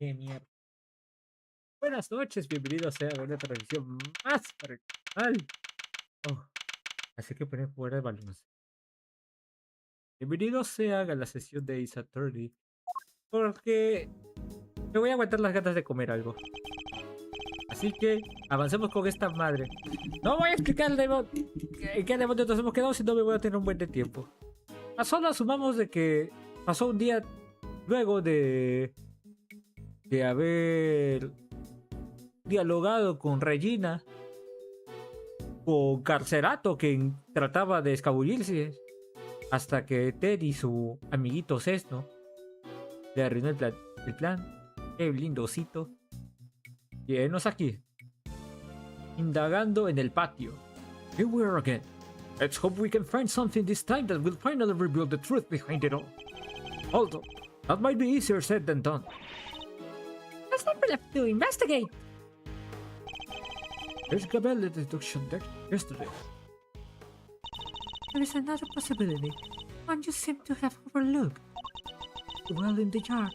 qué mierda. Buenas noches, bienvenidos a una transmisión más para el canal. Oh, así que poner fuera de balance. Bienvenidos sean a la sesión de Ace Attorney, porque me voy a aguantar las ganas de comer algo. Así que avancemos con esta madre. No voy a explicar en qué demonios nos hemos quedado, si no me voy a tener un buen de tiempo. Solo asumamos de que pasó un día luego de haber dialogado con Regina, con Carcerato, que trataba de escabullirse, hasta que Ted y su amiguito Cesno le arruinó el plan. Qué lindocito. Y enos aquí, indagando en el patio. Here we are again. Let's hope we can find something this time that will finally reveal the truth behind it all. Although, that might be easier said than done. Let's not left to investigate. There's Gabella's deduction yesterday. There is another possibility, one you seem to have overlooked. The well in the yard.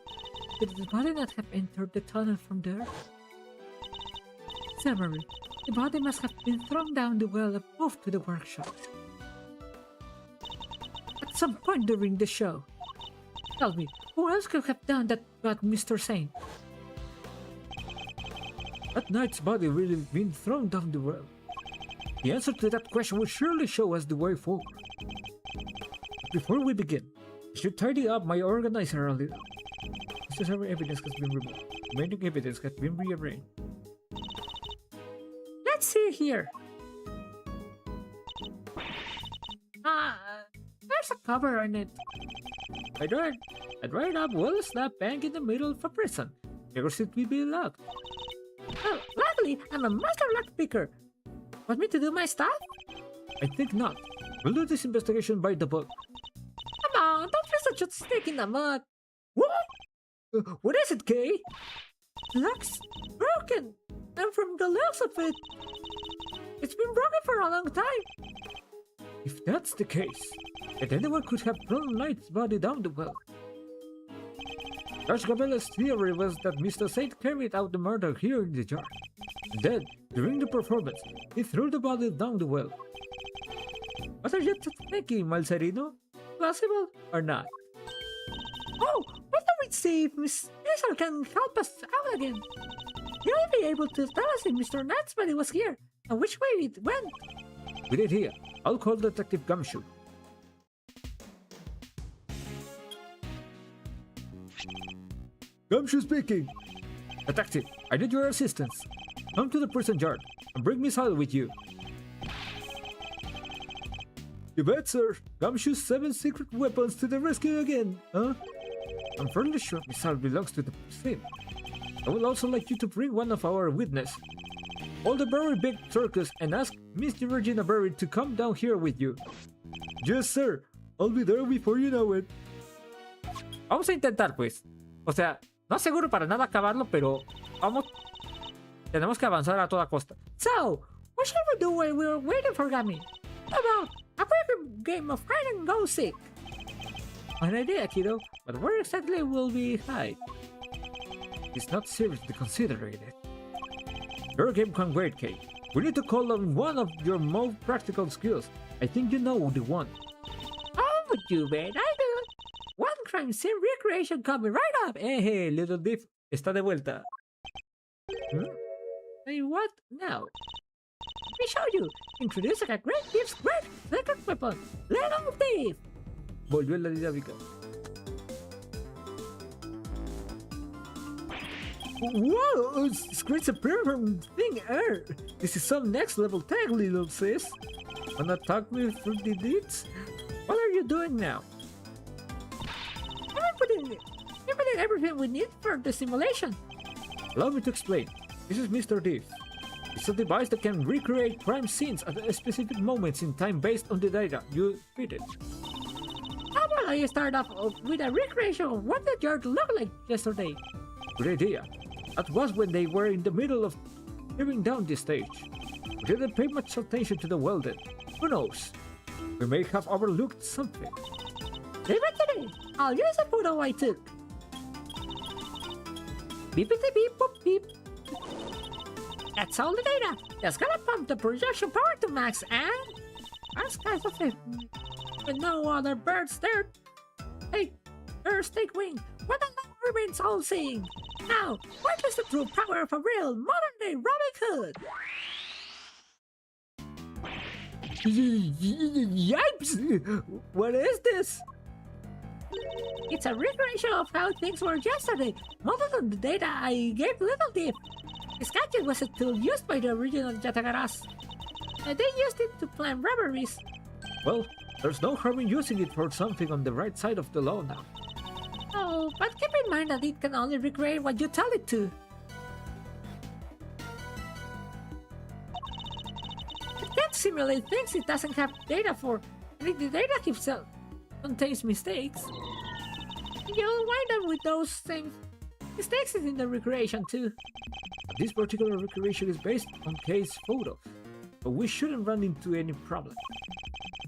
Did the body not have entered the tunnel from there? Summary. The body must have been thrown down the well and moved to the workshop. At some point during the show. Tell me, who else could have done that but Mr. Sane? That knight's body really been thrown down the well? The answer to that question will surely show us the way forward. Before we begin, I should tidy up my organizer a little. Necessary evidence has been removed. Remaining evidence has been rearranged. Let's see here. There's a cover on it. I dried up well slap bang in the middle of a prison. Never should we be locked. Oh, luckily, I'm a master lock picker. Want me to do my stuff? I think not. We'll do this investigation by the book. Come on, don't be such a stick in the mud. What? What is it, Kay? Lock's broken. And from the looks of it, it's been broken for a long time. If that's the case, then anyone could have thrown Knight's body down the well. Judge Gabella's theory was that Mr. Saint carried out the murder here in the jar. Then, during the performance, he threw the body down the well. What are you thinking, Malserino? Possible or not? Oh, why don't we see if Miss Hazel can help us out again? You'll be able to tell us if Mr. Knight's body was here, and which way it went. Good idea. I'll call Detective Gumshoe. Gumshoe speaking. Detective, I need your assistance. Come to the prison yard and bring Miss Hall with you. You bet, sir. Gumshoe's 7 secret weapons to the rescue again, huh? I'm fairly sure Miss Hall belongs to the scene. I would also like you to bring one of our witnesses. Call the very big circus and ask Miss Regina Berry to come down here with you. Yes, sir. I'll be there before you know it. Vamos a intentar, pues. O sea, no aseguro para nada acabarlo, pero vamos. Tenemos que avanzar a toda costa. So, what shall we do while we're waiting for Gummy? How about a quick game of hide and go seek? An idea, kiddo. But where exactly will we hide? It's not seriously considering it. Your game can great, Kate. We need to call on one of your most practical skills. I think you know the one. Oh, you bet I do. One crime scene recreation coming right up. Hey, little diff. Está de vuelta. Hey, what now? Let me show you. Introducing a great thief's great secret weapon. Little thief. Volvió en la dinámica. Whoa! Screens appear from thin air. This is some next level tech, little sis. Wanna talk me through the deeds? What are you doing now? I'm putting everything we need for the simulation. Allow me to explain. This is Mr. Thief. It's a device that can recreate crime scenes at specific moments in time based on the data you feed it. How about I start off with a recreation of what the yard looked like yesterday? Good idea. That was when they were in the middle of tearing down the stage. We didn't pay much attention to the well then. Who knows? We may have overlooked something. Leave it to me. I'll use the photo I took. Beepity beep boop beep. That's all the data. Just gotta pump the projection power to max and... Our skies of it. With no other birds there. Hey, birds take wing. What alone remains all seeing. Now, what is the true power of a real modern-day Robin Hood? Yipes! What is this? It's a recreation of how things were yesterday, modeled on the data I gave Little Deep. This gadget was a tool used by the original Yatagaras. They used it to plan robberies. Well, there's no harm in using it for something on the right side of the law now. Oh, but keep in mind that it can only recreate what you tell it to. It can't simulate things it doesn't have data for, and if the data itself contains mistakes, you'll wind up with those same mistakes in the recreation too. This particular recreation is based on case photos, but we shouldn't run into any problem.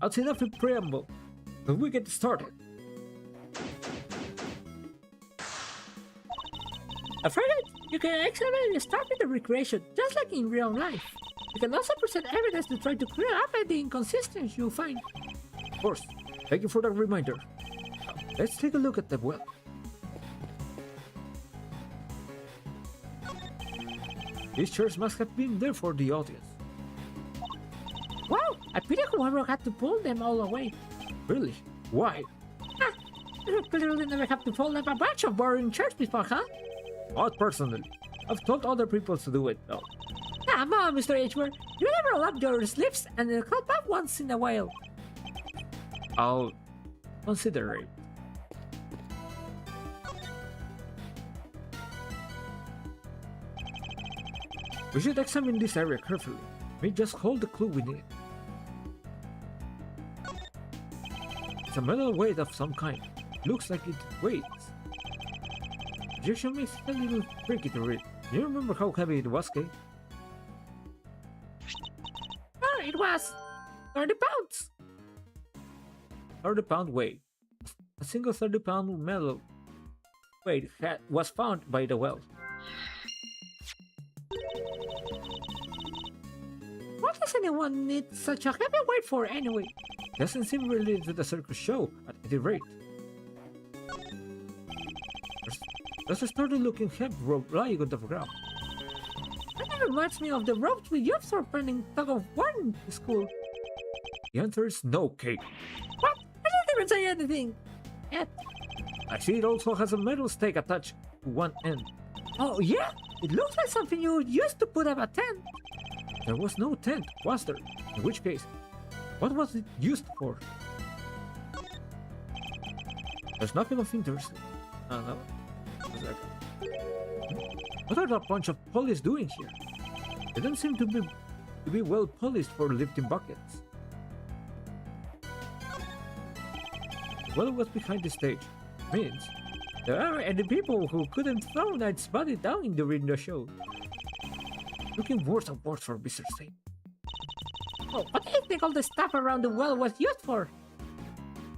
That's enough in preamble, but we get started. Afraid you can accidentally start with the recreation, just like in real life. You can also present evidence to try to clear up any inconsistencies you find. Of course, thank you for that reminder. Now, let's take a look at the well. These chairs must have been there for the audience. Wow, I pity whoever had to pull them all away. Really? Why? Ah, you clearly never have to fold up a bunch of boring chairs before, huh? Not personally. I've told other people to do it, though. Come on, Mr. Edgeworth. You never roll up your sleeves and then help out once in a while. I'll consider it. We should examine this area carefully. We just hold the clue we need. It's a metal weight of some kind. Looks like it weighs. Projection makes it a little tricky to read. Do you remember how heavy it was, Kate? Oh, it was 30 pounds. 30-pound weight. A single 30-pound metal weight was found by the well. What does anyone need such a heavy weight for anyway? Doesn't seem related to the circus show, at any rate. There's a sturdy-looking hemp rope lying on the ground. That reminds me of the ropes we used for playing tug-of-war in school. The answer is no, Kate. What? I didn't even say anything. Yet. I see it also has a metal stake attached to one end. Oh yeah? It looks like something you would use to put up a tent. There was no tent, was there? In which case, what was it used for? There's nothing of interest. No. What are that bunch of police doing here? They don't seem to be well polished for lifting buckets. The well was behind the stage. Means there are any people who couldn't throw Knight's body down during the show. Looking worse and worse for Mr. Singh. Oh, what do you think all the stuff around the well was used for?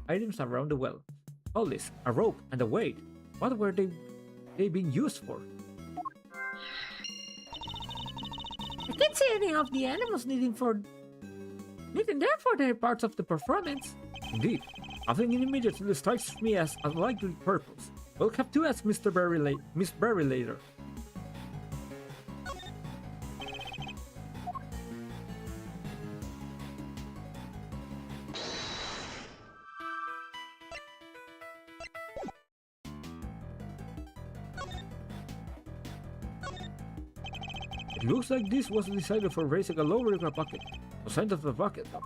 Items around the well. Pulleys, a rope, and a weight. What were they being used for? I can't see any of the animals needing there for their parts of the performance. Indeed, nothing immediately strikes me as a likely purpose. We'll have to ask Miss Berry later. It looks like this was decided for raising a lower bucket. No sign of the bucket though.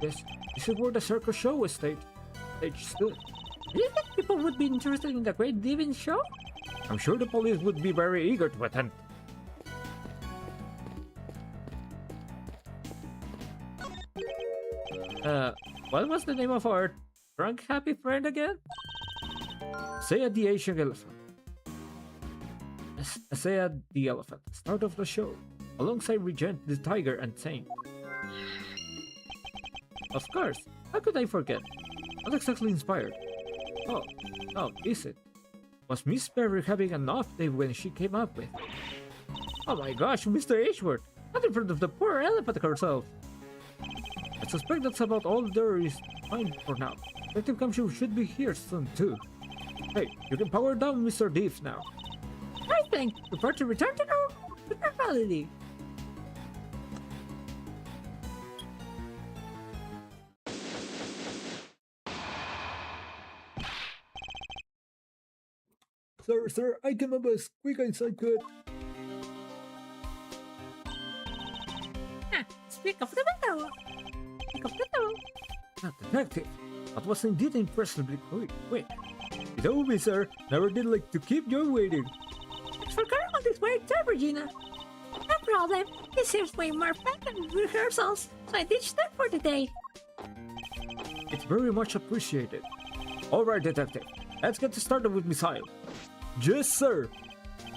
Yes, this is where the circus show was stage stood. Do you think people would be interested in the Great Divine Show? I'm sure the police would be very eager to attend. What was the name of our drunk happy friend again? Say the Asian elephant. Asea the elephant, start of the show, alongside Regent the tiger and Saint. Of course, how could I forget? Not exactly inspired. Oh, is it? Was Miss Berry having an off day when she came up with? Oh my gosh, Mr. Ashworth! Not in front of the poor elephant herself! I suspect that's about all there is to find for now. Detective Kamshu should be here soon too. Hey, you can power down Mr. Deef now. I think prefer to return to normality. Sir, I came up as quick as I could. Speak of the window. Detective, that was indeed impressively quick. It will be, sir. Never did like to keep you waiting. Thanks for coming on this way too, Regina. No problem. This seems way more fun than rehearsals, so I ditched that for today. It's very much appreciated. Alright, Detective. Let's get started with Missile. Yes, sir.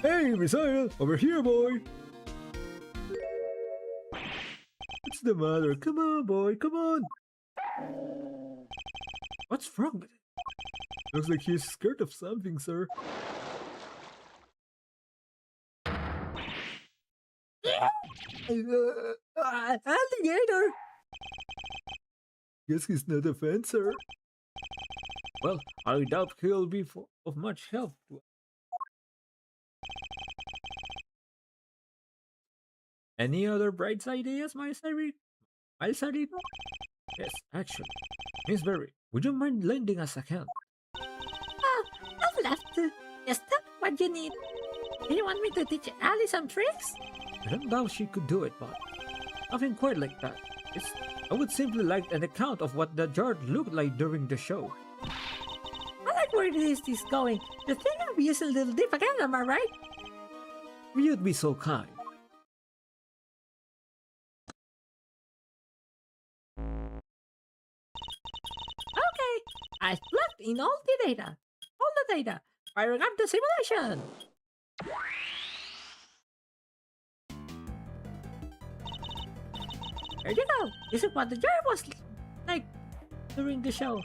Hey, Missile, over here, boy. What's the matter? Come on, boy, come on. What's wrong with it? Looks like he's scared of something, sir. Alligator! Guess he's not a fan, sir. Well, I doubt he'll be of much help to us. Any other bright ideas, my Sari? Yes, actually. Miss Berry, would you mind lending us a hand? Oh, I'd love to. Just tell me what you need. Do you want me to teach Ali some tricks? I don't doubt she could do it, but nothing quite like that. I would simply like an account of what the jar looked like during the show. I like where this is going. The thing I'll be using a little dip again, am I right? You'd be so kind. Okay, I've plugged in all the data. Firing up the simulation. There you go. This is what the jar was like during the show.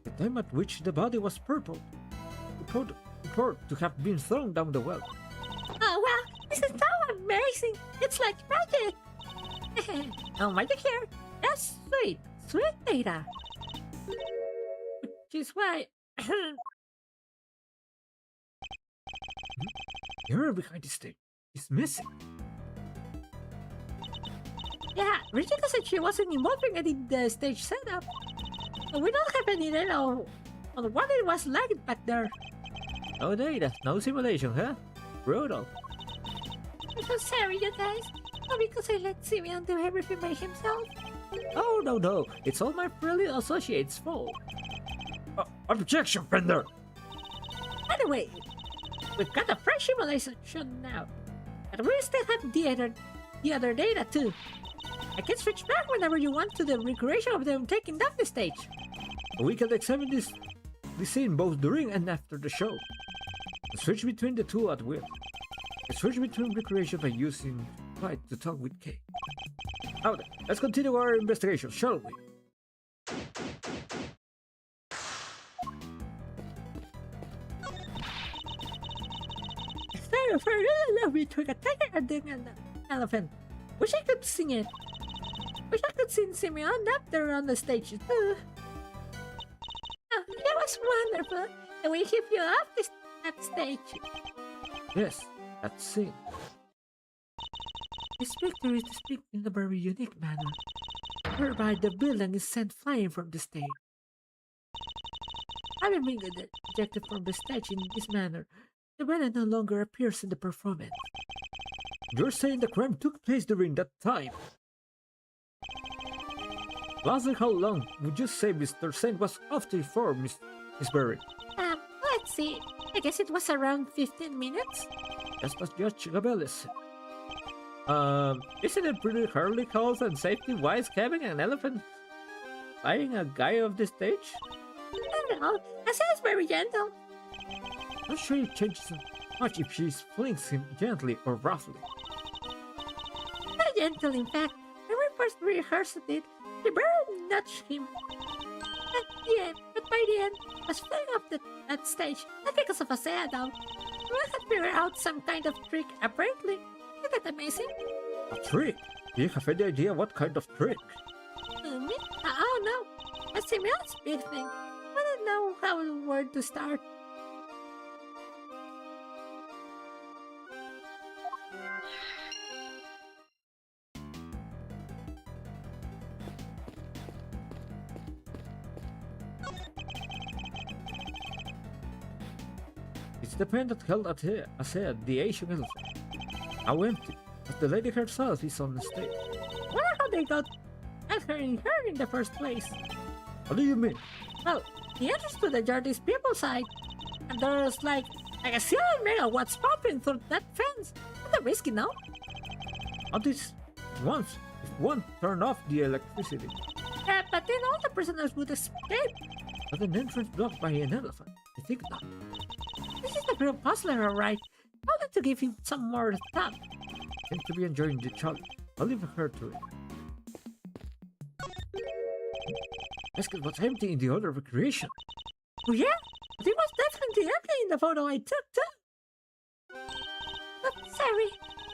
The time at which the body was purple. Report to have been thrown down the well. Oh wow, this is so amazing. It's like magic. No magic here. That's sweet data. Which is why... You're behind the stage. It's missing. Yeah, Regina said she wasn't involved in the stage setup. We don't have any data on what it was like back there. No data, no simulation, huh? Brutal. I'm so sorry, you guys. Not because I let Simeon do everything by himself. Oh, no. It's all my brilliant associates' fault. Objection, Fender! Anyway, we've got a fresh simulation now. But we still have the other data too. I can switch back whenever you want to the recreation of them taking down the stage. We can examine this scene both during and after the show. Switch between the two at will. Switch between recreation by using Fight to talk with K. Now then, let's continue our investigation, shall we? For really love between a tiger and an elephant. Wish I could sing it. Wish I could sing Simeon up there on the stage too. Oh, that was wonderful. And we keep you off that stage. Yes, that's it. This victory is displayed in a very unique manner, whereby the villain is sent flying from the stage. Having been ejected from the stage in this manner, the villain no longer appears in the performance. You're saying the crime took place during that time? Lastly, how long would you say Mr. Saint was after for Miss Berry? Let's see. I guess it was around 15 minutes. That's what Judge Gabelle said. Isn't it pretty hardly health and safety wise having an elephant flying a guy off the stage? I don't know. I say it's very gentle. Not sure it changes much if she flings him gently or roughly. Very gentle, in fact. When we first rehearsed it, she barely nudged him. But by the end, I was flying off that stage, not because of a though. We had figured out some kind of trick, apparently. Isn't that amazing? A trick? Do you have any idea what kind of trick? Me? Oh no, a similar big thing. I don't know where to start. It's the pendant held at the Asian elephant. How empty, as the lady herself is on the stage. Wonder how they got at her in the first place. What do you mean? Well, the entrance to the yard is people's side, and there's like a ceiling megawatts pumping through that fence. That's risky, no? At least once, if one turned off the electricity. But then all the prisoners would escape. But an entrance blocked by an elephant. I think not. This is the real puzzler, alright. I'll need to give him some more thought. Seems to be enjoying the challenge. I'll leave her to it. Ask what's empty in the other recreation. Oh yeah? But it was definitely empty in the photo I took too. But sorry,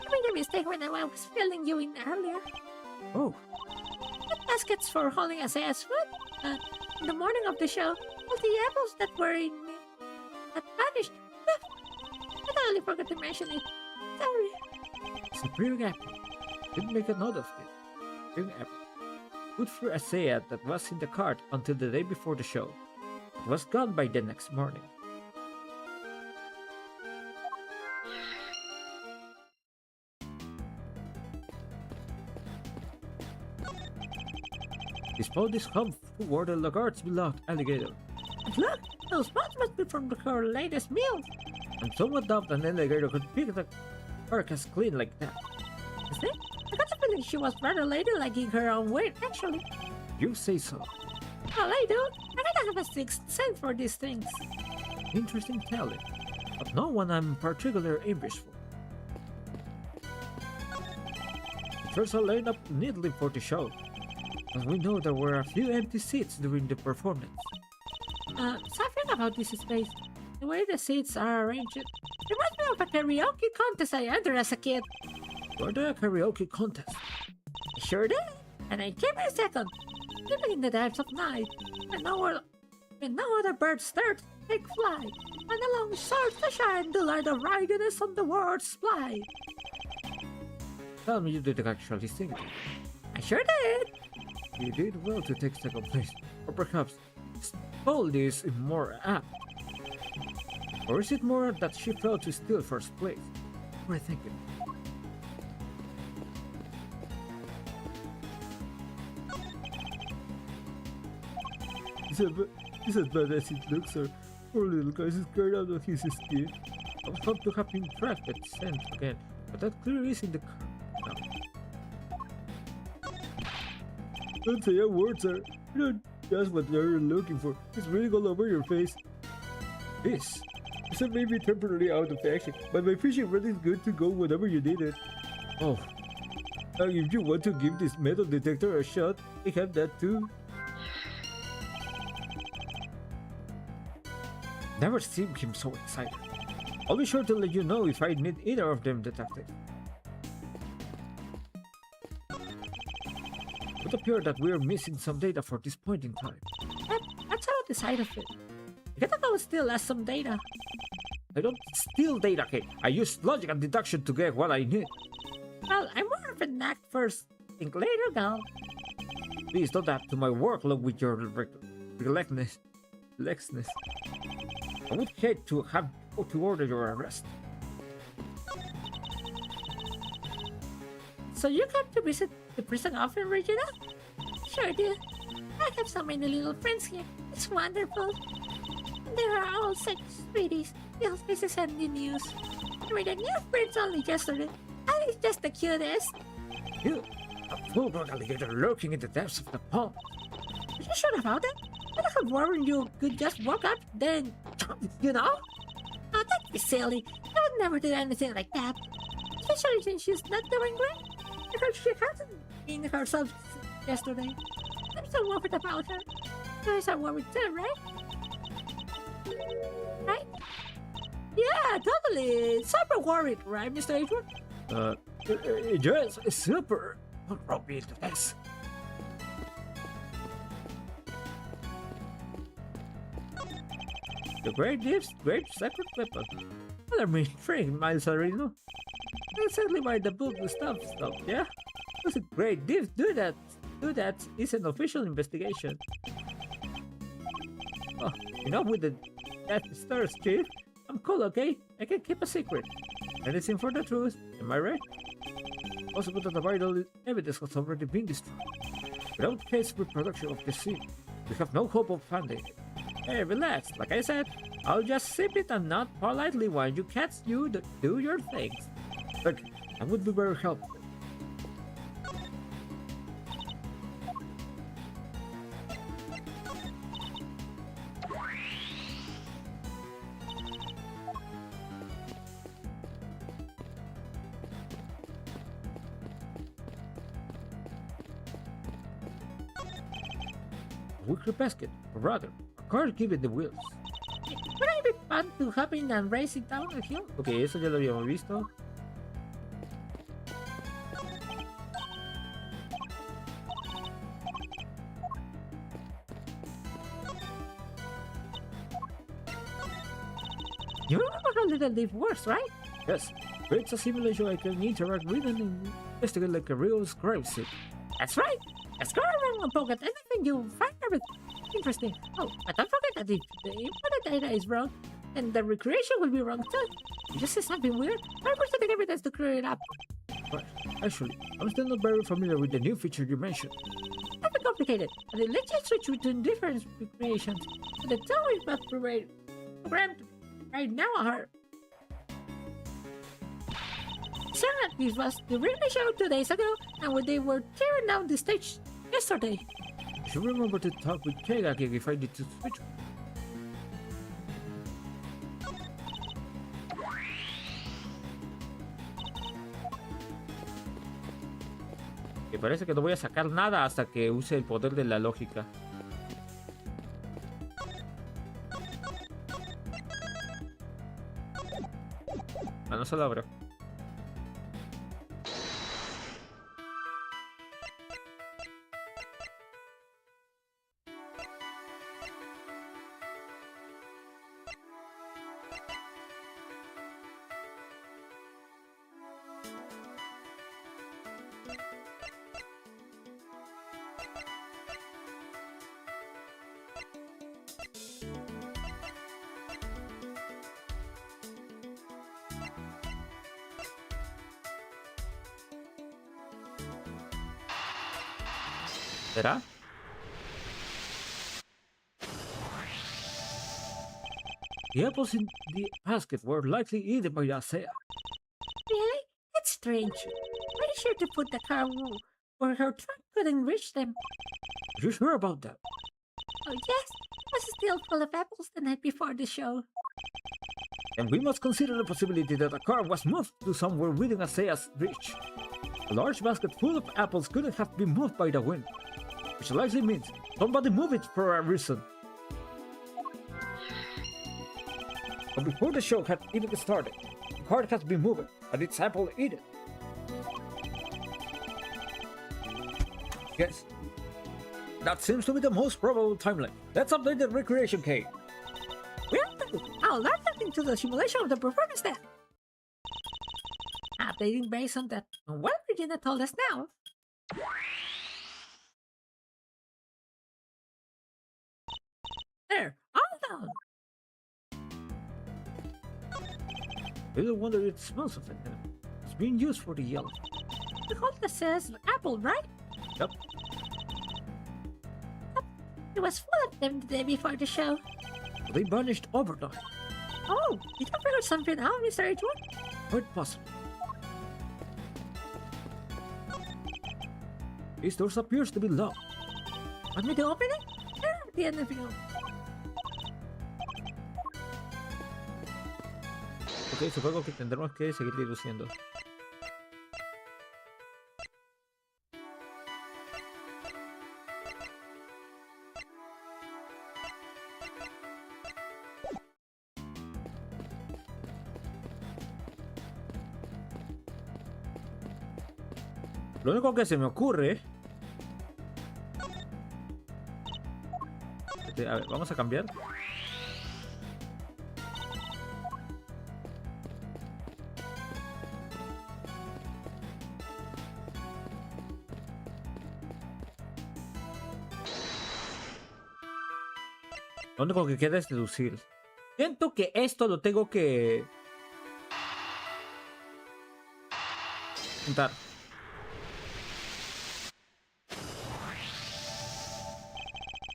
I made a mistake when I was filling you in earlier. Oh, The baskets for holding Isaiah's food. In the morning of the show, all the apples that were in had vanished. I totally forgot to mention it. Sorry. it's a pretty apple. Didn't make a note of it. Pretty apple. Good for Isaiah that was in the cart until the day before the show. It was gone by the next morning. This boat is home where the laggards belonged, alligator. And look, those spots must be from her latest meal. I'm somewhat doubt an alligator could pick the carcass clean like that. Is it? I got the feeling she was rather ladylike in her own way, actually. You say so. Well, I do. I gotta have a sixth sense for these things. Interesting talent, but no one I'm particularly envious for. The chairs are lined up neatly for the show, as we know there were a few empty seats during the performance. Something about this space. The way the seats are arranged. It reminds me of a karaoke contest I entered as a kid. Were there a karaoke contest? I sure did, and I came in second. Even in the depths of night, when no other birds dared take flight, and along soars to shine the light of rightness on the world's flight. Tell me you didn't actually sing it. I sure did. You did well to take second place, or perhaps bold is more apt. Or is it more that she failed to steal first place? We're thinking. It's as bad as it looks, sir. Poor little guy is scared out of his skin. I was hoping to have him tracked and sent again, but that clearly is in the car now. Don't say a word, sir. You know just what you're looking for. It's really all over your face. This may be temporarily out of action, but my fishing rod is good to go whenever you need it. Oh, and if you want to give this metal detector a shot, I have that too. Never seen him so excited. I'll be sure to let you know if I need either of them, detective. It would appear that we're missing some data for this point in time. That's how I decided it. You gotta go steal us some data. I don't steal data, Kate. I use logic and deduction to get what I need. Well, I'm more of an act first, think later, gal. Please don't add to my workload with your relentlessness. I would hate to have to order your arrest. So you come to visit the prison often, Regina? Sure do. I have so many little friends here. It's wonderful. They are all such sweeties. Little faces and the news. I made a new friends only yesterday. And it's just the cutest. You, a full-grown alligator lurking in the depths of the pond. Are you sure about it? I have warned you could just walk up, then, you know? don't be silly. I would never do anything like that. Especially since she's not doing great. Because she hasn't been herself yesterday. I'm so worried about her. You guys are worried too, right? Right? Yeah, totally. Super worried, right, Mr. Edward? Yes, super. Don't rope me into this. The great gifts, great secret weapon. What are me 3 miles arena? That's only why the book stuff, yeah? Was a great gift. Do that is an official investigation. Oh, with the Death Stars, Chief. I'm cool, okay? I can keep a secret. Anything for the truth, am I right? Also, that the vital evidence has already been destroyed. Without case reproduction of the scene, we have no hope of finding it. Hey, relax. Like I said, I'll just sip it and not politely while you cats do your things. But I would be very helpful. A weekly basket, or rather, a car given the wheels. Would I be fun to hopping and racing down a hill? Ok, eso ya lo habíamos visto. You remember how Little Leaf works, right? Yes, it's a simulation I can interact with and investigate like a real scribe suit. That's right. Let's go around and poke at anything you find interesting. Oh, but don't forget that if the input data is wrong, then the recreation will be wrong too. You just see something weird, try presenting evidence to clear it up. But actually, I'm still not very familiar with the new feature you mentioned. Nothing complicated, but it lets you switch between different recreations. So the two is not programmed right now are. So this was the really show 2 days ago, and when they were tearing down the stage yesterday. I should remember to talk with Kegaki if I need to switch. Me parece que no voy a sacar nada hasta que use el poder de la lógica. Ah, no se lo abro. ¿Será? The apples in the basket were likely eaten by Asea. Really? That's strange. Are you sure to put the car where her trunk couldn't reach them? Are you sure about that? Oh yes, it was still full of apples the night before the show. And we must consider the possibility that the car was moved to somewhere within Asea's reach. A large basket full of apples couldn't have been moved by the wind, which likely means somebody moved it for a reason. But before the show had even started, the car has been moved and its apple eaten. Yes, that seems to be the most probable timeline. Let's update the recreation cave. I'll learn something to the simulation of the performance then. Updating based on that on what Regina told us now. There, all done. I don't wonder if it smells of it now. It's being used for the yellow. The holder says apple, right? Yep. It was full of them the day before the show. They vanished overnight. Oh, did you figure something out, Mr. Edward? Quite possible. This door appears to be locked. Want me to open it? There, at the end of you. Ok, supongo que tendremos que seguir deduciendo. Lo único que se me ocurre... A ver, vamos a cambiar. Lo único que queda es deducir. Siento que esto lo tengo que... juntar.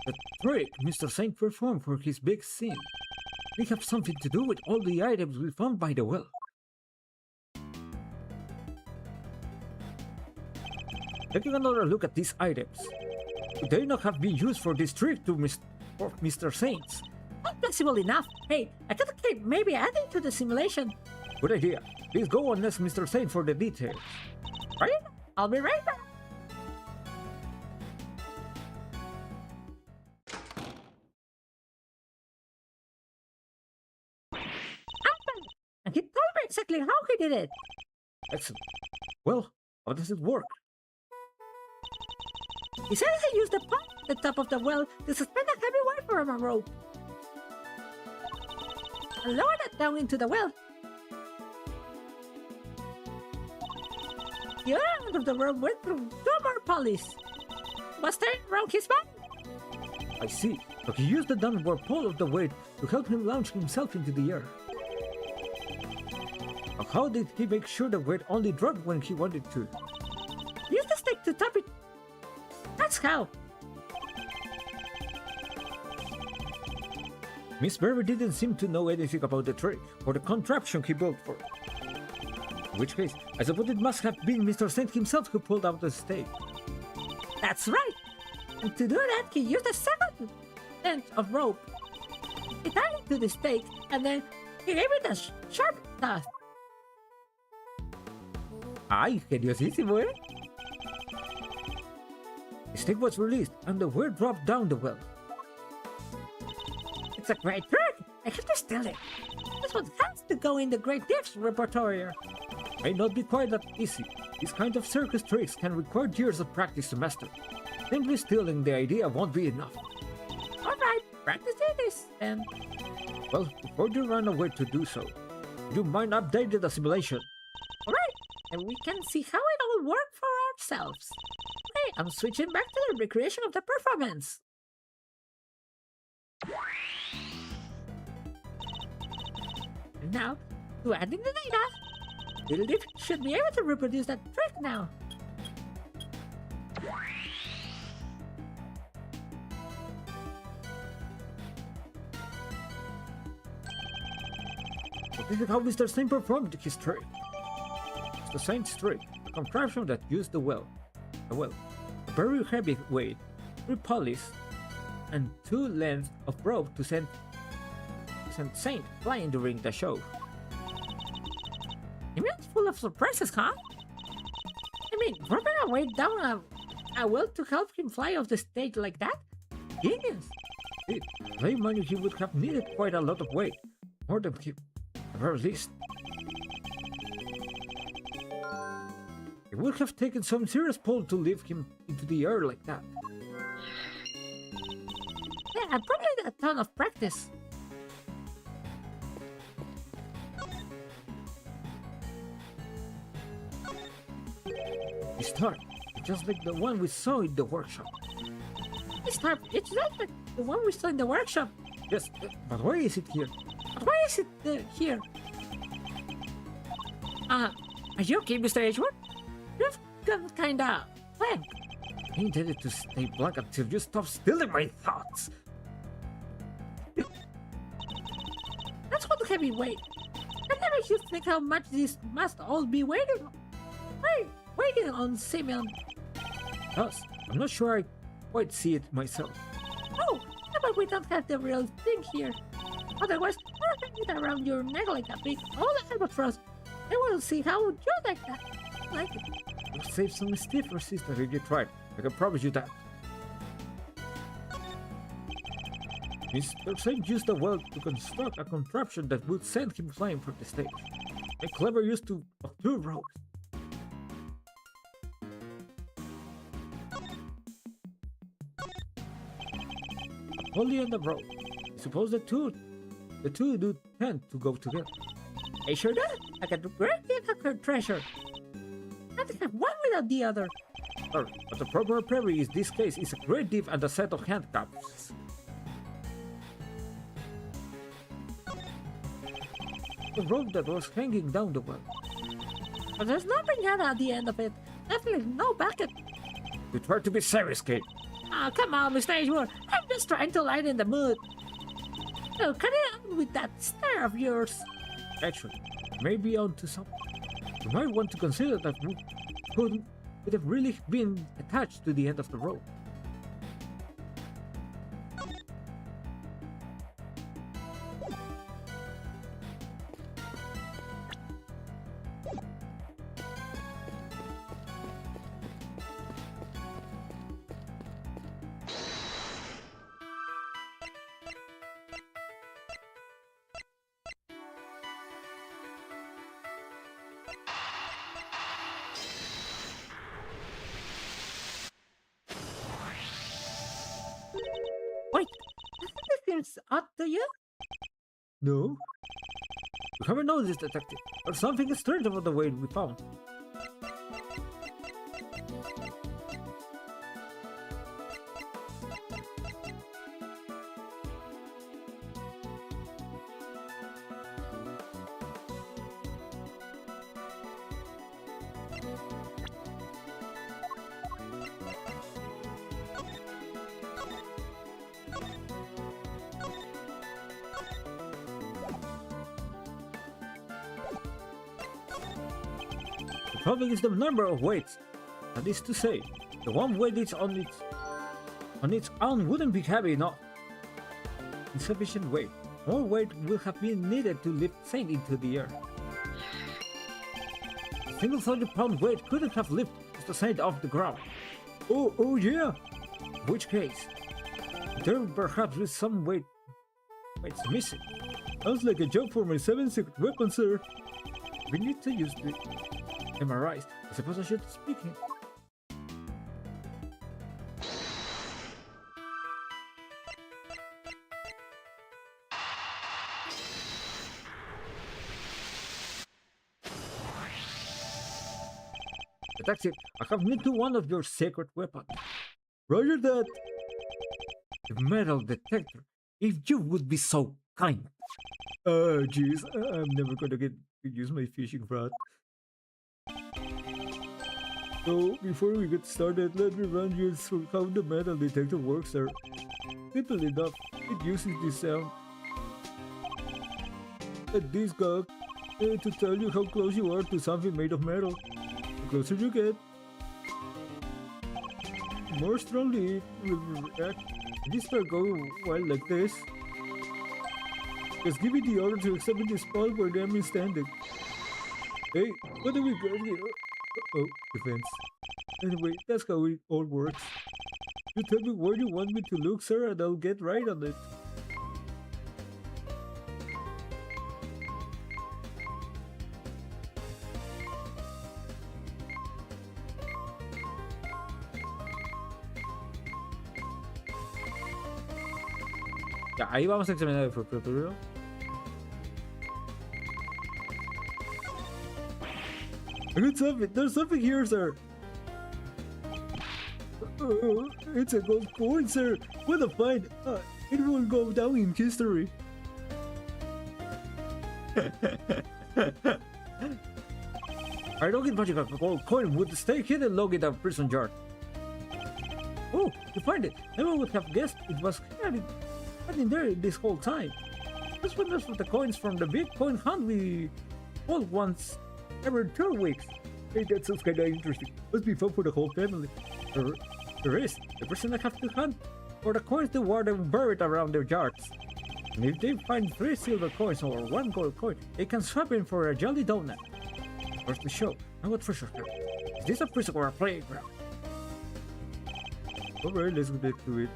The trick Mr. Saint performed for his big sin may have something to do with all the items we found by the well. Taking another look at these items, would they not have been used for this trick to Mr. Saints? Not flexible enough. Hey, I could keep maybe adding to the simulation. Good idea. Please go and ask Mr. Saint for the details. Right? I'll be right back. And he told me exactly how he did it. Excellent. Well, how does it work? He says he used the pump at the top of the well to suspend a heavy weight from a rope and lowered it down into the well. The other end of the rope went through two more pulleys. Was turning around his back. I see. So he used the downward pull of the weight to help him launch himself into the air. But how did he make sure the weight only dropped when he wanted to? He used the stick to top it. That's how. Miss Berry didn't seem to know anything about the trick or the contraption he built for it. In which case, I suppose it must have been Mr. Saint himself who pulled out the stake. That's right. And to do that, he used a second end of rope. He tied it to the stake, and then he gave it a sharp thrust. ¡Ay, geniosísimo, eh! The stake was released, and the weight dropped down the well. It's a great trick! I have to steal it. This one has to go in the Great Gifts repertoire. May not be quite that easy. These kind of circus tricks can require years of practice to master. Simply stealing the idea won't be enough. Alright, practice this then. Well, before you run away to do so, would you mind updating the simulation? Alright, and we can see how it all worked for ourselves. Hey, I'm switching back to the recreation of the performance. And now, to add in the data, the lift should be able to reproduce that trick now. So this is how Mr. Saint performed his trick. It's the Saint's trick, a contraption that used the well, a very heavy weight, 3 pulleys, and 2 lengths of rope to send Saint flying during the show. You mean it's full of surprises, huh? I mean, dropping a weight down a well to help him fly off the stage like that? Genius! They imagine he would have needed quite a lot of weight, more than he, at the very least. It would have taken some serious pull to lift him into the air like that. Yeah, and probably a ton of practice. This tarp, just like the one we saw in the workshop. This tarp, it's just like the one we saw in the workshop. Yes, but why is it here? But why is it here? Are you okay, Mr. Edgewood? You've gone kinda blank. I intended to stay blank until you stop stealing my thoughts. That's one heavy weight. That makes you think how much this must all be waiting on Simeon. Thus, I'm not sure I quite see it myself. Oh, but we don't have the real thing here. Otherwise, hang it around your neck like a big old albatross. I will see how you like that. Like it. You'll save some stiff resistance if you try it. I can promise you that. Mr. Saint used the well to construct a contraption that would send him flying from the stage. A clever use of two ropes. A pulley and a rope. I suppose the two do tend to go together. I sure do. I got a great deal of treasure. Can't have one without the other. Sorry, but the proper prairie in this case is a great div and a set of handcuffs. The rope that was hanging down the well. But there's no piñata at the end of it. Definitely no bucket. You try to be serious, kid. Oh, come on, Mr. Ashwood. I'm just trying to lighten the mood. Oh, cut it out with that stare of yours. Actually, maybe onto something. You might want to consider that would have really been attached to the end of the rope. Wait, doesn't this seem odd to you? No? You haven't noticed, detective. There's something strange about the way we found. The problem is the number of weights. That is to say, the one weight is on its own wouldn't be heavy enough. Insufficient weight. More weight will have been needed to lift Saint into the air. A single 30-pound weight couldn't have lifted the Saint off the ground. Oh yeah! In which case, there perhaps is some weights missing. Sounds like a job for my 7 secret weapon, sir. We need to use the MRIs. I suppose I should speak him. Detective, I have need to one of your secret weapons. Roger that. The metal detector. If you would be so kind. Jeez, I'm never gonna get to use my fishing rod. So, before we get started, let me run you through how the metal detector works, sir. Simple enough, it uses this sound and this gong to tell you how close you are to something made of metal. The closer you get, the more strongly it will react. This start going wild like this. Just give me the order to examine the spot where the enemy is standing. Hey, what do we got here? Oh, defense. Anyway, that's how it all works. You tell me where you want me to look, sir, and I'll get right on it. Ya, ahí vamos a examinar el futuro. I got something. There's something here, sir. It's a gold coin, sir. What a find. It will go down in history. I don't get much of a gold coin would stay hidden long in the prison yard. Oh, you find it. Never would have guessed it was hiding there this whole time. This one was for the coins from the big coin hunt we hold once every 2 weeks. Hey, that sounds kinda interesting. Must be fun for the whole family. There is. The person I have to hunt for the coins the warden buried around their yards. And if they find 3 silver coins or 1 gold coin, they can swap in for a jelly donut. First the show. Now what for sure? Is this a prison or a playground? Alright, let's get to it.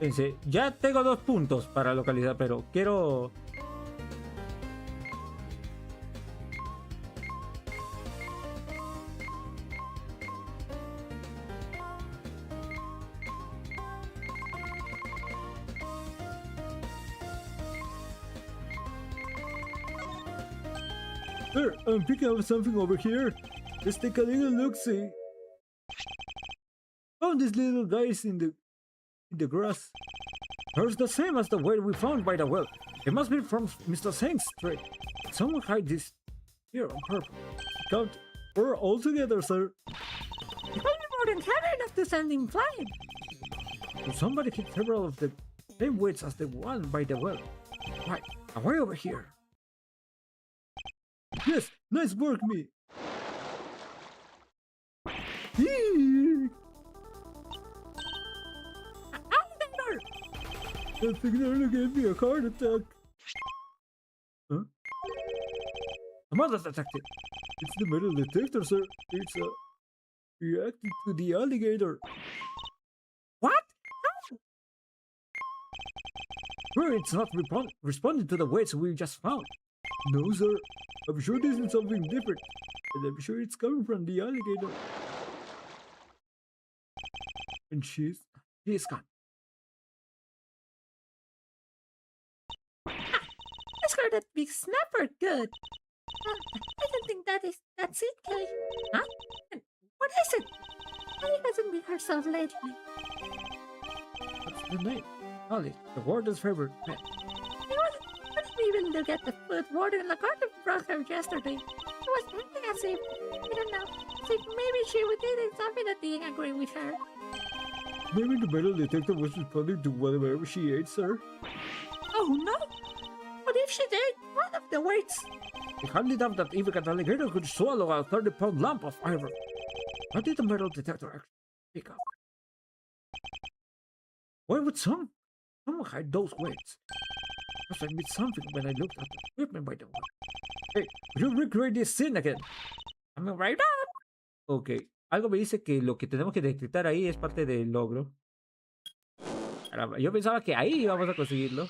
Fíjense, ya tengo 2 puntos para localizar, pero quiero... Sir, I'm picking up something over here. Let's take a little look-see. Found these little guys in the grass. They're the same as the weight we found by the well. They must be from Mr. Seng's trade. Someone hide this here on purpose. Count 4 all together, sir. It's only more than heavy enough to send him flying. Somebody hit several of the same weights as the one by the well. Right, away over here. Yes, nice work, me. I think they're gave me a heart attack. Huh? Another detective. It's the metal detector, sir. It's reacting to the alligator. What? How? Sure, it's not responding to the weights we just found. No, sir. I'm sure this is something different. And I'm sure it's coming from the alligator. And she's gone. Let's go that big snapper. Good. I don't think that's it, Kay. Huh? What is it? Molly hasn't been herself lately. What's the name? Molly, the warden's favorite pet. What did we even look at the food warden Lagarde brought her yesterday? It was acting as if, I don't know, as if maybe she would do something that didn't agree with her. Maybe the metal detector was responding to whatever she ate, sir. Oh no! What if she did one of the weights? I hardly doubt that even an alligator could swallow a 30-pound lump of iron. What did the metal detector actually pick up? Why would someone hide those weights? Must I missed something when I looked at the equipment by the way. Hey, will you recreate this scene again? I'm right up. Ok, algo me dice que lo que tenemos que detectar ahí es parte del logro. Caramba, yo pensaba que ahí íbamos a conseguirlo.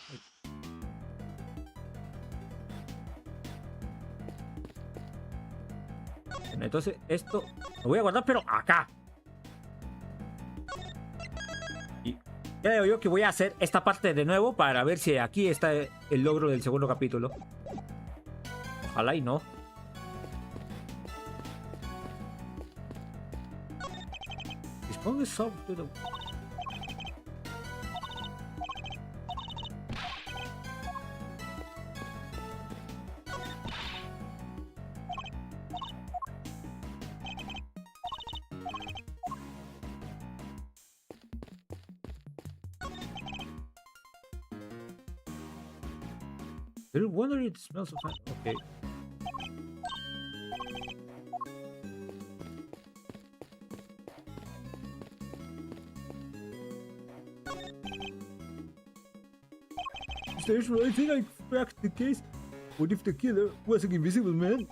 Bueno, entonces esto lo voy a guardar, pero acá. Y creo yo que voy a hacer esta parte de nuevo para ver si aquí está el logro del segundo capítulo. Ojalá y no. Dispone soft to the... They're wondering it smells so fine. Okay. Station, I think I cracked the case. What if the killer was an invisible man?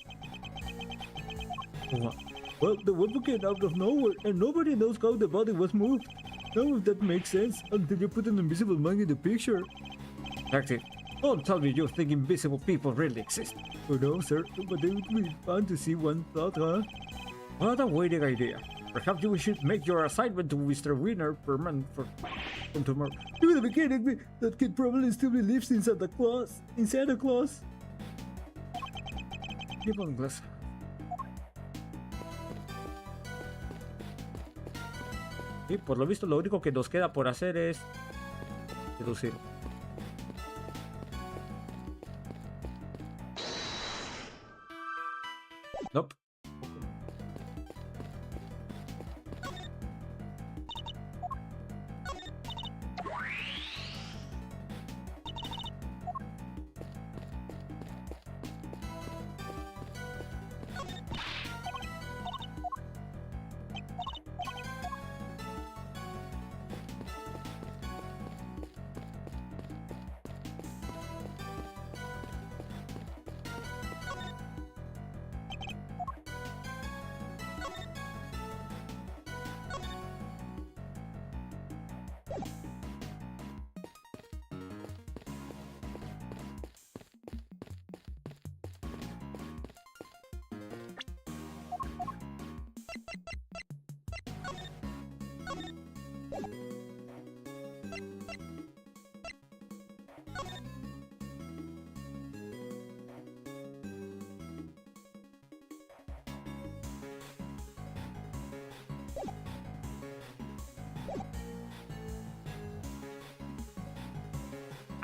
Well, the weapon came out of nowhere, and nobody knows how the body was moved. None of that makes sense until you put an invisible man in the picture. Detective, don't tell me you think invisible people really exist. Oh no, sir, but it would be fun to see one thought, huh? What a waiting idea. Perhaps you should make your assignment to Mr. Winner per month from tomorrow. You the beginning, that kid probably still believes in Santa Claus. In Santa Claus. Give on glass. Y por lo visto lo único que nos queda por hacer es seducir. Nope.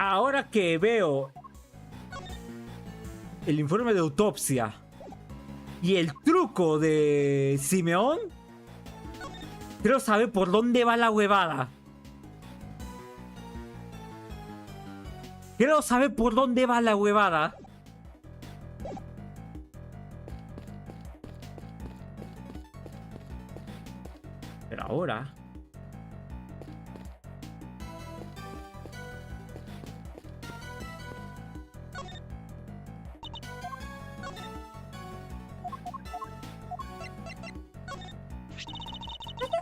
Ahora que veo el informe de autopsia y el truco de Simeón, quiero saber por dónde va la huevada. Quiero saber por dónde va la huevada. Pero ahora...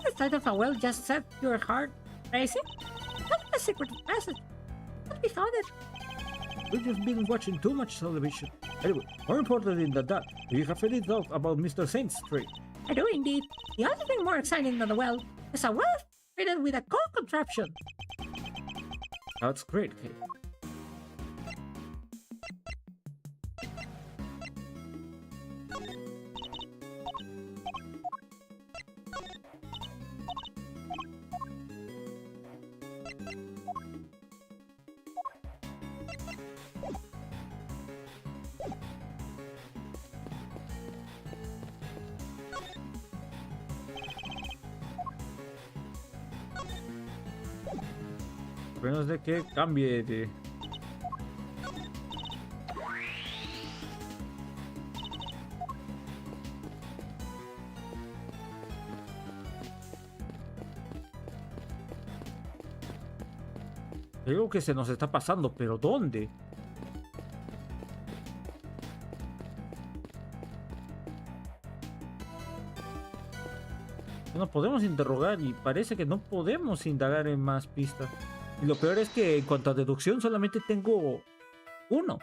The sight of a well just set your heart racing? That's the secret passage. How we found it? We've just been watching too much television. Anyway, more important than that, do you have any thought about Mr. Saint's tree? I do indeed. The only thing more exciting than the well is a well fitted with a cool contraption. That's great, Kate. Menos de que cambie de... Algo que se nos está pasando, pero ¿dónde? No podemos interrogar y parece que no podemos indagar en más pistas. Y lo peor es que en cuanto a deducción solamente tengo uno.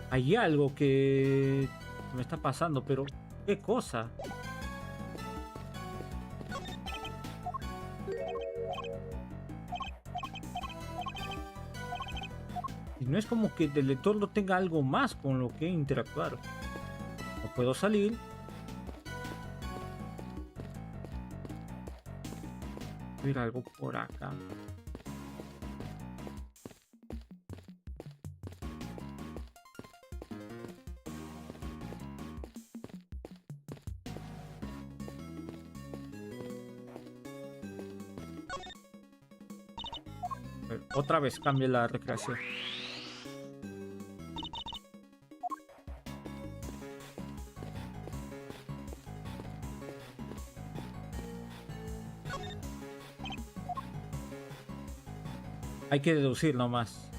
Hay algo que me está pasando, pero ¿qué cosa? Y no es como que el lector no tenga algo más con lo que interactuar. No puedo salir. Ver algo por acá. A ver, otra vez cambia la recreación. Hay que deducir nomás.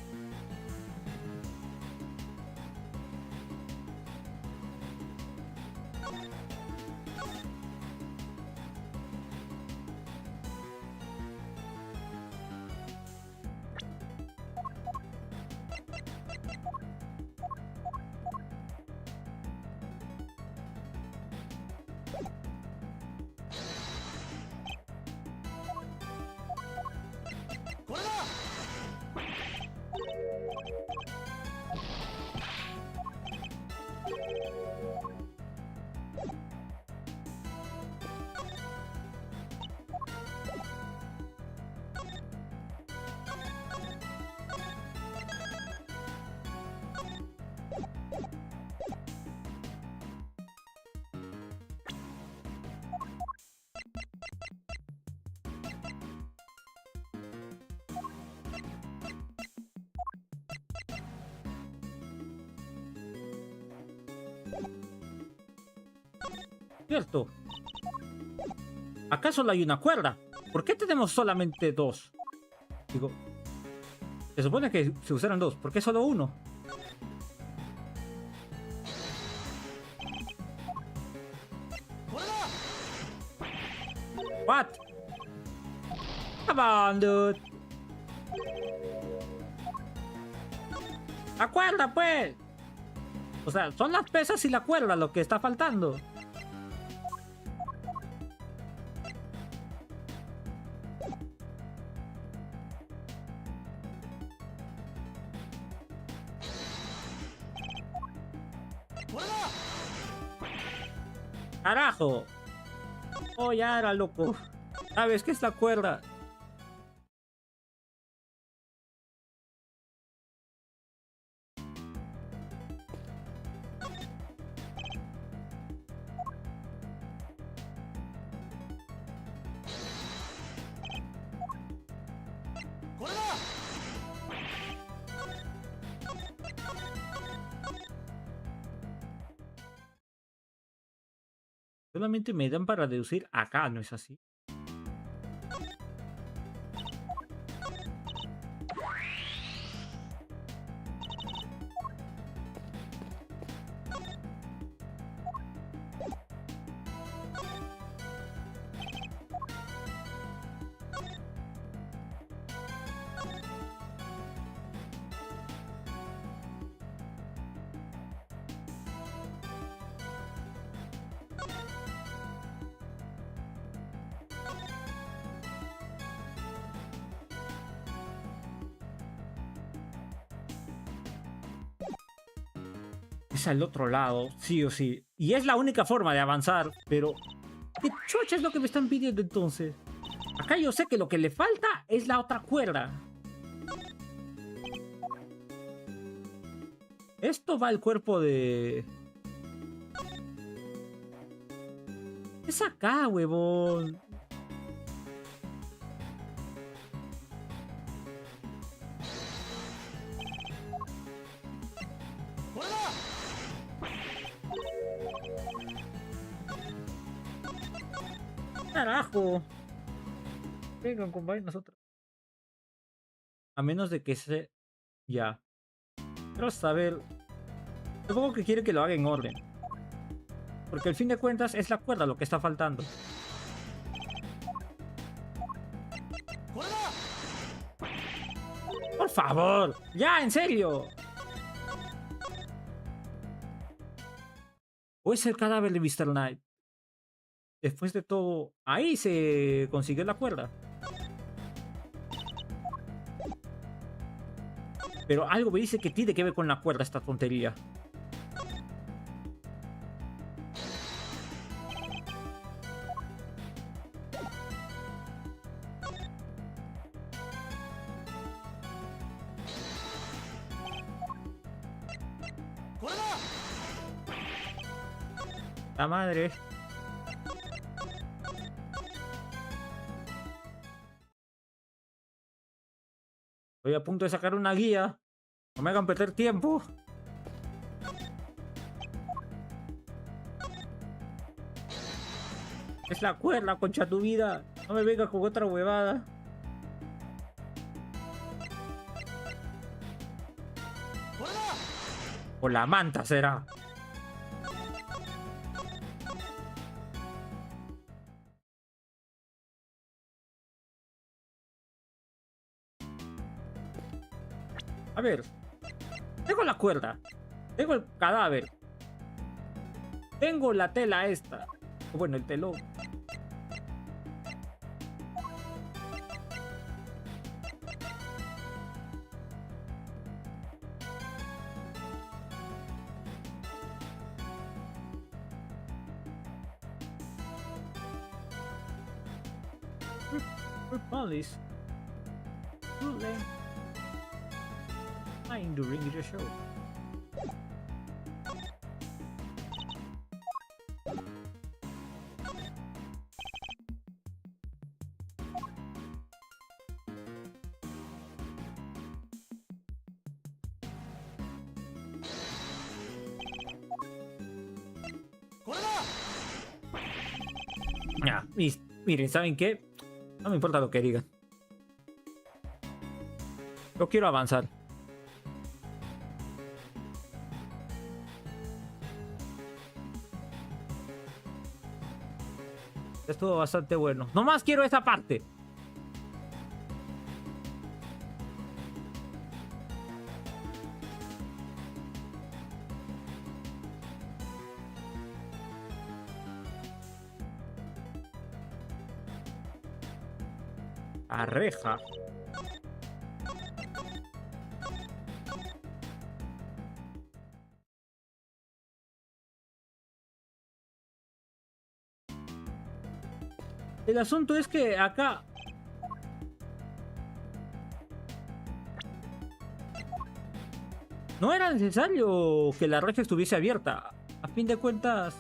Cierto. ¿Acaso solo hay una cuerda? ¿Por qué tenemos solamente dos? Digo, se supone que se usaron dos. ¿Por qué solo uno? What? Come on, dude. La cuerda, pues. O sea, son las pesas y la cuerda lo que está faltando. ¡Carajo! Oh, ya era loco. ¿Sabes qué es la cuerda? Solamente me dan para deducir acá, ¿no es así? Es al otro lado, sí o sí. Y es la única forma de avanzar, pero... ¿qué chucha es lo que me están pidiendo entonces? Acá yo sé que lo que le falta es la otra cuerda. Esto va al cuerpo de... es acá, huevón. Carajo. Vengan con vainas otra. A menos de que se... ya. Quiero saber... supongo que quiere que lo haga en orden. Porque al fin de cuentas es la cuerda lo que está faltando. Por favor. Ya, en serio. ¿O es el cadáver de Mr. Knight? Después de todo, ahí se consiguió la cuerda. Pero algo me dice que tiene que ver con la cuerda esta tontería. La madre. Estoy a punto de sacar una guía. No me hagan perder tiempo. Es la cuerda, concha tu vida. No me vengas con otra huevada. O la manta será. A ver, tengo la cuerda, tengo el cadáver, tengo la tela esta, bueno, el telón. Police. During the show. Ya, miren, ¿saben qué? No me importa lo que digan. Yo quiero avanzar. Estuvo bastante bueno. Nomás quiero esa parte. Arreja. El asunto es que acá no era necesario que la reja estuviese abierta. A fin de cuentas,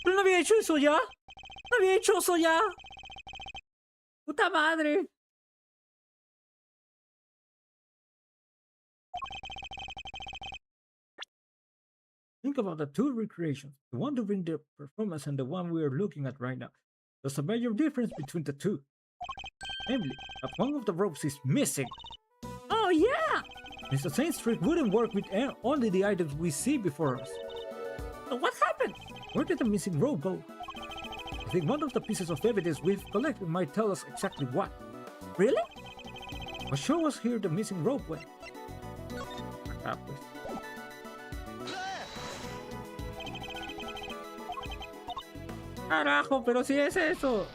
¿pero no había hecho eso ya? ¿No había hecho eso ya? ¡Puta madre! Think about the two recreations, the one during the performance and the one we are looking at right now. There's a major difference between the two. Namely, that one of the ropes is missing. Oh yeah! Mr. Saint's trick wouldn't work with only the items we see before us. So what happened? Where did the missing rope go? I think one of the pieces of evidence we've collected might tell us exactly what. Really? Well, show us here the missing rope went. Acá, pues. Carajo, pero si es eso.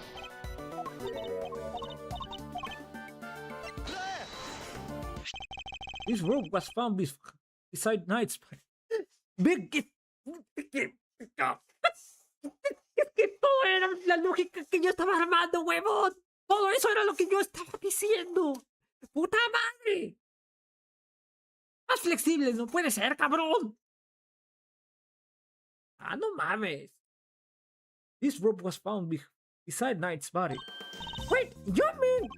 This rope was found beside Knight's. Big. Que todo era la lógica que yo estaba armando, huevón. Todo eso era lo que yo estaba diciendo. ¡Puta madre! Más flexible no puede ser, cabrón. Ah, no mames. This rope was found beside Knight's body. Wait, you mean?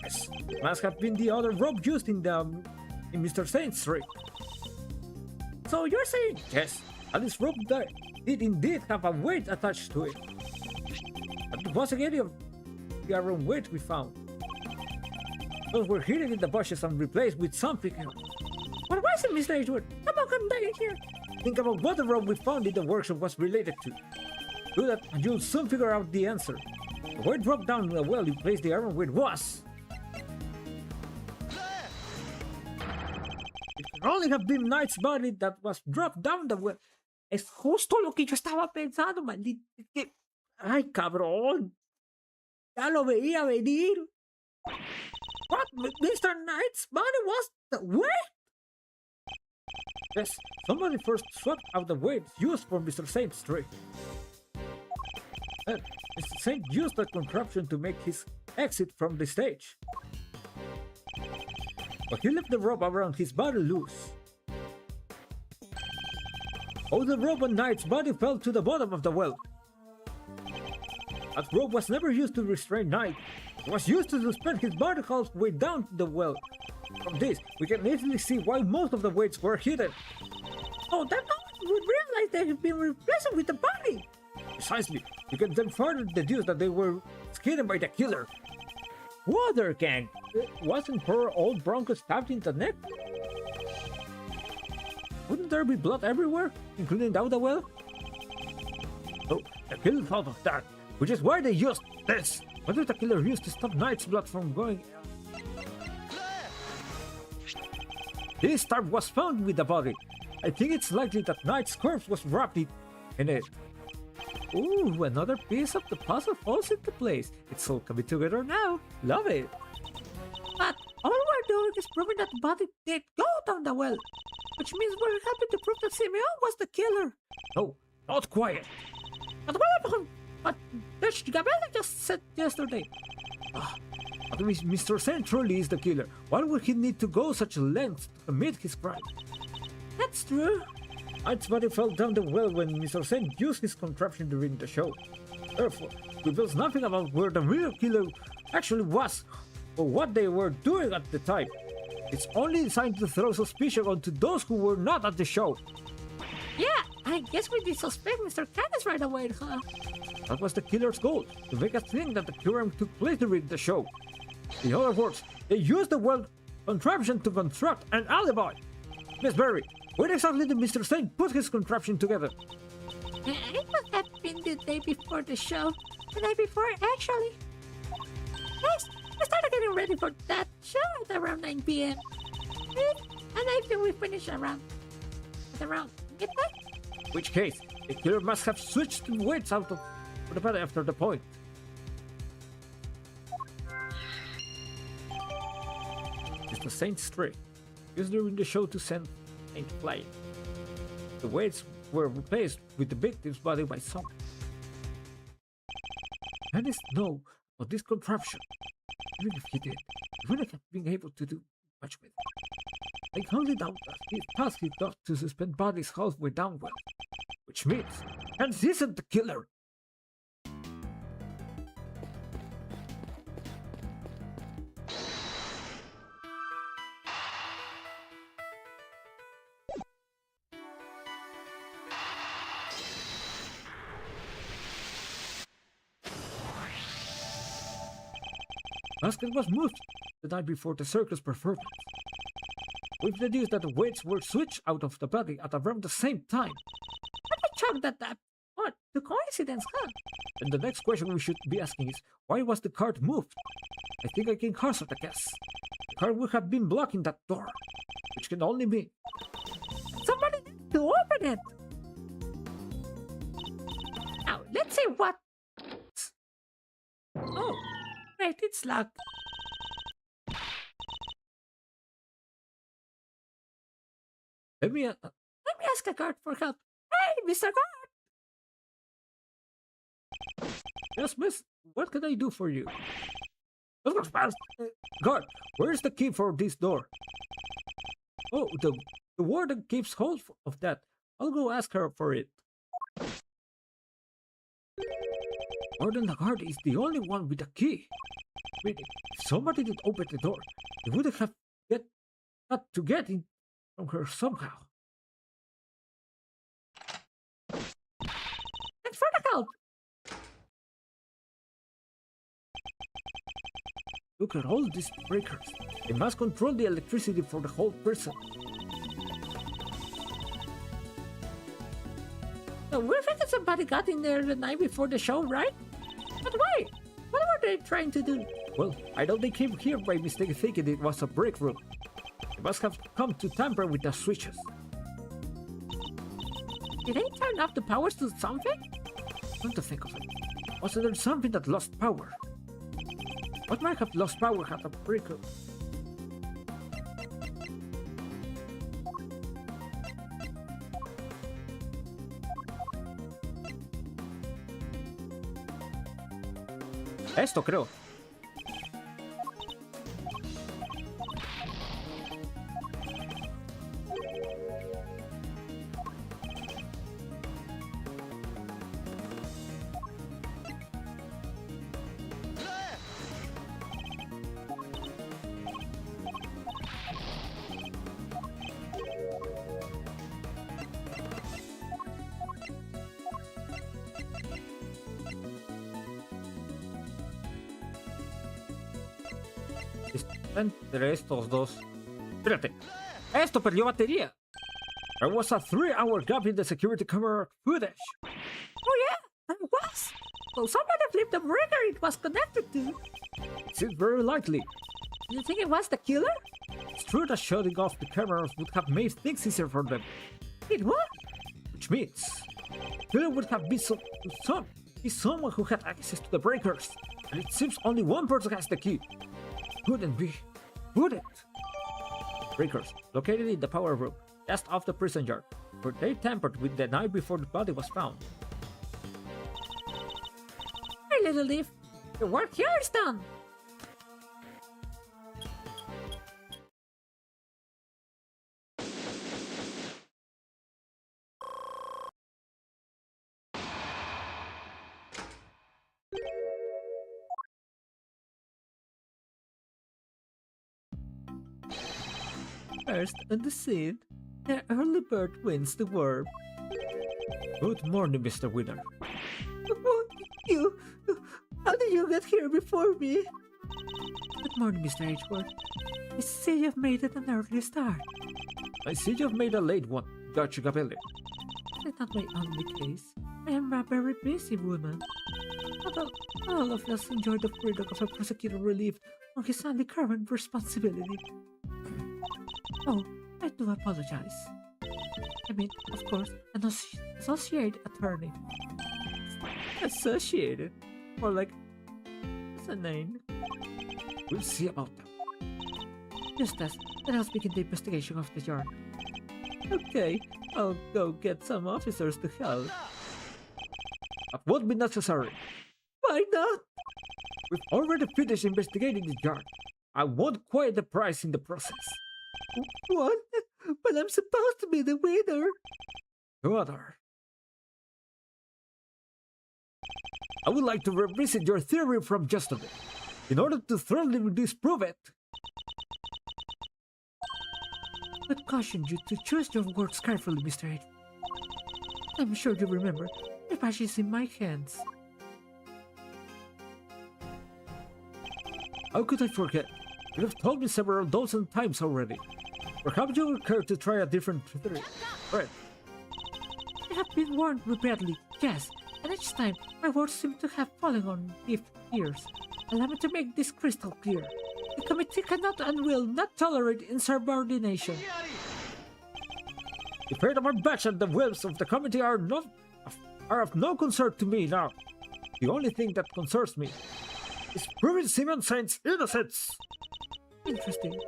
Yes, it must have been the other rope used in Mr. Saint's trick. So you're saying? Yes, and this rope did indeed have a weight attached to it. But it wasn't any of the iron weight we found. Those were hidden in the bushes and replaced with something else. What was it, Mr. Edgewood? How come down here? Think about what the rope we found in the workshop was related to. Do that and you'll soon figure out the answer. The weight dropped down the well you placed the iron weight was. It could only have been Knight's body that was dropped down the well. Es justo lo que yo estaba pensando, maldito. Ay, cabrón. Ya lo veía venir. What? Mr. Knight's body was the weight? Yes, somebody first swapped out the weights used for Mr. Saint's trick. Mr. Saint used that contraption to make his exit from the stage. But he left the rope around his body loose. Oh, the rope on Knight's body fell to the bottom of the well. That rope was never used to restrain Knight. It was used to suspend his body halfway down to the well. From this, we can easily see why most of the weights were hidden. Oh, that we realized they had been replaced with the body. Precisely. You can then further deduce that they were hidden by the killer. Who other gang? Wasn't her old Bronco stabbed in the neck? Wouldn't there be blood everywhere, including down the well? Oh, the killer thought of that, which is why they used this. What did the killer use to stop Knight's blood from going? This stab was found with the body. I think it's likely that Knight's corpse was wrapped in it. Ooh, another piece of the puzzle falls into place. It's all coming together now. Love it. But all we're doing is proving that the body did go down the well. Which means we're happy to prove that Simeon was the killer. No, not quite. But what about what Gabriela just said yesterday? But if Mr. Saint truly is the killer, why would he need to go such lengths to commit his crime? That's true. Knight's body fell down the well when Mr. Saint used his contraption during the show. Therefore, it reveals nothing about where the real killer actually was or what they were doing at the time. It's only designed to throw suspicion onto those who were not at the show. Yeah, I guess we did suspect Mr. Candace right away, huh? That was the killer's goal, to make us think that the crime took place during the show. In other words, they used the well contraption to construct an alibi. Miss Berry, when exactly did Mr. Saint put his contraption together? It must have been the day before the show. The night before, actually. Yes, we started getting ready for that show at around 9 p.m. And I think we finished at around midnight. In which case, the killer must have switched the weights out of the body after the point. Mr. Saint's trick, used during the show to send Saint flying. The weights were replaced with the victim's body by someone. And is know about this contraption. Even if he did, he wouldn't have been able to do much with it. I only doubt that his task is not to suspend bodies halfway down well, which means Hans isn't the killer. Basket was moved the night before the circus performance. We've deduced that the weights were switched out of the body at around the same time. But I chalk that what? The coincidence, huh? And the next question we should be asking is, why was the cart moved? I think I can hazard a guess. The cart would have been blocking that door, which can only be... Somebody needs to open it! Now, let's see what Oh, great, it's locked. Let me ask a guard for help. Hey, Mr. Guard! Yes, miss. What can I do for you? God, where's the key for this door? Oh, the warden keeps hold of that. I'll go ask her for it. Warden Lagarde is the only one with the key. Wait, if somebody did open the door, they would have had to get in from her somehow. Thanks for the help. Look at all these breakers. They must control the electricity for the whole prison. We figured somebody got in there the night before the show, right? But why? What were they trying to do? Well, I know they came here by mistake thinking it was a break room. They must have come to tamper with the switches. Did they turn off the powers to something? Come to think of it, wasn't there something that lost power? What might have lost power at a break room? Esto creo. Está entre estos dos. Espérate. Esto perdió batería. There was a 3-hour gap in the security camera footage. Oh yeah, there was. So somebody flipped the breaker it was connected to. It seems very likely. Do you think it was the killer? It's true that shutting off the cameras would have made things easier for them. It what? Which means killer would have been someone who had access to the breakers. And it seems only one person has the key. Couldn't be. Wouldn't. Breakers, located in the power room, just off the prison yard, where they tampered with the night before the body was found. Hey, little leaf, your work here is done. First on the scene, the early bird wins the worm. Good morning, Mr. Winner. How did you get here before me? Good morning, Mr. Edgeworth. I see you've made it an early start. I see you've made a late one, Dutch Gabelli. That's not my only case. I am a very busy woman. But all of us enjoy the freedom of a prosecutor relief on his only current responsibility. Oh, I do apologize. I mean, of course, an associate attorney. Associated? Or like, what's the name? We'll see about that. Eustace, let us begin the investigation of the yard. Okay, I'll go get some officers to help. That won't be necessary. Why not? We've already finished investigating the yard. I won't quiet the prize in the process. What? But I'm supposed to be the winner. Brother. I would like to revisit your theory from yesterday, in order to thoroughly disprove it. I cautioned you to choose your words carefully, Mr. H. I'm sure you remember, the patch is in my hands. How could I forget? You have told me several dozen times already. Perhaps you will care to try a different theory. Right. I have been warned repeatedly, yes, and each time my words seem to have fallen on deaf ears. Allow me to make this crystal clear. The committee cannot and will not tolerate insubordination. The fate of our batch and the wills of the committee are of no concern to me now. The only thing that concerns me is proving Simon Saint's innocence. Interesting.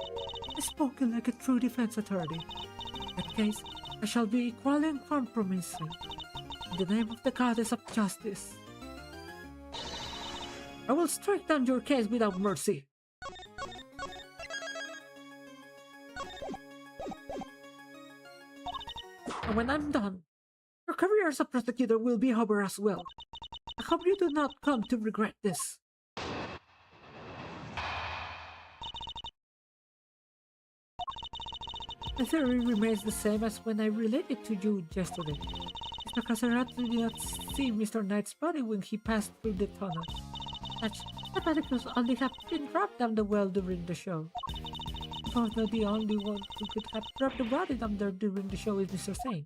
I spoken like a true defense attorney. In that case, I shall be equally uncompromising. In the name of the goddess of justice, I will strike down your case without mercy. And when I'm done, your career as a prosecutor will be over as well. I hope you do not come to regret this. The theory remains the same as when I related to you yesterday. Mr. Caserato did not see Mr. Knight's body when he passed through the tunnel. Such the body could only have been dropped down the well during the show. Although the only one who could have dropped the body down there during the show is Mr. Saint.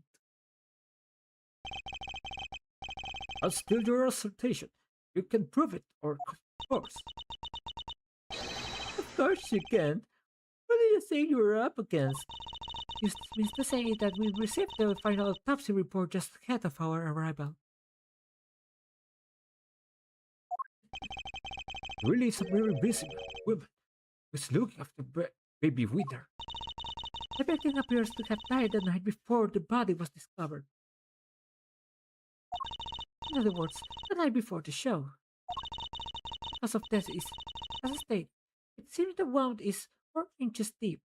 I'll steal your assertion. You can prove it, or of course. Of course you can. Who do you think you're up against? This means to say that we received the final autopsy report just ahead of our arrival. Really is a very busy woman who's looking after baby Winter. Everything appears to have died the night before the body was discovered. In other words, the night before the show. Cause of death is, as I stated, it seems the wound is 4 inches deep.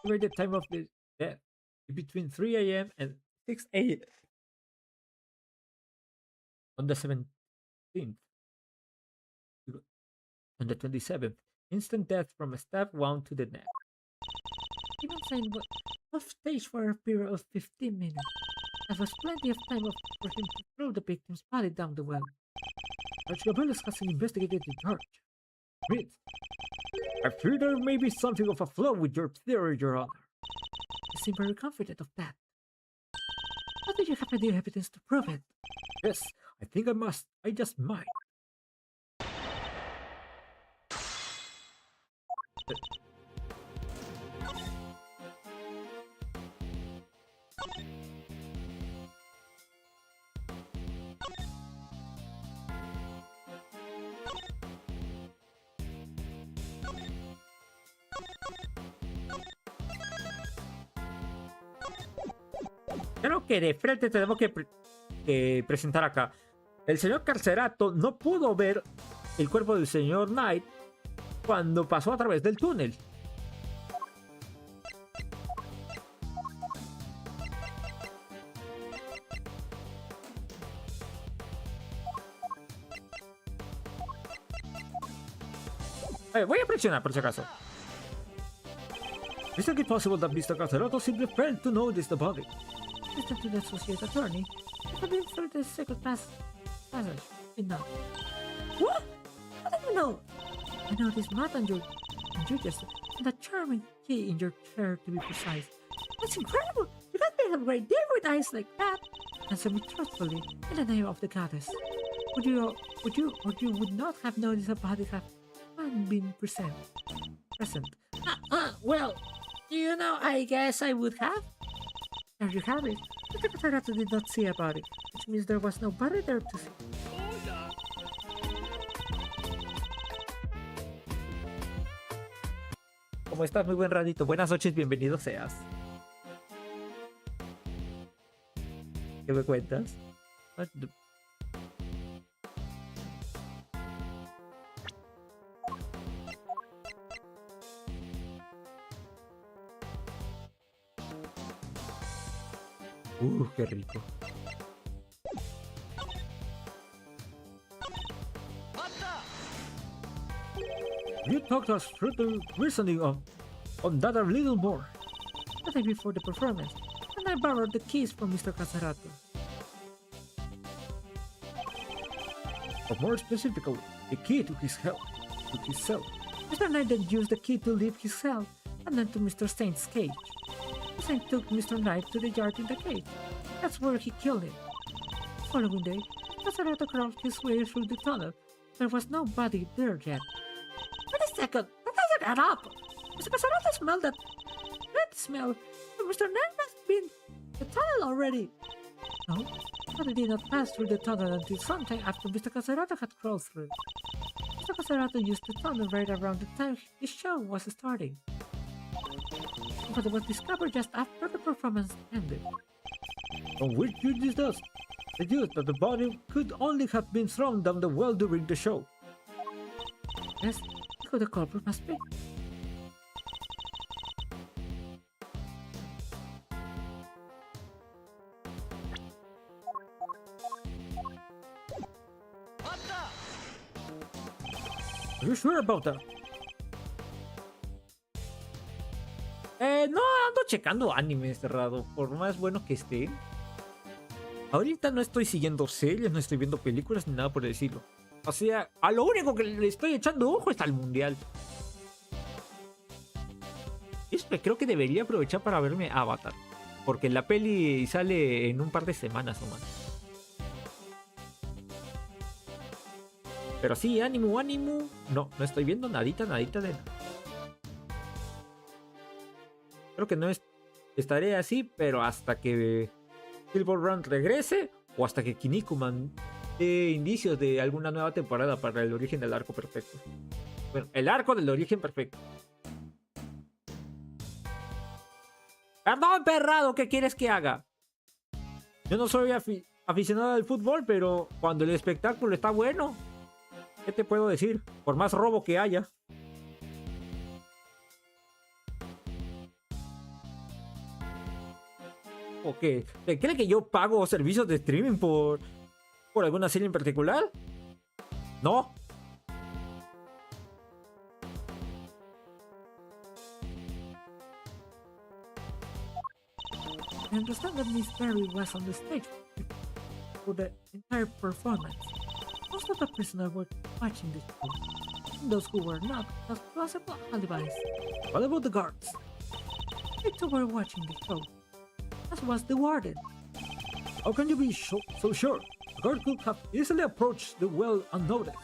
Where the time of the death between 3 a.m. and 6 a.m. on the 17th. On the 27th, instant death from a stab wound to the neck. Even Saint was off stage for a period of 15 minutes. That was plenty of time for him to throw the victim's body down the well. Judge Gabelis has investigated the charge. Smith, I fear there may be something of a flaw with your theory, Your Honor. You seem very confident of that. How do you have any evidence to prove it? Yes, I think I must. I just might. Creo que de frente tenemos que presentar acá. El señor Carcerato no pudo ver el cuerpo del señor Knight cuando pasó a través del túnel. Voy a presionar por si acaso. Is it possible that Mr. Carcerato simply failed to notice the body? Listen to the associate attorney. I have been through the secret passage. Enough. What? How do you know? I know this mat on your just and that charming key in your chair, to be precise. That's incredible! You can't be a great deal with eyes like that. Answer me truthfully, in the name of the goddess. Would you not have noticed a body have been present? Well, you know, I guess I would have. There you have it. The Secretariat did not see a body, which means there was no body there to see. ¿Cómo estás, muy buen radito? Buenas noches, bienvenido seas. ¿Qué me cuentas? Qué rico. You talked us through the reasoning on that a little more. The day before the performance, and I borrowed the keys from Mr. Caserato. Or more specifically, the key to his cell. Mr. Knight then used the key to leave his cell and then to Mr. Saint's cage. Saint took Mr. Knight to the yard in the cage. That's where he killed him. The following day, Caserato crawled his way through the tunnel. There was no body there yet. Wait a second, that doesn't add up. Mr. Caserato smelled that smell. Mr. Knight must be in the tunnel already. No, But I did not pass through the tunnel until sometime after Mr. Caserato had crawled through. Mr. Caserato used the tunnel right around the time the show was starting. But it was discovered just after the performance ended. From which this does deduce that the body could only have been thrown down the well during the show. Yes, who the culprit must be. Are you sure about that? No ando checando anime cerrado, por más bueno que esté. Ahorita no estoy siguiendo series, no estoy viendo películas ni nada por el estilo. O sea, a lo único que le estoy echando ojo es al mundial. Creo que debería aprovechar para verme Avatar. Porque la peli sale en un par de semanas nomás. Pero sí, ánimo. No estoy viendo nadita de nada. Creo que no estaré así, pero hasta que Silver Run regrese o hasta que Kinnikuman dé indicios de alguna nueva temporada para el origen del arco perfecto. Bueno, el arco del origen perfecto. Perdón, perrado, ¿qué quieres que haga? Yo no soy aficionado al fútbol, pero cuando el espectáculo está bueno, ¿qué te puedo decir? Por más robo que haya. ¿O qué? ¿Te cree que yo pago servicios de streaming por alguna serie en particular? No. I understand that Miss Berry was on the stage for the entire performance. Most of the prisoners were watching the show. And those who were not had plausible alibis. What about the guards? They too were watching the show, as was the warden. How can you be so sure? The guard could have easily approached the well unnoticed.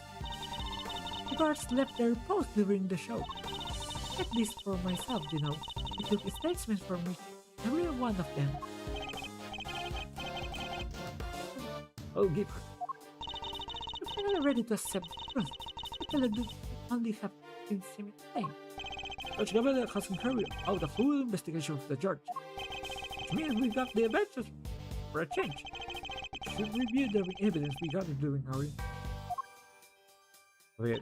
The guards left their post during the show. Check this for myself, you know. It took statements from me, every one of them. I'll give her. If you're not ready to accept the truth, I tell you only have been seen thing. Judge Gabriel hasn't carried out a full investigation of the charge. Which means we got the evidence for a change. We should review the evidence we gathered during our... A ver.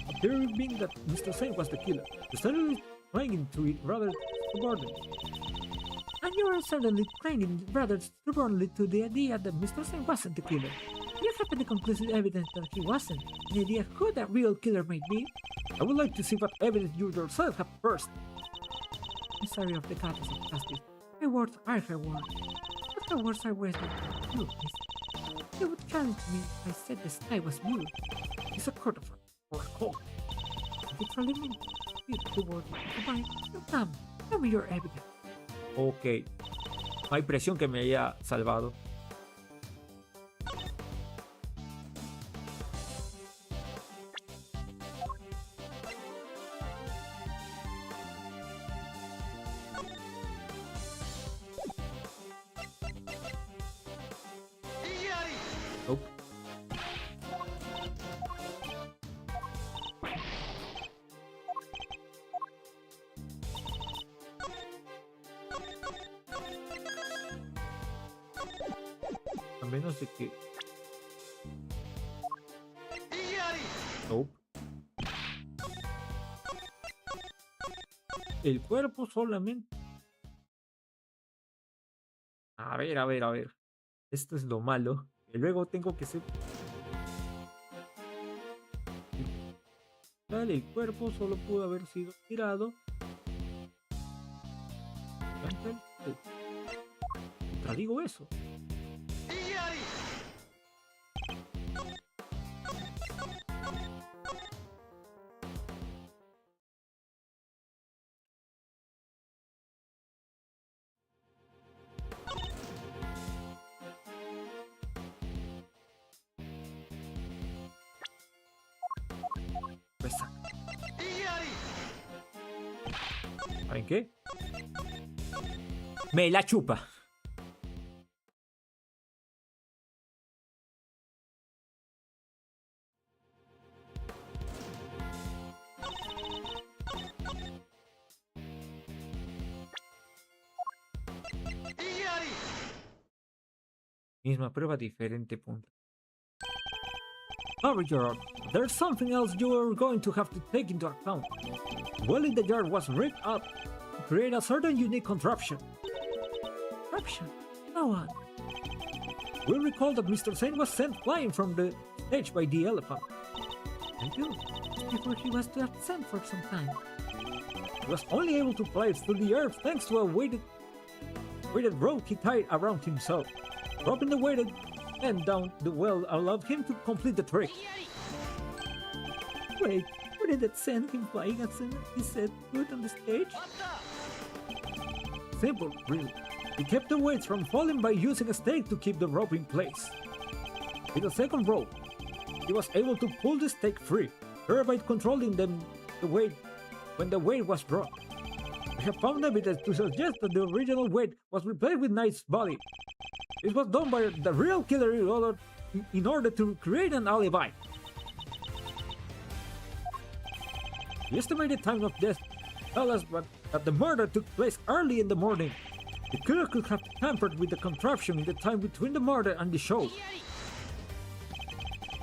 Appearing being that Mr. Saint was the killer, you started playing into it rather subordinate. And you are certainly clinging rather stubbornly to the idea that Mr. Saint wasn't the killer. Do you have any conclusive evidence that he wasn't? Any idea who that real killer might be? I would like to see what evidence you yourself have first. I'm sorry of the goddess of justice. My words are her words. But her words are worse than you, miss. You would challenge me if I said the sky was blue. It's a court of or a court. If you truly mean the word combined, you come. Tell me your evidence. Ok. No hay presión que me haya salvado. Nope. A menos de que... Nope. El cuerpo solamente... A ver. Esto es lo malo. Y luego tengo que ser... Vale, el cuerpo solo pudo haber sido tirado. Contradigo eso. ¿Saben qué? Me la chupa. Misma prueba, diferente punto. However, Gerard, there's something else you are going to have to take into account. Well, the jar was rigged up to create a certain unique contraption. Corruption. No one. We recall that Mr. Saint was sent flying from the stage by the elephant. I do. Before he was to absent for some time. He was only able to fly through the air thanks to a weighted rope he tied around himself. Dropping the weighted end down the well allowed him to complete the trick. Wait, wouldn't that send him flying as soon as he set foot on the stage? Simple, really. He kept the weights from falling by using a stake to keep the rope in place. With the second rope, he was able to pull the stake free, thereby controlling the weight when the weight was dropped. We have found evidence to suggest that the original weight was replaced with Knight's body. This was done by the real killer in order to create an alibi. The estimated time of death tells us that the murder took place early in the morning. The killer could have tampered with the contraption in the time between the murder and the show.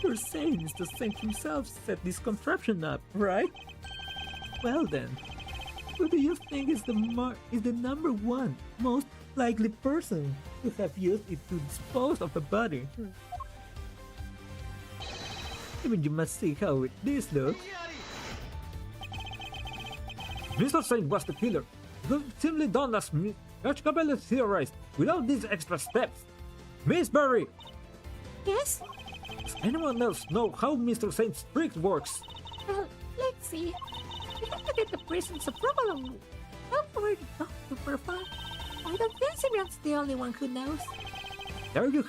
You're saying Mr. Saint himself set this contraption up, right? Well then, who do you think is the number one most likely person to have used it to dispose of a body? Even you must see how this looks. Mr. Saint was the killer. It was simply done as Judge Cabello theorized, without these extra steps. Miss Berry! Yes? Does anyone else know how Mr. Saint's trick works? Well, let's see. We have to get the prison's approval. Don't worry, Dr. Perfect. I don't think Simeon's the only one who knows. There you go.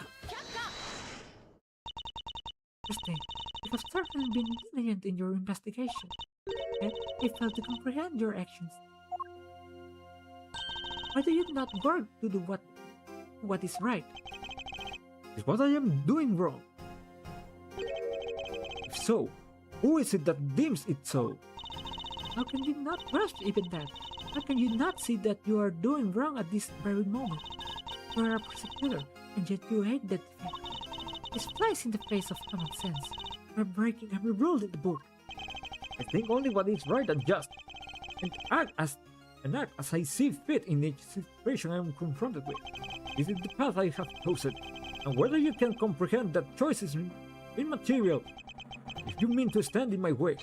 Interesting. You have certainly been diligent in your investigation. Yet, you failed to comprehend your actions. Why do you not work to do what is right? Is what I am doing wrong? If so, who is it that deems it so? How can you not grasp even that? How can you not see that you are doing wrong at this very moment? You are a prosecutor, and yet you hate that fact. This flies in the face of common sense. You are breaking every rule in the book. I think only what is right and just, and act as I see fit in each situation I am confronted with. This is the path I have chosen, and whether you can comprehend that choice is immaterial. If you mean to stand in my way,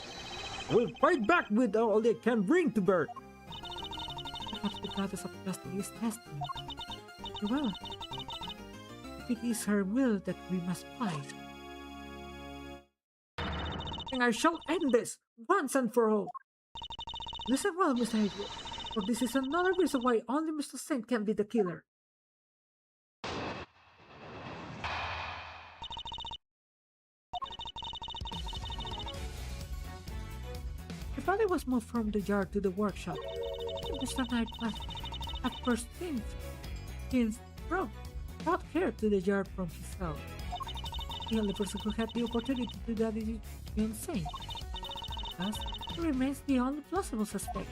I will fight back with all I can bring to bear. Perhaps the goddess of justice is testing you. Well, if it is her will that we must fight, and I shall end this once and for all. Listen well, Mr. Edward, for this is another reason why only Mr. Saint can be the killer. The body was moved from the yard to the workshop. Mr. Knight was at first brought here to the yard from his cell. The only person who had the opportunity to do that is Mr. Saint. Thus, he remains the only plausible suspect.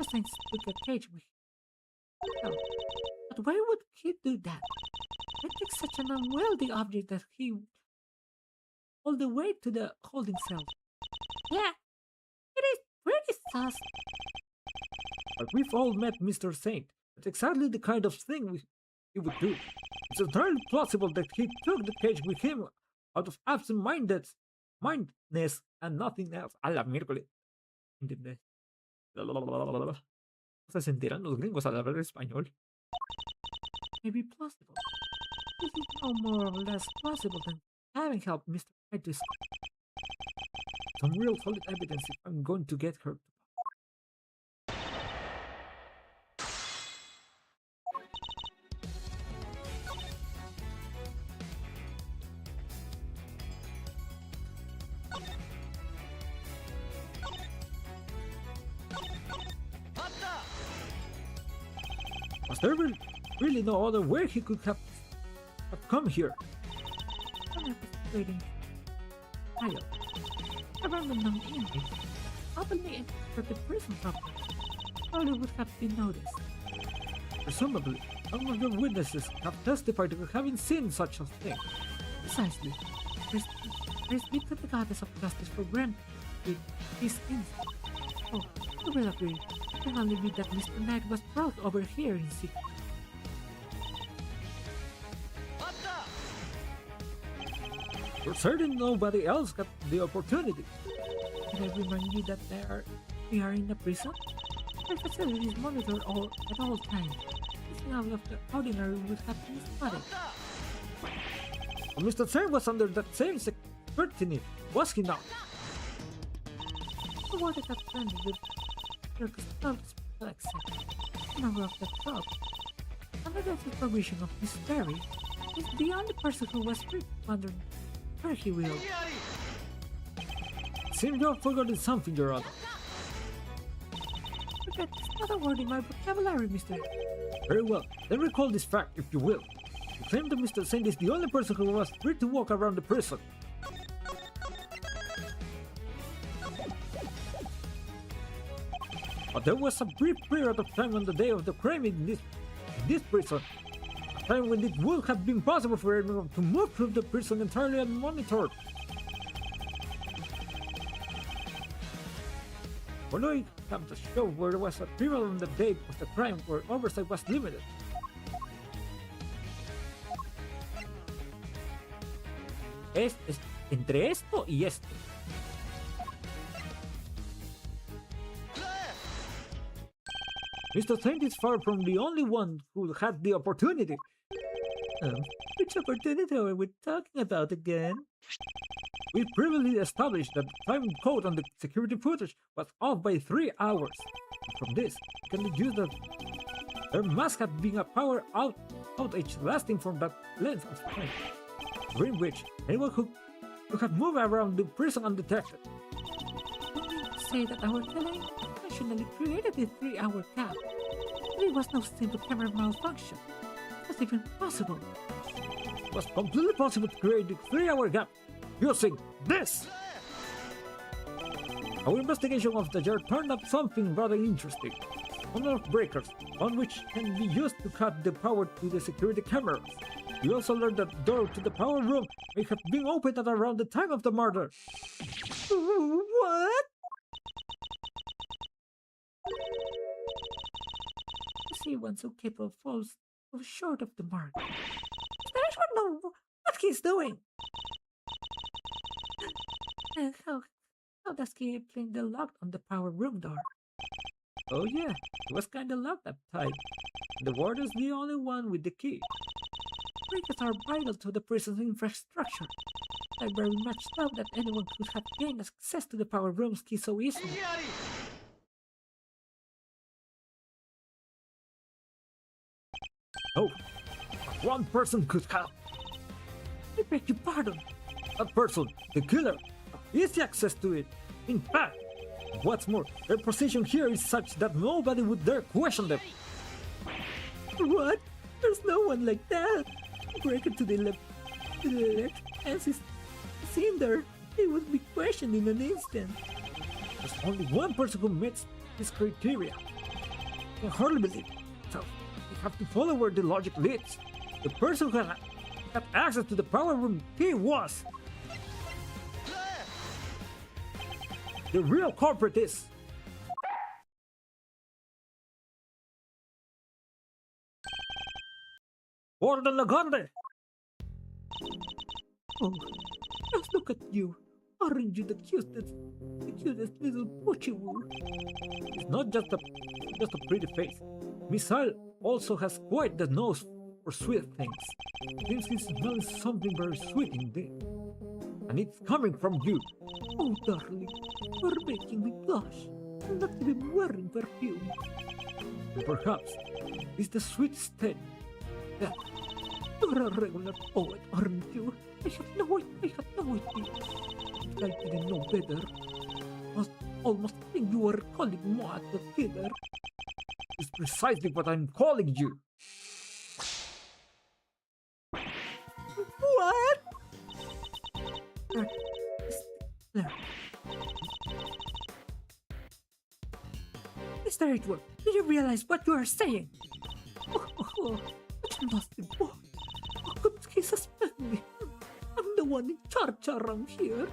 Mr. Saint took a cage with him. But why would he do that? Why take such an unwieldy object that he all the way to the holding cell? Yeah, it is pretty sus. But we've all met Mr. Saint. That's exactly the kind of thing he would do. It's entirely plausible that he took the cage with him out of absent-mindedness and nothing else. A la miércoles. ¿Entendés? ¿Se enteran los gringos al hablar español? Maybe plausible. This is no more or less plausible than having helped Mr. Knight to escape. Some real solid evidence if I'm going to get her. Was there really no other way he could have come here? When I was waiting, child, a random young Indian openly entered the prison complex. All it would have been noticed. Presumably, some of your witnesses have testified to having seen such a thing. Precisely. Praise be to the goddess of justice for granting with this instance. Oh, you will agree. It can only be that Mr. Knight was brought over here in secret. You're certain nobody else got the opportunity. Can I remind you that we are in a prison? The facility is monitored at all times. Nothing out of the ordinary would have been spotted. Well, Mr. Tseng was under that same scrutiny, was he not? The water got friendly with your custodian's collection. A member of the club, under the supervision of Miss Berry, is the only person who was free to wander where he will. Seems you have forgotten something, Your Honor. Forget is not a word in my vocabulary, Mr. Very well, then recall this fact, if you will. You claim that Mr. Tseng is the only person who was free to walk around the prison. But there was a brief period of time on the day of the crime in this prison. A time when it would have been possible for anyone to move through the prison entirely unmonitored. Although it comes to show where there was a period on the day of the crime where oversight was limited. Entre esto y esto. Mr. Tseng is far from the only one who had the opportunity. Which opportunity are we talking about again? We previously established that the time code on the security footage was off by 3 hours. From this, we can deduce that there must have been a power outage lasting for that length of time, during which anyone who had moved around the prison undetected. You mean to say that our killer intentionally created a 3-hour gap? It was no simple camera malfunction. It was even possible. It was completely possible to create the 3-hour gap using this! Our investigation of the jar turned up something rather interesting. One of breakers, one which can be used to cut the power to the security cameras. We also learned that the door to the power room may have been opened at around the time of the murder. What? You see, one so capable falls short of the mark. I don't know what he's doing. And how does he explain the lock on the power room door? Oh yeah, it was kinda locked up tight. The warden's the only one with the key. Breakers are vital to the prison's infrastructure. I very much doubt that anyone could have gained access to the power room's key so easily. No, one person could have. I beg your pardon. That person, the killer, easy access to it. In fact, what's more, their position here is such that nobody would dare question them. What? There's no one like that. Break it to the left, as is seen there. He would be questioned in an instant. There's only one person who meets this criteria. I can hardly believe it. So, we have to follow where the logic leads. The person who had access to the power room key was... The real culprit is... Warden Lagonde! Oh, just look at you. Aren't you the cutest little butchie-woo? It's not just a pretty face. Missile also has quite the nose for sweet things. Seems he smells something very sweet indeed. And it's coming from you. Oh, darling, you're making me blush. I'm not even wearing perfume. And perhaps it's the sweetest thing. Yeah. You're a regular poet, aren't you? I have no idea. If I didn't know better, I almost think you were calling Moat the killer. is precisely what I'm calling you. What? Mr. Edward, do you realize what you are saying? Such a nasty boy. How could he suspect me? I'm the one in charge around here.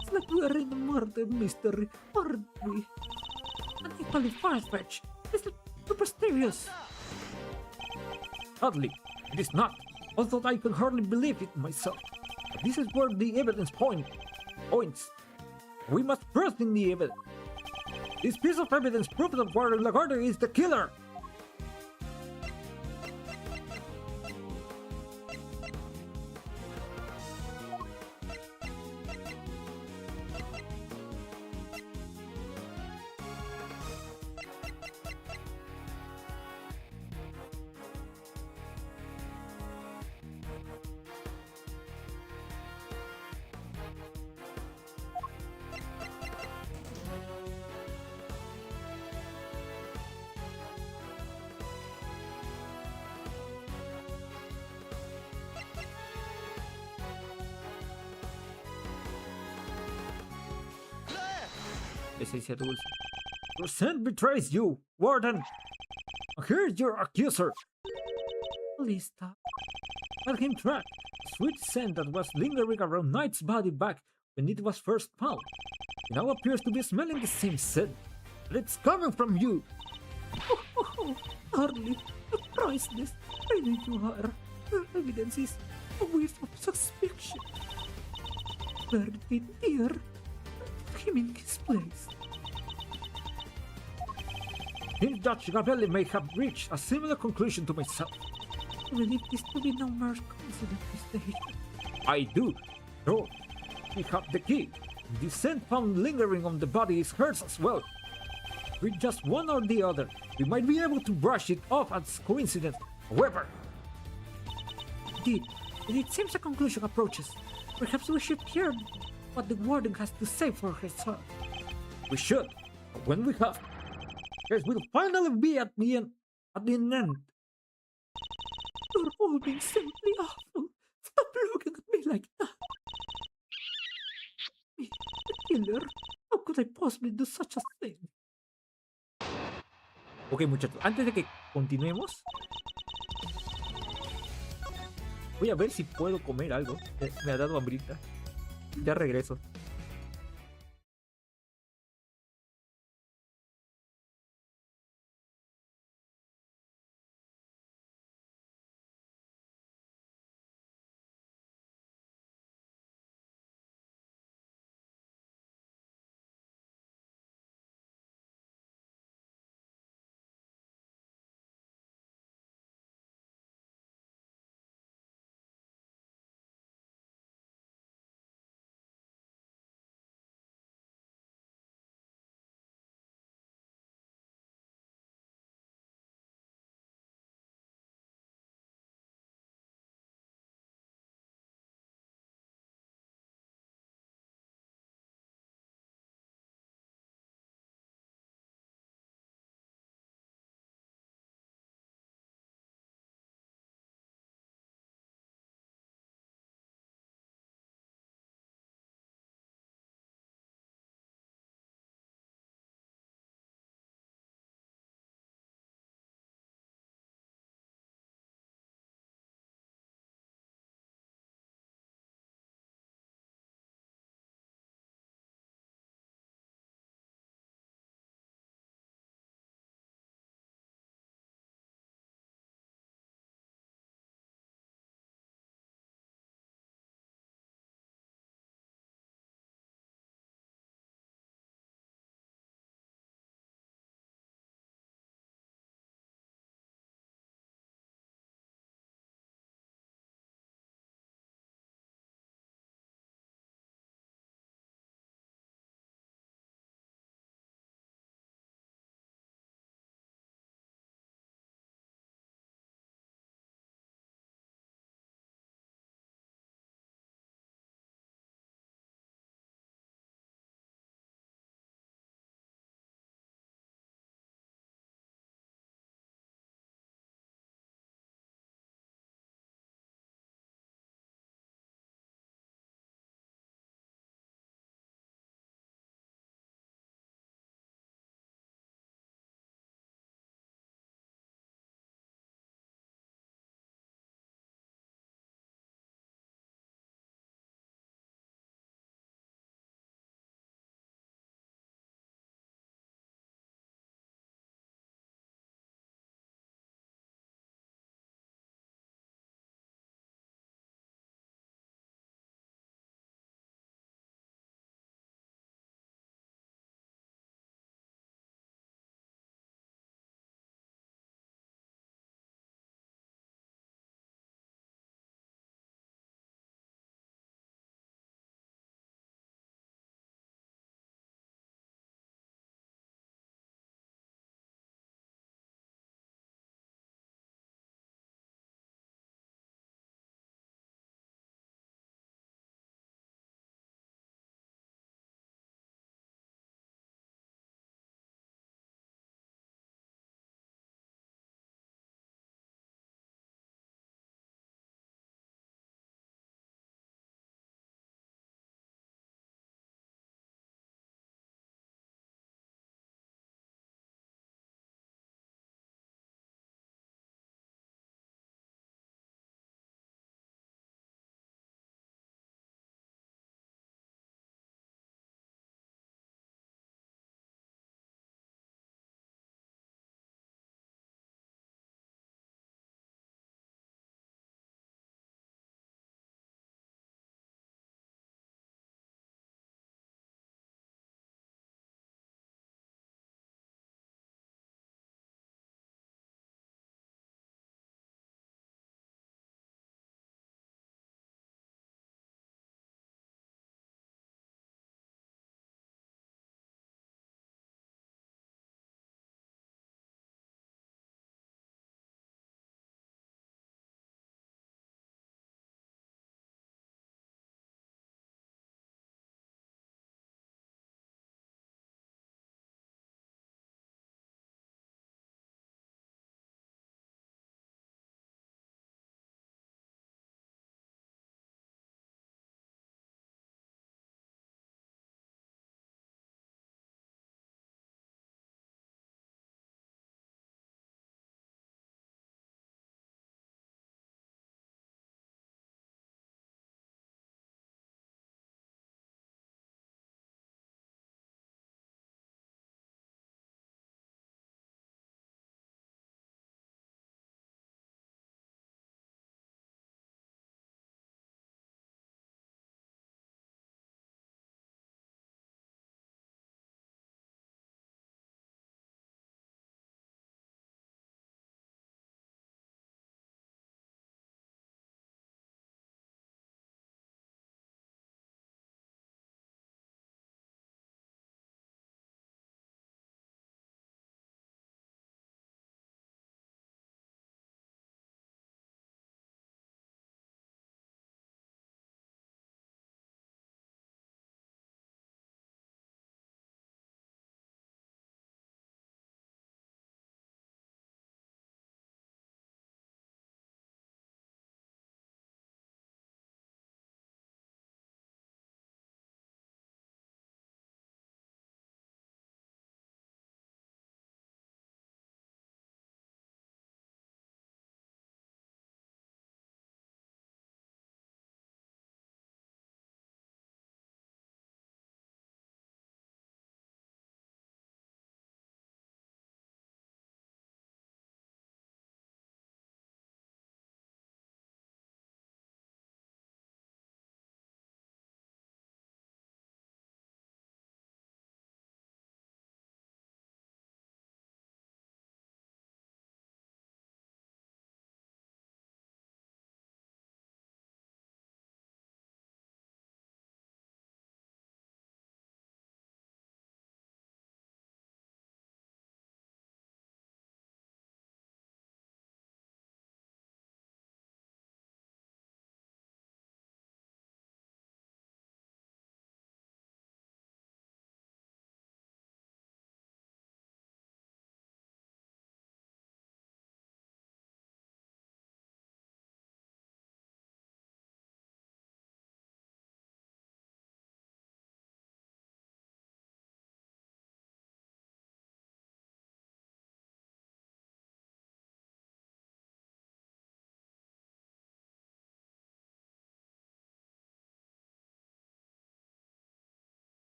It's like we're in a murder mystery, aren't we? An equally far-fetched. It's preposterous. Hardly. It is not. Although I can hardly believe it myself. But this is where the evidence points. We must trust in the evidence. This piece of evidence proves that Warren Lagarde is the killer. Esencia dulce. Your scent betrays you, Warden. Here's your accuser. Please stop. Let him track a sweet scent that was lingering around Knight's body back when it was first found. It now appears to be smelling the same scent, but it's coming from you. Hardly. A priceless. I need you are. Your evidence is a whiff of suspicion. Buried it here. Put him in his place. Him Judge Gabelli may have reached a similar conclusion to myself. I believe this to be no mere coincidence, Mr. Hitler. I do. No, we have the key. The scent found lingering on the body is hers as well. With just one or the other, we might be able to brush it off as coincidence. However, Indeed, it seems a conclusion approaches. Perhaps we should hear what the warden has to say for herself. we should. But when we have, guys, we'll finally be at the end. You're all being simply awful. Stop looking at me like that. Me, the killer. How could I possibly do such a thing? Ok, muchachos, antes de que continuemos, voy a ver si puedo comer algo. Me ha dado hambrita. Ya regreso.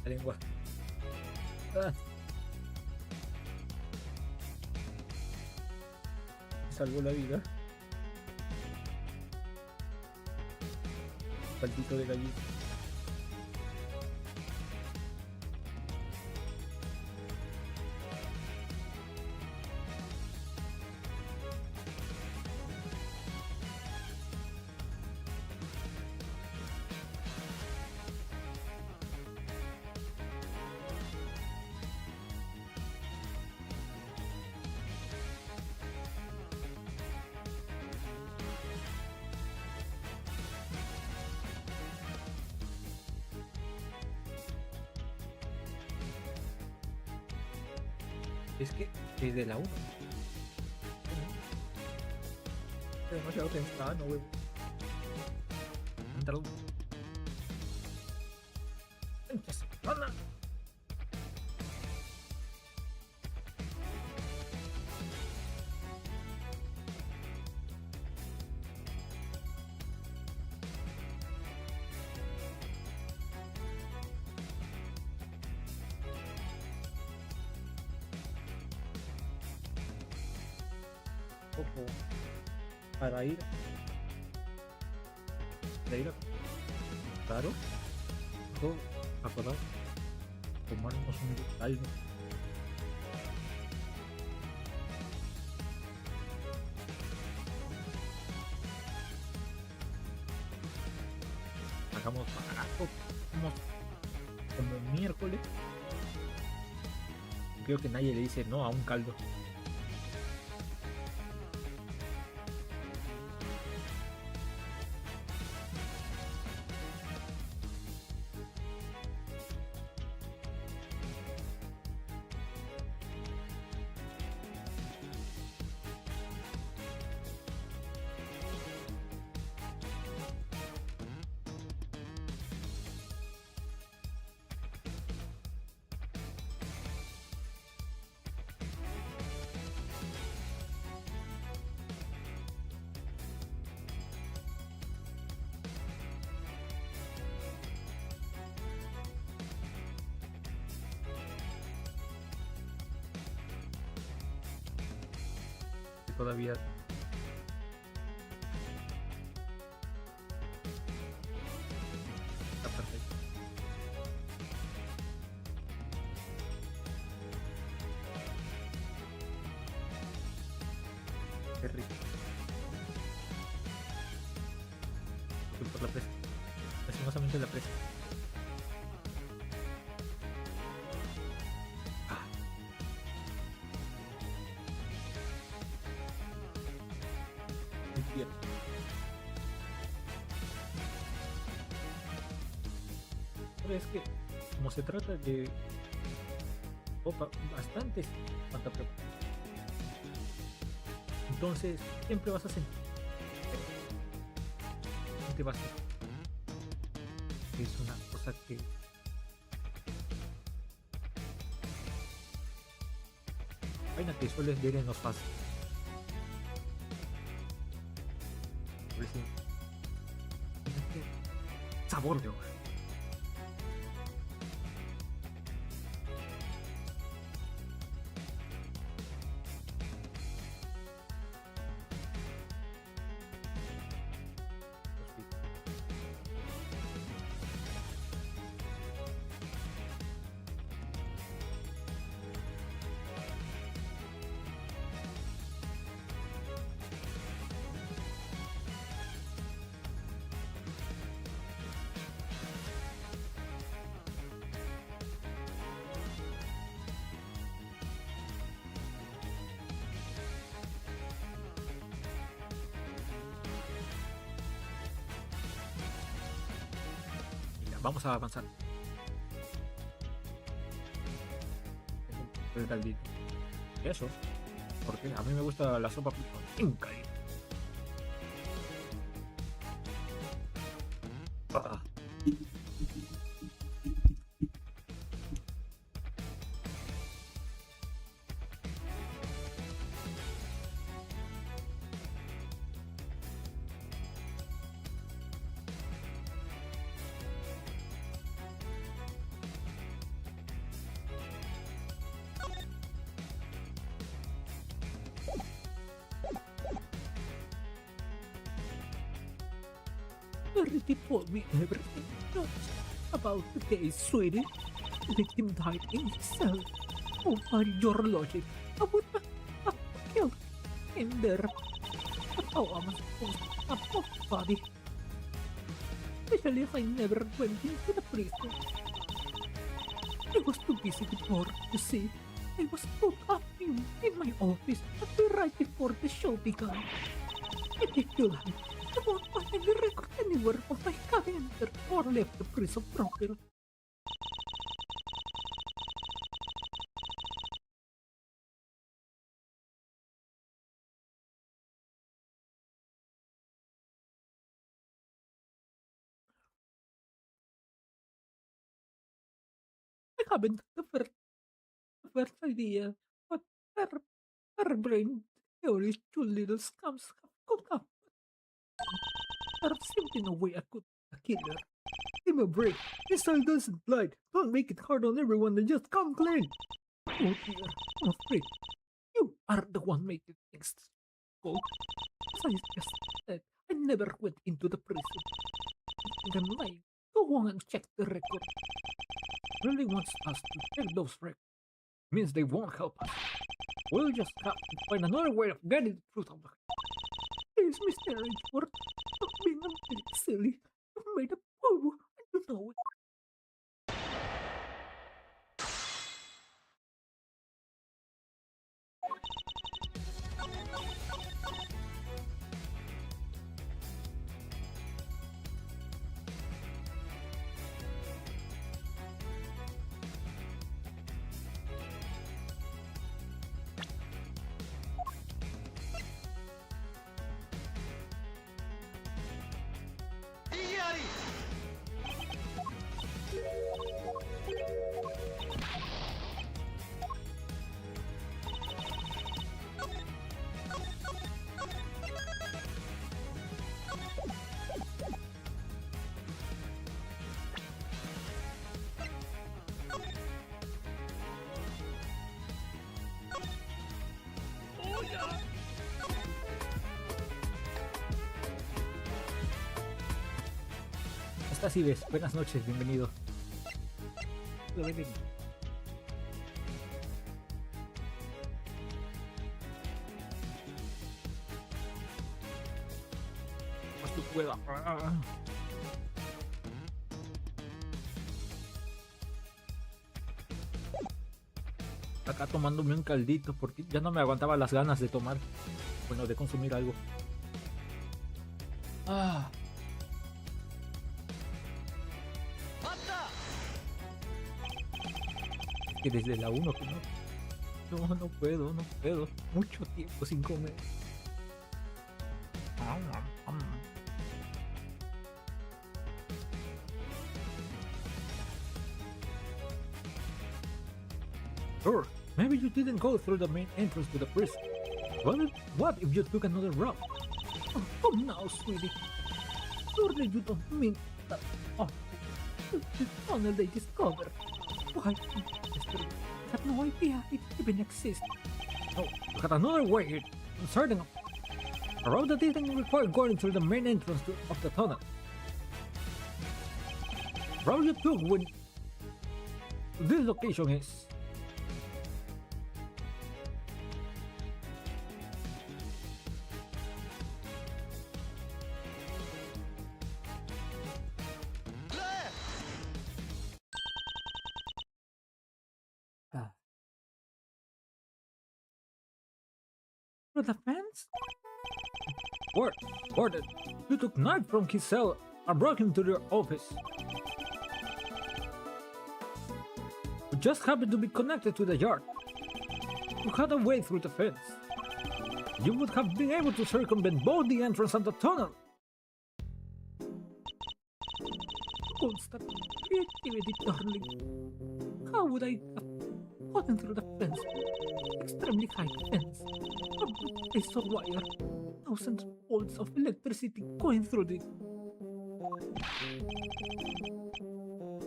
La lengua. Ah. Me salvó la vida. Caldito de gallina. Es que es de la 1. Demasiado temprano, güey. Entra uno. ¡Anda! Poco para ir a claro, acordado tomarnos un algo. Hagamos barato como miércoles. Creo que nadie le dice no a un caldo. Todavía está perfecto. Qué rico. Por la presa. Lastimosamente la presa. Pero es que como se trata de bastantes cuanta preparación, entonces siempre vas a sentir siempre vas a sentir que es una cosa que vaina que sueles ver en los pasos. Por eso sabor de hoja. Vamos a avanzar. El caldito. Eso. Porque a mí me gusta la sopa sin caldito. Ah. already told me everything you know about the case, sweetie. The victim died in his cell. Oh, by your logic, I would have killed him there. But how am I supposed to have a body? Especially if I never went into the prison. I was too busy with work, you see. I was put up in my office right before the show began. If I kill him, I won't find any record anywhere of my calendar or left the prison proper. I haven't the first idea, but her brain theories two little scums have cooked up. There simply no way I could kill her. Give me a break. This style doesn't lie. Don't make it hard on everyone and just come clean. Oh dear, I'm afraid you are the one making things go. As I just said, I never went into the prison. I think I'm lying. Go on and check the record. Really wants us to check those records. Means they won't help us. We'll just have to find another way of getting the truth out of it. Please, Mr. Edgeworth, stop being a bit silly. You've made a boo, and you know it. Estás y ves. Buenas noches, bienvenido. Más tú pueda. Acá tomándome un caldito porque ya no me aguantaba las ganas de tomar. Bueno, de consumir algo. Ah. Que desde la 1 que no puedo. Mucho tiempo sin comer. Sure, maybe you didn't go through the main entrance to the prison. What if you took another route? Oh, come now, sweetie. Surely you don't mean that. Oh, the tunnel they discovered. Why, Mister, I had no idea it even exists. No, you had another way here. I'm certain of it. A route that didn't require going through the main entrance of the tunnel. The route you took when this location is. Through the fence? Warden, you took knife from his cell and brought him to your office. You just happened to be connected to the yard. You had a way through the fence. You would have been able to circumvent both the entrance and the tunnel. Constant creativity, darling. How would I have gotten through the fence? Extremely high fence. A saw wire. Thousands of volts of electricity going through it.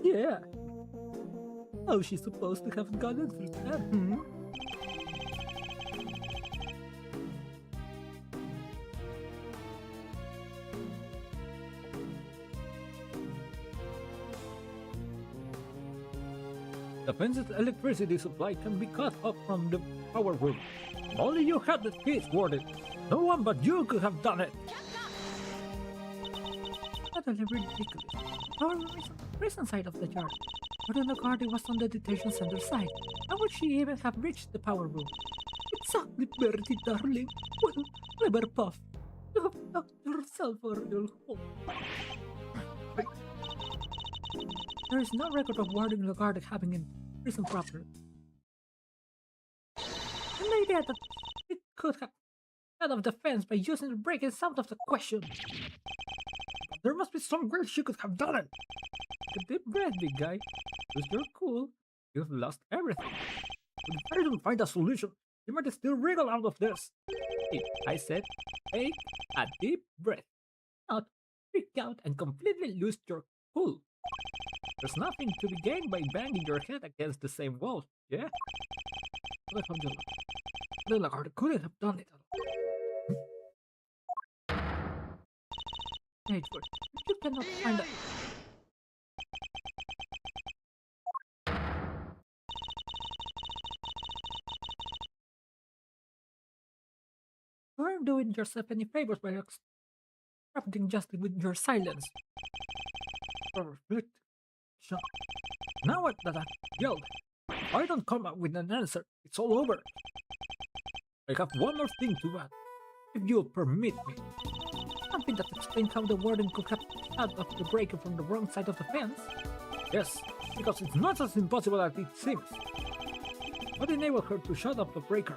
Yeah. How's she supposed to have gotten through that? The fence's electricity supply can be cut off from the power room. Only you had the case, Warden. No one but you could have done it. Totally ridiculous. Power room is on the prison side of the yard. But the guard was on the detention center side. How would she even have reached the power room? Exactly, Bertie, darling. Well, clever Puff. You have knocked yourself for your home. There is no record of Warden Lagarde having in prison proper. And the idea that it could have got off the fence by using the break is out of the question. There must be some way she could have done it. Take a deep breath, big guy. Lose your cool. You've lost everything. But if I don't find a solution, you might still wriggle out of this. Hey, I said, take a deep breath. Not freak out and completely lose your cool. There's nothing to be gained by banging your head against the same wall, yeah? What if I'm just the Lagarde couldn't have done it alone. Edward, you cannot find a... You aren't doing yourself any favors by obstructing justice with your silence. Reflect. Now that I yelled, if I don't come up with an answer, it's all over. I have one more thing to add, if you'll permit me. Something that explains how the warden could have shut off the breaker from the wrong side of the fence? Yes, because it's not as impossible as it seems. What enabled her to shut off the breaker?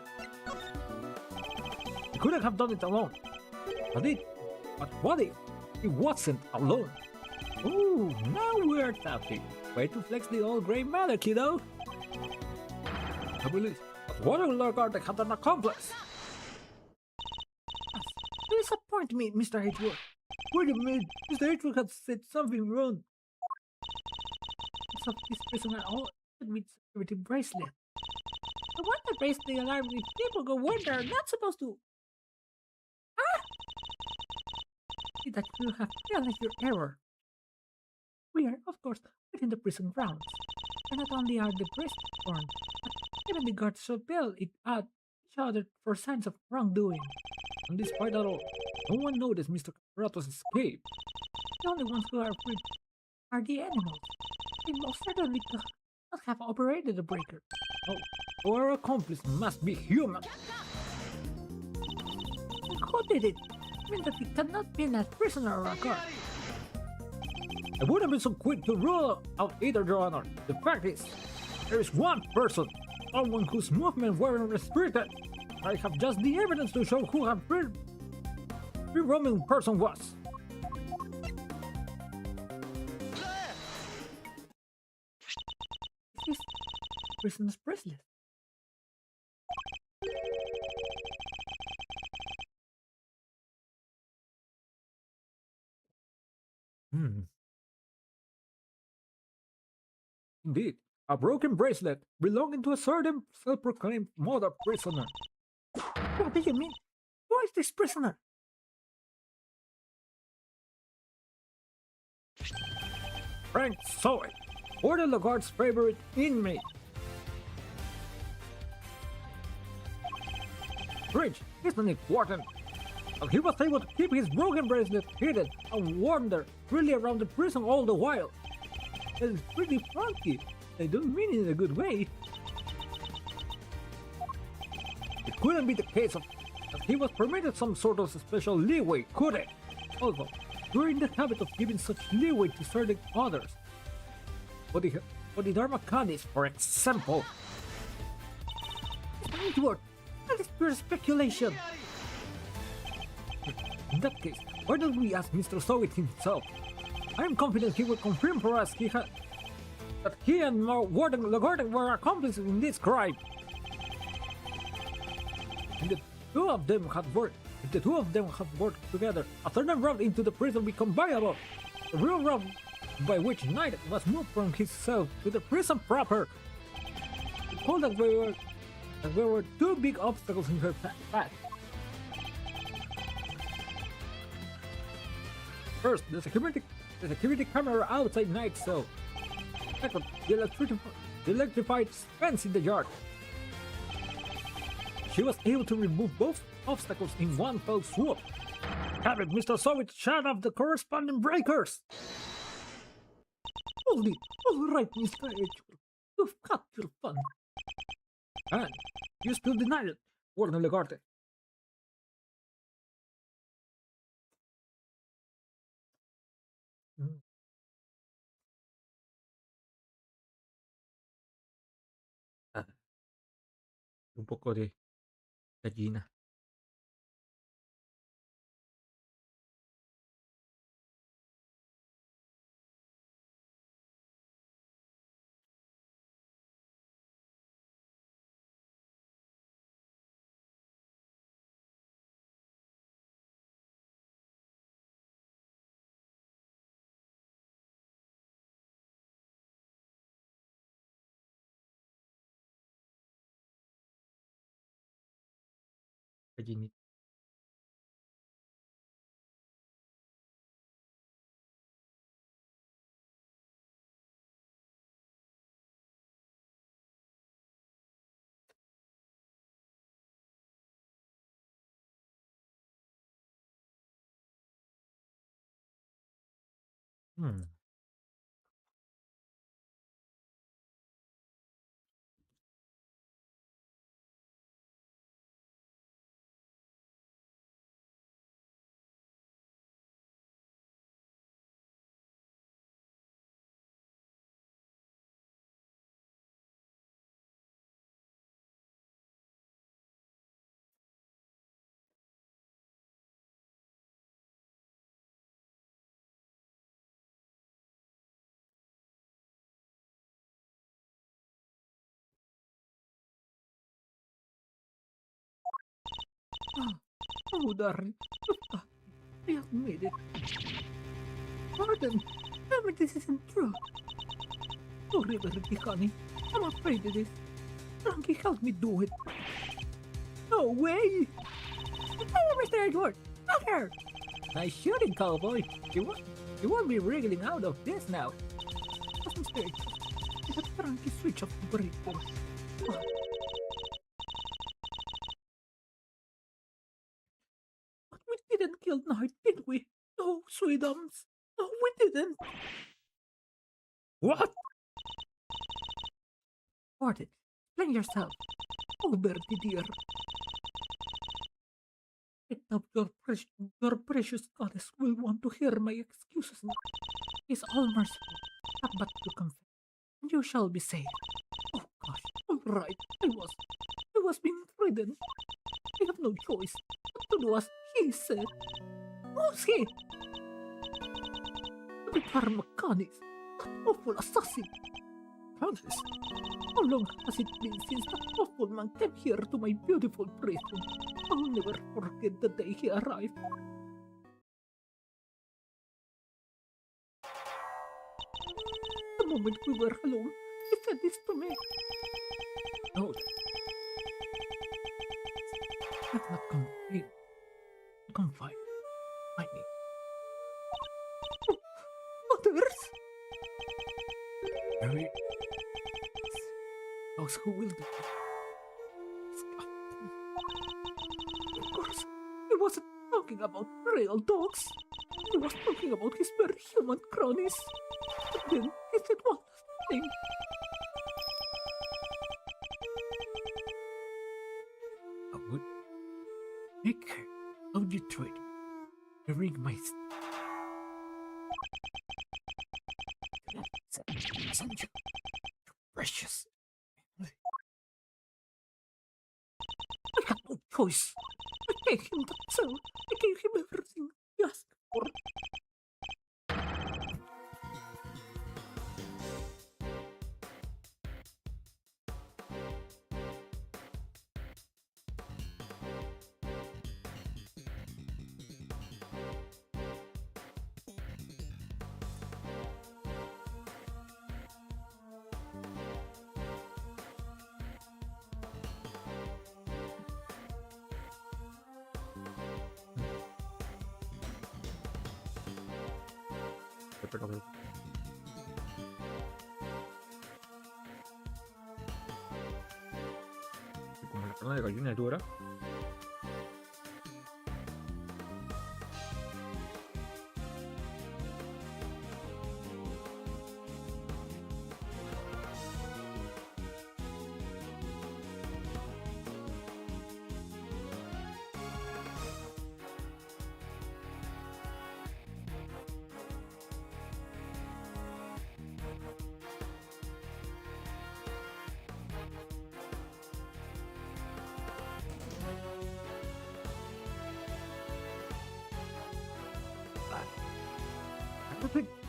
He couldn't have done it alone. But what if he wasn't alone? Ooh, now we're talking. Way to flex the old gray matter, kiddo. I believe that Warden Lagarde had an accomplice. You disappoint me, Mr. Edward. Wait a minute, Mr. Edward had said something wrong. Of this prisoner all with security bracelet. I want to raise the alarm if people go where they're not supposed to. Ah! See that you have realized your error. We are, of course, within the prison grounds. And not only are the bracelets torn, but even the guards shall bail it out each other for signs of wrongdoing. And despite that all, no one noticed Mr. Caprato's escape. The only ones who are free are the animals. They most certainly could not have operated the breaker. Oh, our accomplice must be human. And who did it? I mean that it cannot be a prisoner or a guard. I wouldn't be so quick to rule out either, Your Honor. The fact is, there is one person, someone whose movements weren't restricted. I have just the evidence to show who a free roaming person was. This prisoner's bracelet. Indeed, a broken bracelet belonging to a certain self-proclaimed mother prisoner. What do you mean? Who is this prisoner? Frank saw it. Warden Lagarde's favorite inmate. Strange, isn't it, Warden? But he was able to keep his broken bracelet hidden and wander freely around the prison all the while. That is pretty funky. I don't mean it in a good way. It couldn't be the case of that he was permitted some sort of special leeway, could it? Although, we're in the habit of giving such leeway to certain others. For the Dharmakanis, for example. Edward, that is pure speculation. In that case, why don't we ask Mr. Sowit himself? I am confident he will confirm for us that he and Warden Lagarde were accomplices in this crime. And if the two of them have worked together, a certain route into the prison become viable. The real route by which Knight was moved from his cell to the prison proper. He told that there were two big obstacles in her path. First, the security camera outside Knight's cell. Second, the The electrified fence in the yard. She was able to remove both obstacles in one fell swoop. Have it, Mr. Soviet, shut off the corresponding breakers! Hold it. All right, Mr. Edgeworth. You've got your fun. And you still denied it, Warner Legarte. Un poco de gallina. Gallinita. Hmm. Oh, darling. I admit it. Pardon. Tell me this isn't true. Sorry, Bertie, honey. I'm afraid it is. Frankie, help me do it. No way! Hello, Mr. Edward! Not her! Nice shooting, cowboy. You won't be wriggling out of this now. But Mr. Edward, I had Frankie switch off the breaker. Oh. But we didn't kill Knight, did we? No, sweetums. No, we didn't. What? Martin, explain yourself. Oh, Bertie dear. I doubt your precious goddess will want to hear my excuses now. He's all merciful. Have but to confess, and you shall be saved. Oh gosh, all right. I was being threatened. I have no choice but to do as he said. Who's he? The Karmakanis, that awful assassin. Countess? How long has it been since that awful man came here to my beautiful prison? I'll never forget the day he arrived. The moment we were alone, he said this to me. No. Let's not confide. I need. Others? Mary, Those who will do it. Of course, he wasn't talking about real dogs. He was talking about his very human cronies. But then he said one last thing. I would make her how you treat me. During my messenger, precious. I had no choice. I gave him that cell. I gave him everything he asked for. zona de gallinadura.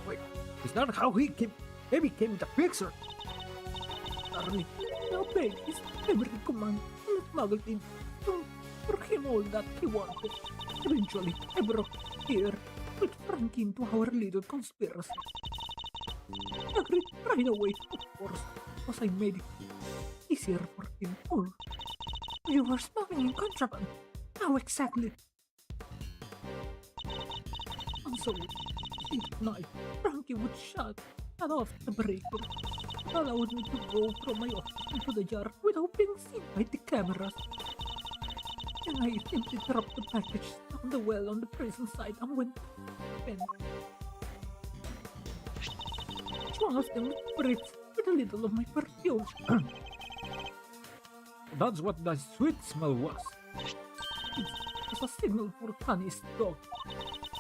Wait, it's not how he became the fixer. Darling, now beg is every command and smuggled in for him all that he wanted. Eventually, I broke here with Frank into our little conspiracy. Agreed right away, of course, because I made it easier for him all. You were smuggling contraband. How exactly? And so, each night, Frankie would shut off the breaker, allowed me to go from my office into the yard without being seen by the cameras. And I simply dropped the package down the well on the prison side and went in. Each one of them breathed with a little of my perfume. That's what the sweet smell was. It was a signal for Tani's dog.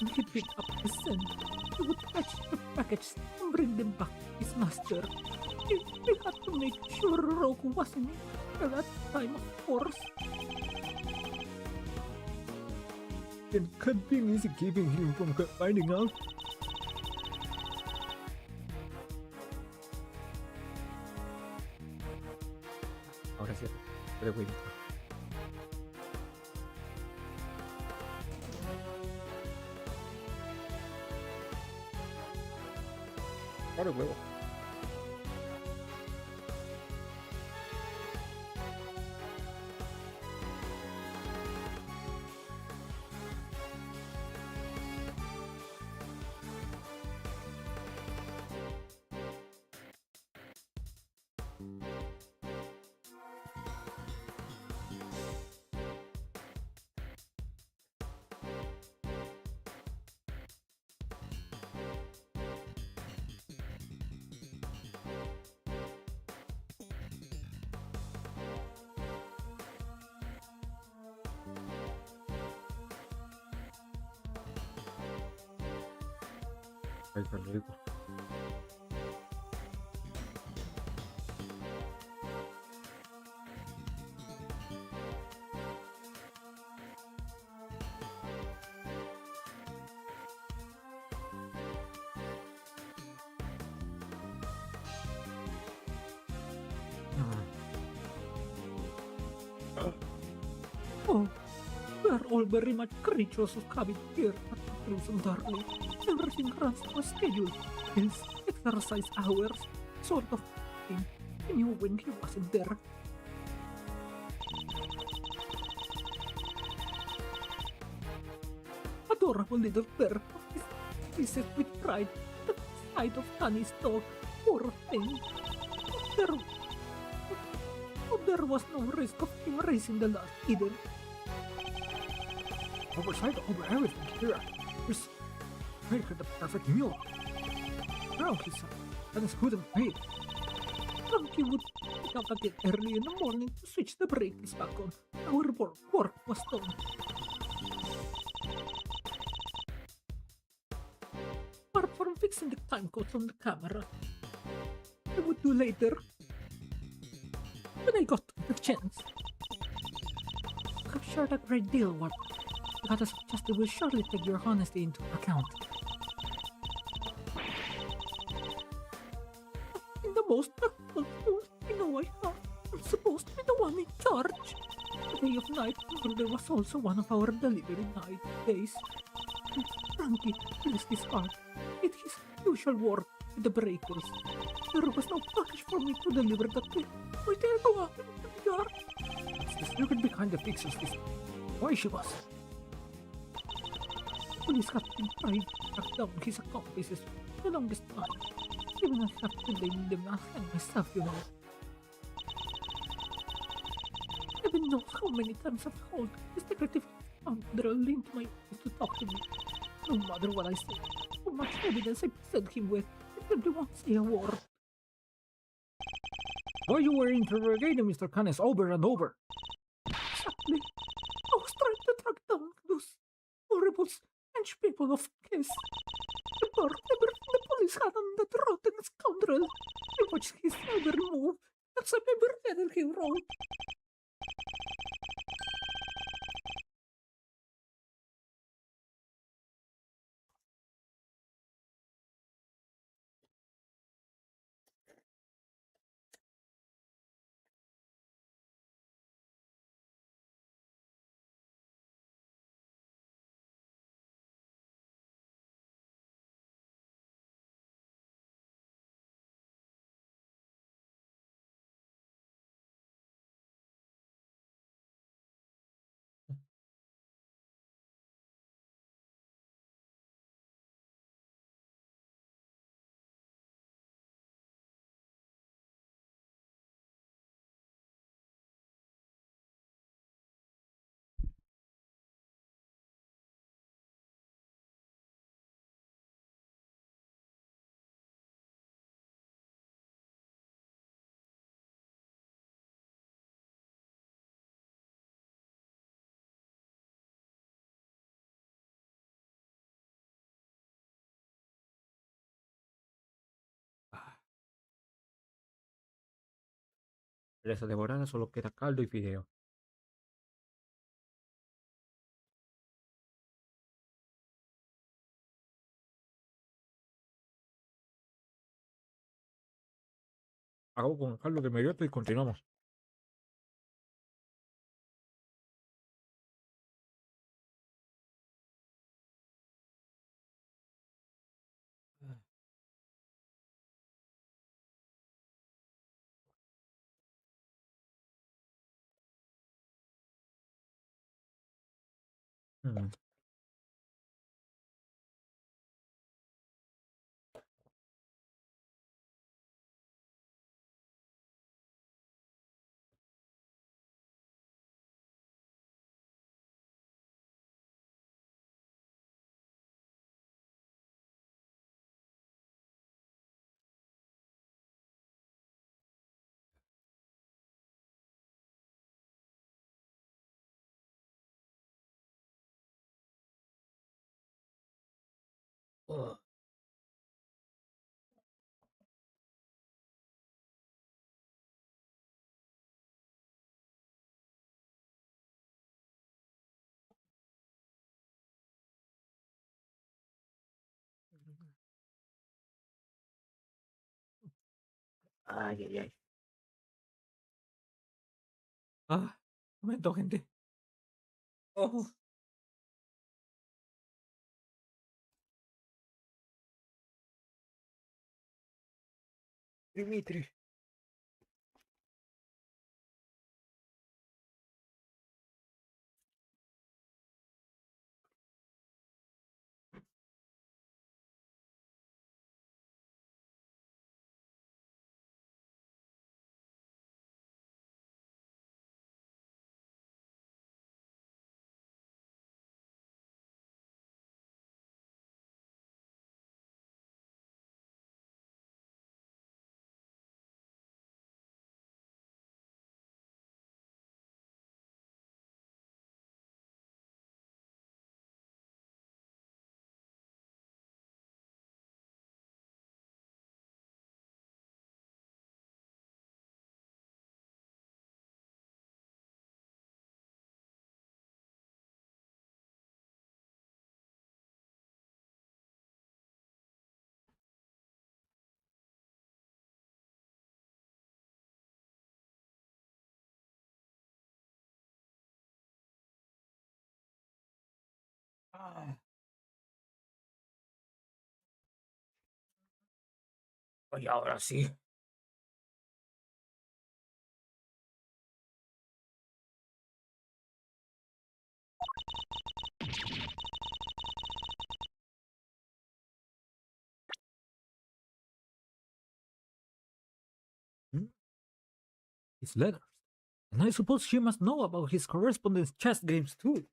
When he picked up the scent, he would fetch the package and bring them back to his master. We had to make sure Roku wasn't in at that time, of course. It could be easy keeping him from finding out. Ahora sí, pero güey. Ahora huevo. Ay, qué rico. Oh, we are all very much creatures of habit here at the prison, darling. Everything runs to a schedule. Pills, exercise hours, sort of thing. I knew when he wasn't there. Adorable little bear. He said with pride at the sight of Tani's dog. Poor thing. There was no risk of him raising the last either. Oversight over everything here. Here's make her the perfect meal. Frankie said that is good and paid. Frankie would pick up again early in the morning to switch the breakers back on. Our work was done. Apart from fixing the time codes on the camera, I would do later when I got the chance. I'm sure a great deal what got us just will surely take your honesty into account. In the most practical tools I know I have, I'm supposed to be the one in charge. The day of night, there was also one of our delivery night days. Frankie, bless his heart, did his usual work with the breakers. There was no package for me to deliver that day. We didn't go up in the yard. It's the secret behind the fixer's visit. Why she was? Police Captain tried to track down his accomplices for the longest time. Even I have to blame them and myself, you know. Heaven knows how many times I've called this detective scoundrel into my office to talk to me. No matter what I say, so much evidence I present him with, he simply won't say a word. Why you were interrogating Mr. Canes over and over? Exactly. I was trying to track down those horrible French people of Kiss. The bartender the police had on that rotten scoundrel. I watched his every move. That's every letter he wrote. Presa devorada, solo queda caldo y fideo. Hago con caldo de inmediato y continuamos. Mm. Ugh. Ay, ay, ay. Ah, momento, gente. Oh. Dimitri. Ah. Oye, ahora sí. Mm. His letters. And I suppose she must know about his correspondence chess games too.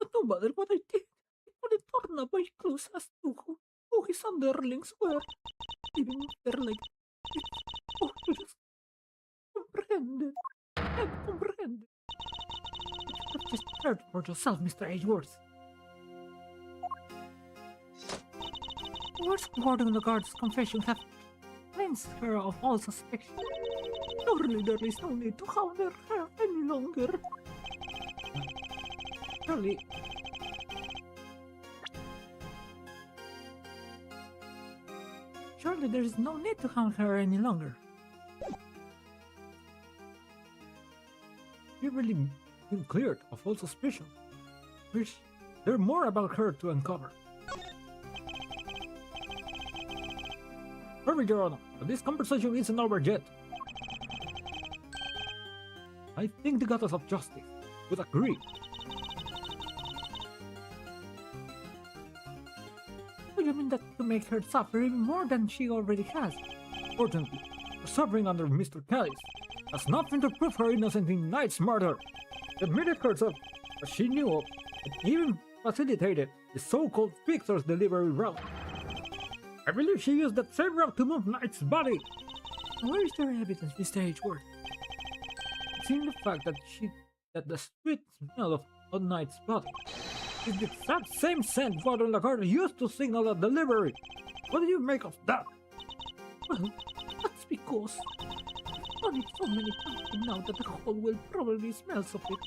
But no matter what I did, it wouldn't turn up my clues as to who his underlings were. Even if they're like this. Oh, you just comprehend. Can't comprehend. You could have just heard for yourself, Mr. Edgeworth. Words regarding the guard's confession have cleansed her of all suspicion. Surely there is no need to counter her any longer. Surely, there is no need to hound her any longer. You've really been cleared of all suspicion. There's more about her to uncover. Hurry, Your Honor, but this conversation isn't over yet. I think the goddess of justice would agree. Do you mean that to make her suffer even more than she already has? Fortunately, her suffering under Mr. Callis has nothing to prove her innocence in Knight's murder. She admitted herself as she knew of and even facilitated the so-called Victor's delivery route. I believe she used that same route to move Knight's body. Where is there evidence, Mr. Edgeworth? It's in the fact that the sweet smell of Knight's body is the exact same scent Father Lagarde used to signal a delivery. What do you make of that? Well, that's because I've done it so many times now that the whole will probably smells of it.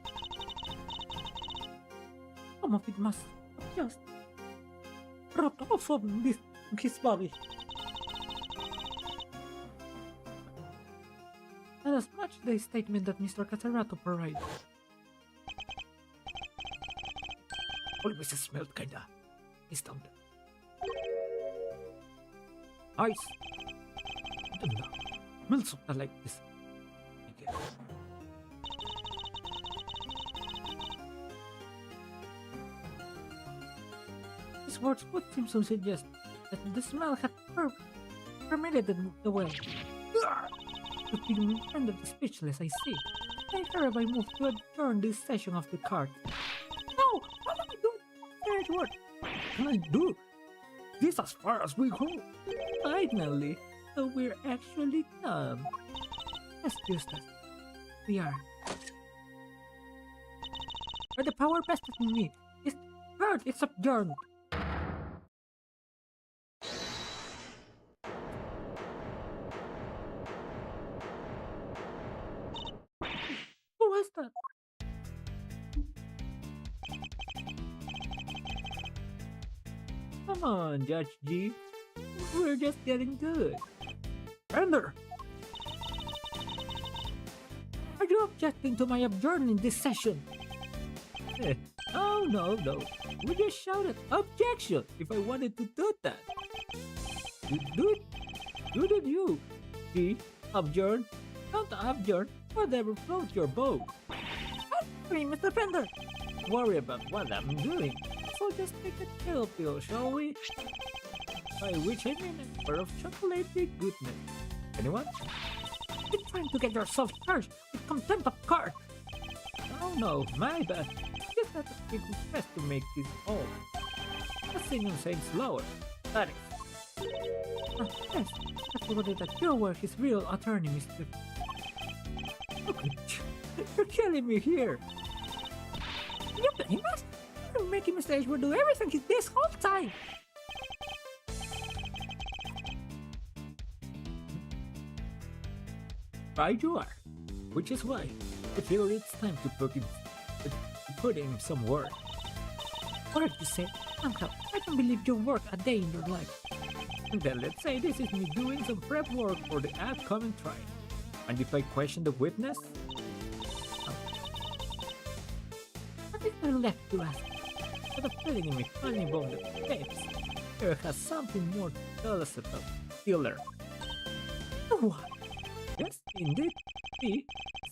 Some of it must have just rubbed off of his body. Let us match the statement that Mr. Catarato provided. Always smelled kinda distant. Ice. I don't know. Smells something like this. I guess. His words would seem to suggest that the smell had permeated the way. To be rendered speechless, I see. I hereby move to adjourn this session of the card. No! What am I doing? Edgeworth, Can I do this as far as we go? finally, so we're actually done. Yes, Eustace, we are. By the power vested in me, this card is adjourned. Who was that? Come on, Judge G. We're just getting good. Ender! Are you objecting to my adjourning this session? Oh, no. We just shouted objection if I wanted to do that. Do did you? G, adjourn, don't adjourn, whatever floats your boat. Hey, Mr. Fender! Don't worry about what I'm doing. So just take a chill pill, shall we? By which I mean a bar of chocolatey goodness. Anyone? You're trying to get yourself charged with contempt of court. Oh no, my bad. Just had a quick request to make this all. Let's sing and say slower. That is. Yes, I forgot that you were his real attorney, Mr. You're killing me here. You blame us? You're making Mr. Edgeworth do everything he did this whole time. Right you are. Which is why I feel it's time to put in some work. What did you say? Uncle, I can't believe you worked a day in your life. And then let's say this is me doing some prep work for the upcoming trial. And if I question the witness? What is there left to ask? But a feeling in me funny about the tapes. Here has something more to tell us about Killer. What? Yes, indeed. He is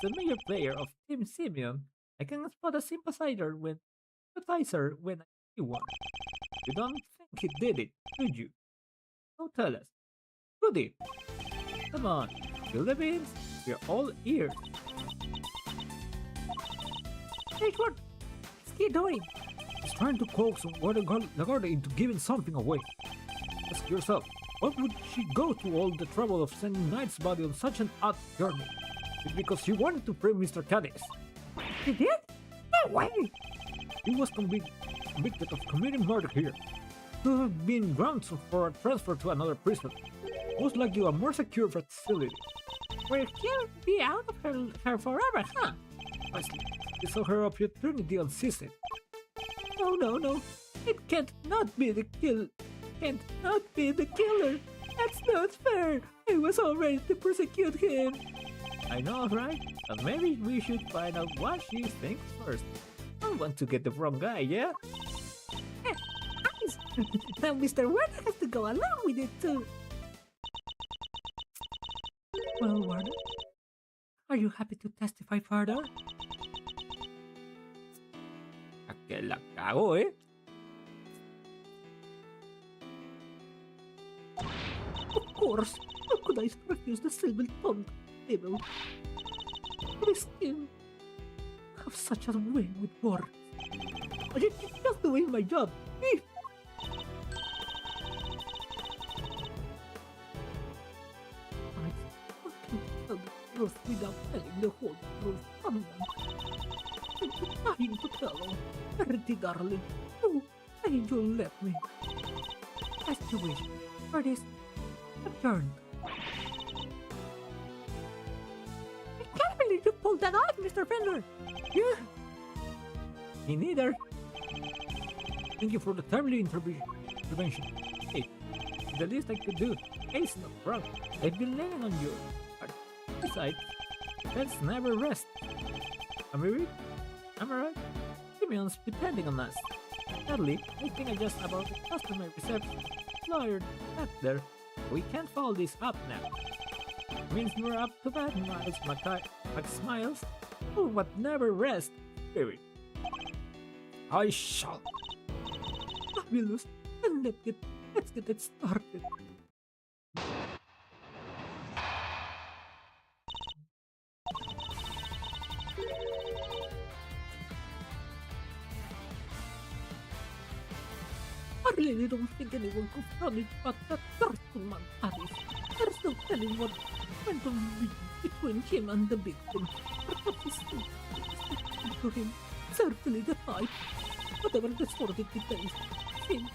a major player of Team Simeon. I can spot a sympathizer when I see one. You don't think he did it, do you? So tell us, who did? Come on, spill the beans. We're all ears. Hey, what? What's he doing? He's trying to coax Lagarde into giving something away. Ask yourself, why would she go to all the trouble of sending Knight's body on such an odd journey? It's because she wanted to free Mr. Cadiz. He did? No way! He was convicted of committing murder here. To have been grounds for a transfer to another prison. Most likely a more secure facility. Where he'll be out of her forever, huh? Precisely. He saw her opportunity and seized it. No. It can't not be the killer. Can't not be the killer. That's not fair. I was all ready to prosecute him. I know, right? But maybe we should find out what she thinks first. I don't want to get the wrong guy, yeah? Now Mr. Warden has to go along with it too. Well, Warden, are you happy to testify further? A que la cago, eh? Of course. How could I refuse the silver-tongued devil? This skin have such a way with words. I'm just doing my job. Without telling the whole truth, someone. I'm dying to tell her. Pretty darling. Oh, and you'll let me. As you wish. For this, adjourned. I can't believe you pulled that off, Mr. Fender. Yeah. Me neither. Thank you for the timely intervention. Hey, the least I could do. Ace not wrong. I've been laying on you. Besides, let's never rest. Am I right? Am I right? Simeon's depending on us. Sadly, I think I just about the customer reception lawyer back there. We can't follow this up now. Means we're up to bad Miles Smiles. Oh, but never rest. Spirit. I shall. Fabulous. And let's get it started. I really don't think anyone could run it but that Thurston man, Alice. There's no telling what went on between him and the victim. Perhaps he still to him. Certainly the fight. Whatever the sordid details. Him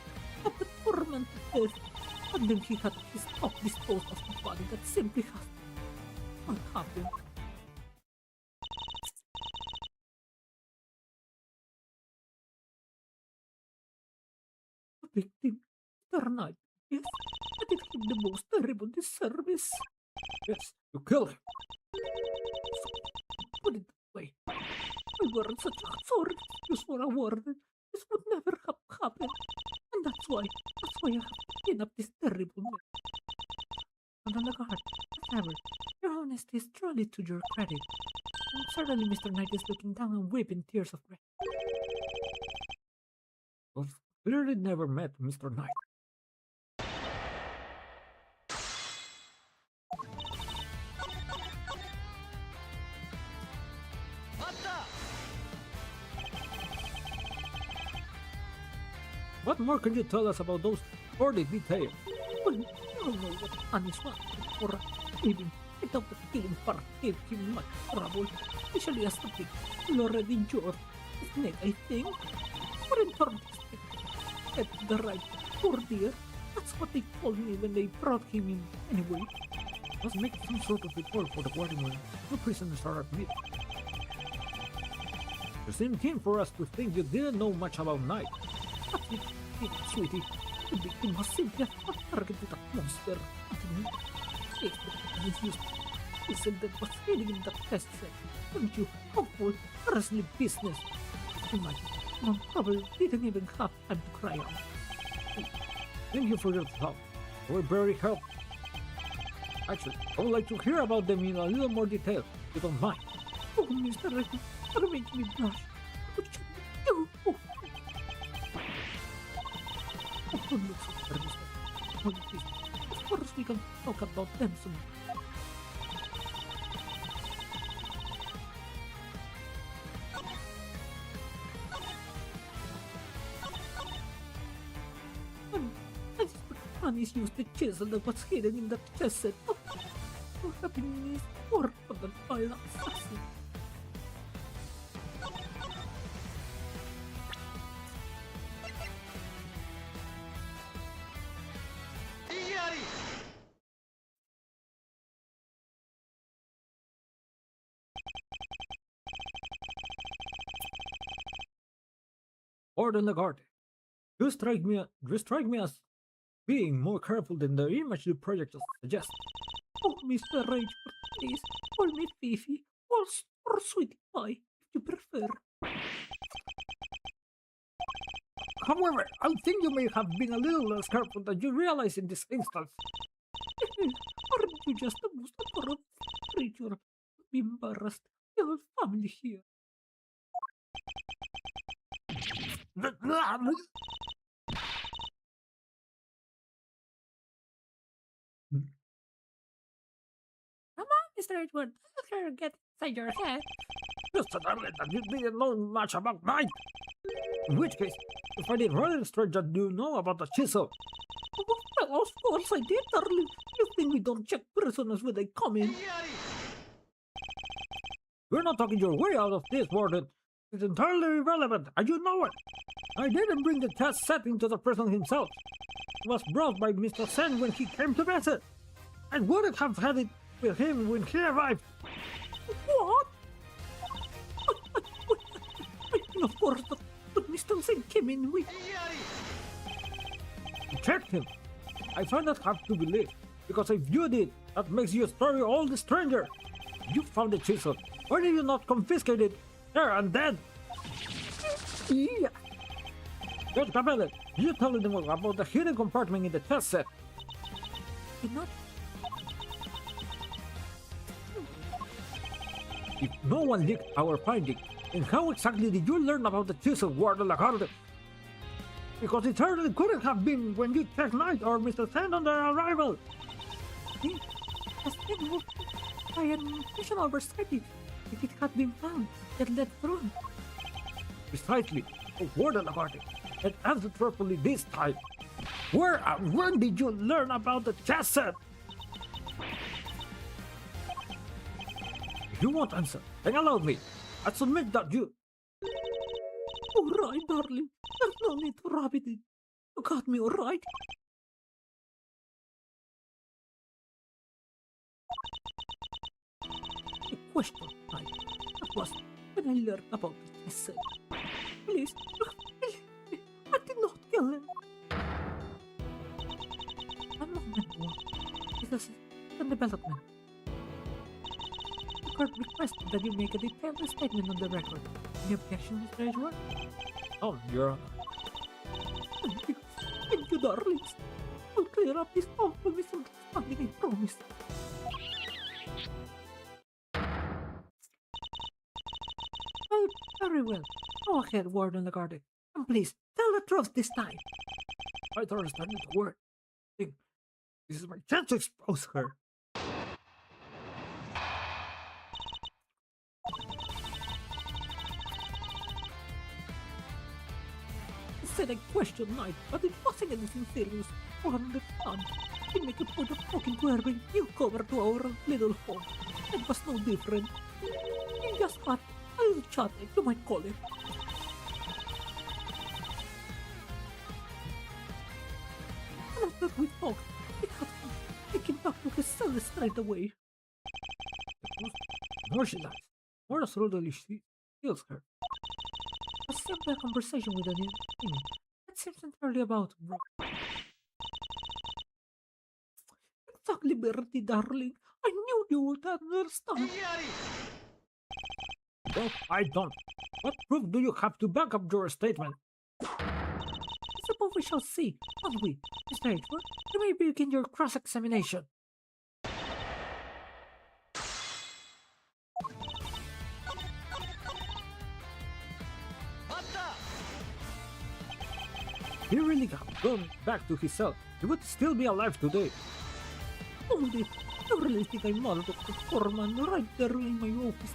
had the tormented death. And then he had his top disposed of the body that simply has what happened. Victim, Mr. Knight, yes, I did him the most terrible disservice. Yes, you killed him. So, put it that way. I weren't such a sword excuse for a warden. This would never have happened. And that's why I have to clean up this terrible mess. And on the guard, as ever, your honesty is truly to your credit. And certainly Mr. Knight is looking down and weeping tears of regret. Well, clearly never met Mr. Knight. What more can you tell us about those early details? Well, you don't know what Anis was for even. I doubt that killing part gave him much trouble, especially as the big already endured his neck, I think. For in turn, at the right, poor dear. That's what they told me when they brought him in. Anyway, Let's make some sort of report for the guardian when no prisoners are admitted. You seem keen for us to think you didn't know much about Knight. Sweetie, the victim was simply a target with a monster. He said that was hiding in the test set. Don't you? Awful, ghastly business. Imagine, Mom probably didn't even have time to cry out. Thank you for your help. You were very helpful. Actually, I would like to hear about them in a little more detail, if you don't mind. Oh, Mr. Redding, you're making me blush. What should we do? Oh, look so very Mr. Oh, please. Of course we can talk about them soon. Johnny's used the chisel that was hidden in the chest set of happiness or the vile assassin. Warden Lagarde, you strike me as being more careful than the image the project suggests. Oh, Mr. Rage, please call me Fifi or Sweetie Pie if you prefer. However, I think you may have been a little less careful than you realize in this instance. Aren't you just the most adorable creature? Be embarrassed. The whole family here. Come on, Mr. Edward. Let her get inside your head. You said earlier that you didn't know much about mine. In which case, you find it rather strange that you know about the chisel. Well, of course I did, darling. You think we don't check prisoners when they come in? You're not talking your way out of this, Warden. It's entirely irrelevant, and you know it. I didn't bring the test set into the prison himself. It was brought by Mr. Sen when he came to visit. I wouldn't have had it with him when he arrived. What? I mean, of course, but Mr. Sen came in with... I checked him. I find that hard to believe, because if you did, that makes your story all the stranger. You found the chisel. Why did you not confiscate it there and then? Yeah. Judge Capelle, you tell them about the hidden compartment in the test set. Not... If no one leaked our finding, then how exactly did you learn about the chisel, Warden Lagarde? Because it certainly couldn't have been when you checked Knight or Mr. Sand on their arrival. It has been moved by an official oversight. If it had been found, it led through. Precisely. Oh, Warden Lagarde, and answer truthfully this time. Where and when did you learn about the chess set? If you won't answer, then allow me. I submit that you... All right, darling. There's no need to rub it in. You got me all right? A question, right? That was when I learned about the chess set. Please, believe me, I did not kill him. I'm not meant to work. It is in development. The court requested that you make a detailed statement on the record. Any objection, Mr. Edward? Oh, Your Honor. Thank you, darlings. I'll clear up this awful misunderstanding, I promise. Well, very well. Go ahead, Warden Lagarde. And please, tell the truth this time. My daughter is starting to work. This is my chance to expose her. I said I questioned Knight, but it wasn't anything serious. For understand, he make a point of talking to her when you cover to our little home. It was no different. He just had a little chat, you might call it. And after we talked, it had to take him back to his cell straight away. The more she lies, the more slowly she kills her. A simple conversation with an enemy. That seems entirely about bro. Exactly, Bertie, darling. I knew you would understand. Well, I don't. What proof do you have to back up your statement? I suppose we shall see, won't we? Mr. Edward, you may begin your cross-examination. If he really had gone back to his cell, he would still be alive today. Only, I really think I modeled the foreman right there in my office.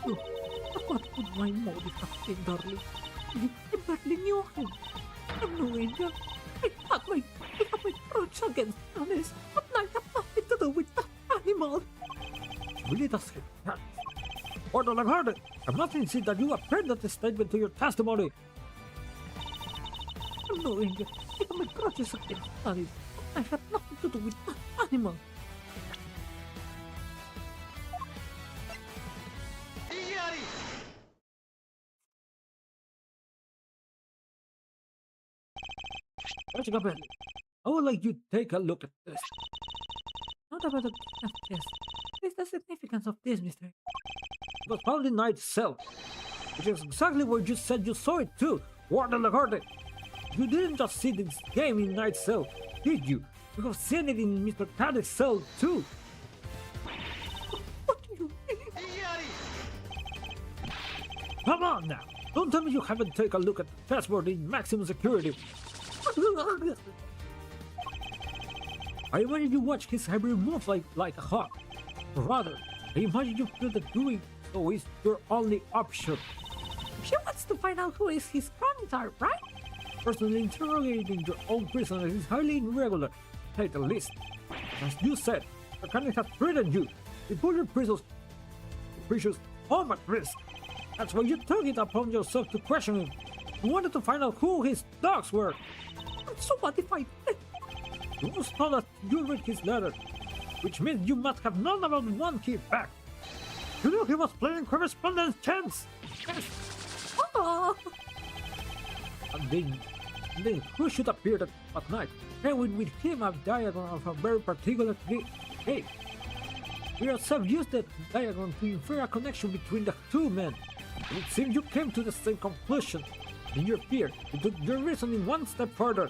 Oh, but what could my motive have been, darling? I barely knew him. I'm no angel. I had my grudge against Alice, but I have nothing to do with that animal. Really does hit that. Order Lagarde, I'm not insisting that you append this statement to your testimony. Knowing that my grudges against Alice, I have nothing to do with that animal. Gabriel, I would like you to take a look at this. Not about the test. What is the significance of this, Mr. It was found in Knight's cell, which is exactly where you said you saw it too, Warden Lagarde. You didn't just see this game in Knight's cell, did you? You have seen it in Mr. Caddy's cell too. What do you mean? Come on now! Don't tell me you haven't taken a look at the password in maximum security. I imagine you watch his every move like a hawk. Rather, I imagine you feel that doing so is your only option. She wants to find out who is his contact, right? Personally interrogating your own prisoner is highly irregular, to say the least. As you said, the candidate has threatened you. It put your precious home at risk. That's why you took it upon yourself to question him. You wanted to find out who his dogs were. So what if I did? You must know that you read his letter, which means you must have known about one key back. You knew he was playing correspondence chance. Yes. Oh. And then who should appear at night, carrying with him a diagram of a very particular case. We ourselves used that diagram to infer a connection between the two men. And it seems you came to the same conclusion. In your fear, you took your reasoning one step further.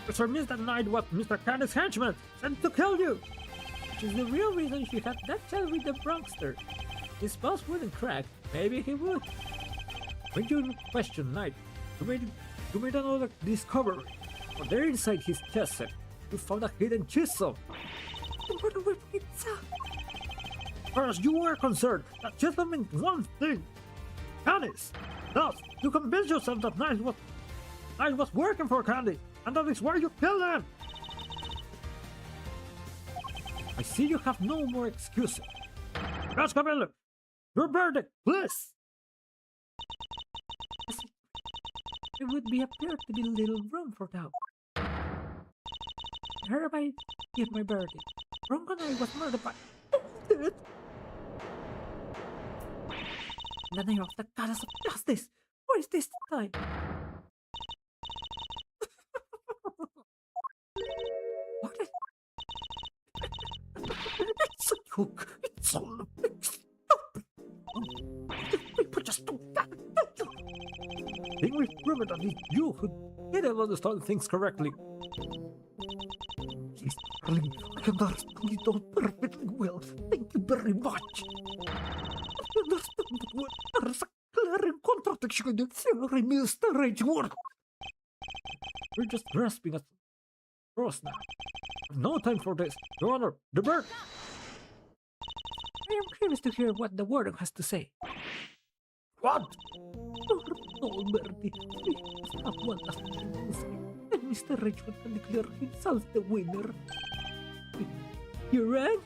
Mr. Miss that night was Mr. Candy's henchman sent to kill you, which is the real reason she had that chat with the Bronxster. His boss wouldn't crack, maybe he would. When you questioned Knight, you made another discovery. On there inside his chest set, you found a hidden chisel. As far as you were concerned, that chisel meant one thing. Candies! Thus, you convinced yourself that Knight was working for Candy, and that is why you killed him! I see you have no more excuses. Cascabel, your verdict, please! There would be appear to be little room for doubt. I hereby give my verdict. Rongonai was murdered by... In the name of the goddess of justice! Where is this time? What is... It's a joke! It's all a big stupid! People just do that, don't you? Think we've proven that it's you who didn't understand things correctly. Please, darling, I understand it all perfectly well. Thank you very much. I understand that when there is a glaring contradiction in the theory, Mr. Edgeworth. We're just grasping at straws now. No time for this. Your Honor, the bird! I am curious to hear what the warden has to say. What? No, Bertie, we must have one last thing to say, and Mr. Edgeworth can declare himself the winner. You rang?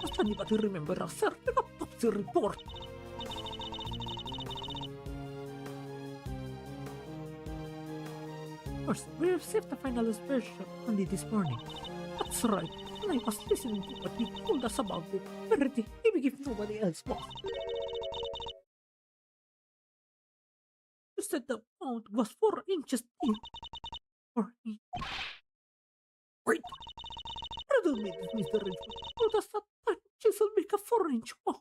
Does anybody remember a certain autopsy report? First, we received the final version only this morning. That's right, and I was listening to what you told us about it. Verity, even if nobody else was. You said the amount was 4 inches deep. 4 inches. Wait! Riddle me this, Mr. Edgeworth. How does that tiny chisel make a 4-inch walk?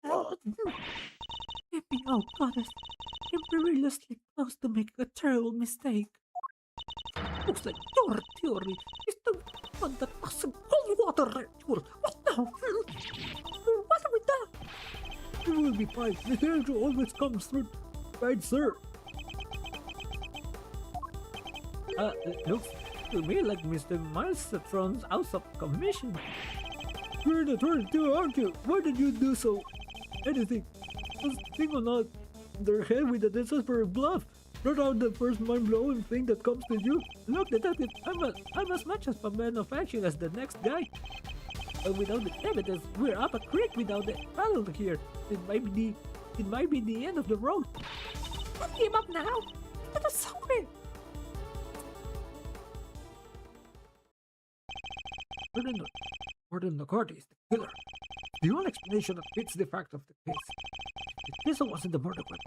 Help me out, goddess. I'm perilously close to making a terrible mistake. Looks like your theory is the one that was some cold water ritual. What now? What have we done? You will be fine. Mr. Edgeworth always comes through. Right, sir. Looks to me like Mr. Milestron's out of commission. You're an attorney too, aren't you? Why did you do so? Anything. Just think or not. their head with a desperate bluff. Throw out the first mind-blowing thing that comes to you. Look, detective, I'm as much as a man of action as the next guy. But without the evidence, we're up a creek without the paddle here. It might be the end of the road. Don't give up now. Let us solve it. Gordon McCarty is the killer. The only explanation that fits the fact of the case. The pistol wasn't the murder weapon.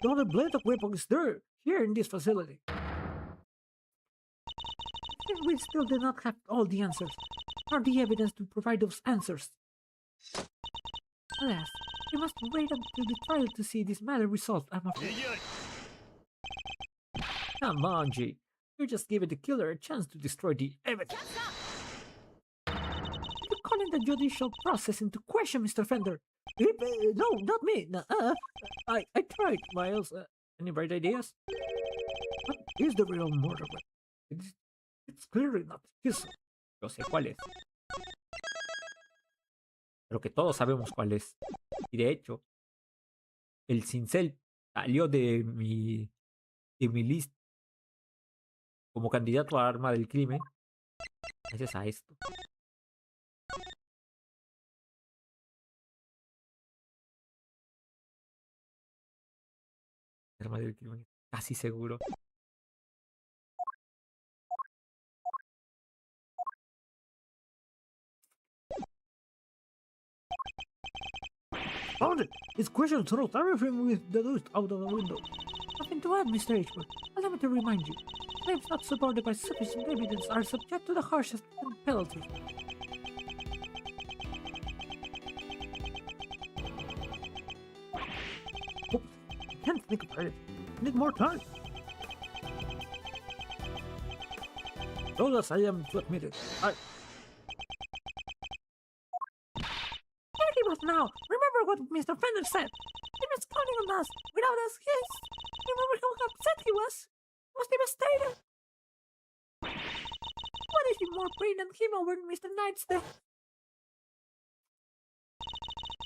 The other blade of weapon is there, here in this facility. We still do not have all the answers, or the evidence to provide those answers. Alas, we must wait until the trial to see this matter resolved, I'm afraid. Come on, G. You're just giving the killer a chance to destroy the evidence. You're calling the judicial process into question, Mr. Fender. No, not me. I tried, Miles, any bright ideas? What is the real murder weapon? It's clearly not his. Yo sé cuál es. Pero que todos sabemos cuál es. Y de hecho, el cincel salió de mi lista como candidato a arma del crimen. Gracias a esto. Arma del crimen, casi seguro. Found it! His question throws everything with deduced out of the window. Nothing to add, Mr. Edgeworth. Allow me to remind you. Claims not supported by sufficient evidence are subject to the harshest penalties. Oops, I can't think about it. I need more time. Told us I am to admit it. Here he was now. Remember what Mr. Fender said. He was counting on us. Without us, yes. Remember how upset he was? He was devastated. What is he more pain than him over Mr. Knight's death?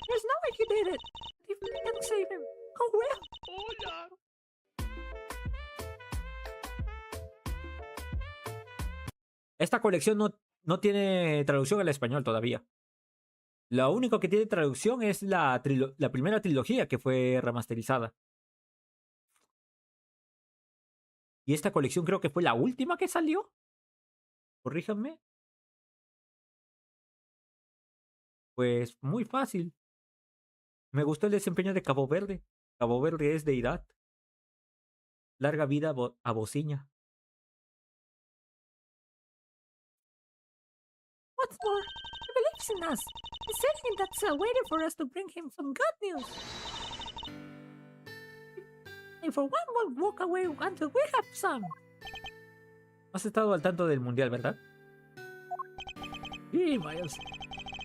There's no way he did it. If we can save him, oh well. Esta colección no tiene traducción al español todavía. Lo único que tiene traducción es la primera trilogía que fue remasterizada. Y esta colección creo que fue la última que salió. Corríjanme. Pues muy fácil. Me gustó el desempeño de Cabo Verde. Cabo Verde es deidad. Larga vida a Bociña. What's more, he believes in us. He said in that cell waiting for us to bring him some good news. And for one won't walk away until we have some. Has estado al tanto del mundial, ¿verdad? Sí, Miles.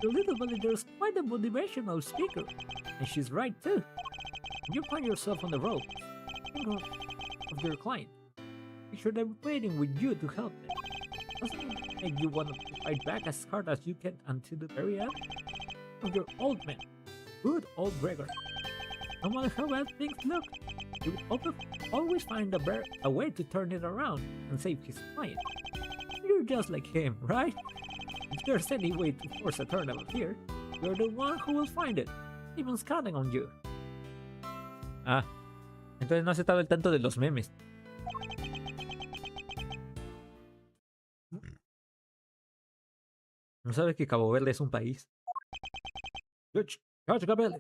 The little villager's quite a motivational speaker. And she's right too. When you find yourself on the road, think of your client. Picture them waiting with you to help them. Doesn't it make you want to fight back as hard as you can until the very end? Of your old man, good old Gregor. No matter how bad things look, you will always find a way to turn it around and save his client. You're just like him, right? If there's any way to force a tournament here, you're the one who will find it. Steven's counting on you. Ah, entonces no has estado al tanto de los memes. ¿No sabes que Cabo Verde es un país? George Gabelle.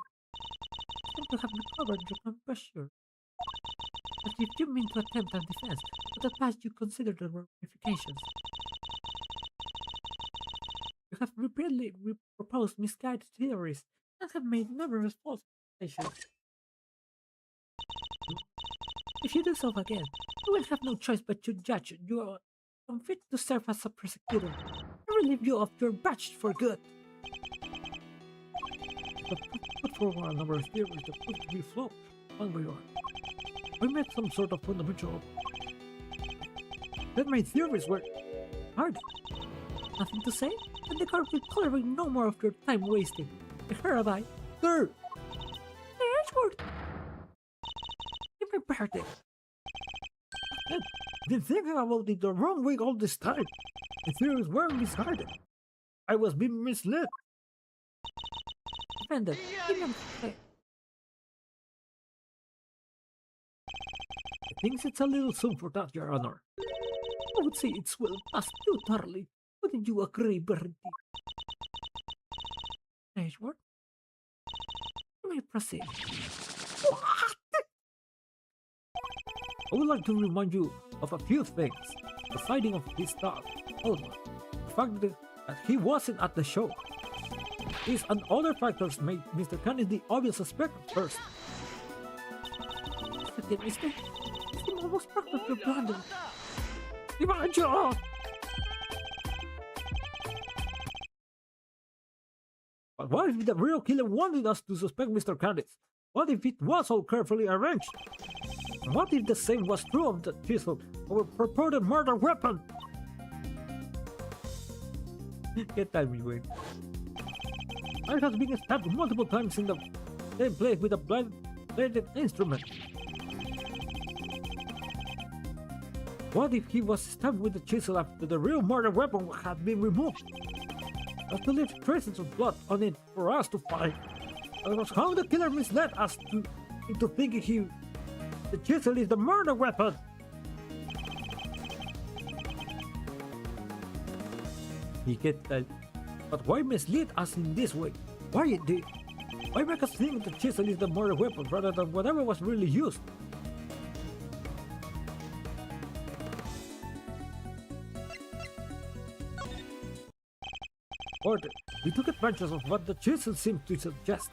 Seem to have recovered your composure. But if you mean to attempt a defense, but at last you consider the ramifications. You have repeatedly proposed misguided theories and have made numerous false accusations. If you do so again, you will have no choice but to judge you are unfit to serve as a prosecutor and relieve you of your badge for good. But put forward a number of theories that proved to be flawed. One by one. I made some sort of fundamental. Then my theories were hard. Nothing to say? Then the court will tolerate no more of your time wasted. Hereby, Sir! Edgeworth! birthday. I've been thinking about it the wrong way all this time. The theories weren't misguided. I was being misled. Brenda, give him credit. I think it's a little soon for that, Your Honor. I would say it's well past due, Tarly. Wouldn't you agree, Bertie? Edgeworth, you may proceed. I would like to remind you of a few things. The sighting of his dog, Elmer. The fact that he wasn't at the show. These and other factors made Mr. Candy the obvious suspect at first. Forgive me, mister. It's the most probable blunder. Ivanjo! But what if the real killer wanted us to suspect Mr. Candice? What if it was all carefully arranged? And what if the same was true of the chisel, our purported murder weapon? ¿Qué tal, mi güey? I has been stabbed multiple times in the same place with a bladed instrument. What if he was stabbed with the chisel after the real murder weapon had been removed? Just to leave traces of blood on it for us to find. That was how the killer misled us into thinking the chisel is the murder weapon. ¿Y qué tal? But why mislead us in this way? Why it did? Why make us think the chisel is the murder weapon rather than whatever was really used? Order, we took advantage of what the chisel seemed to suggest.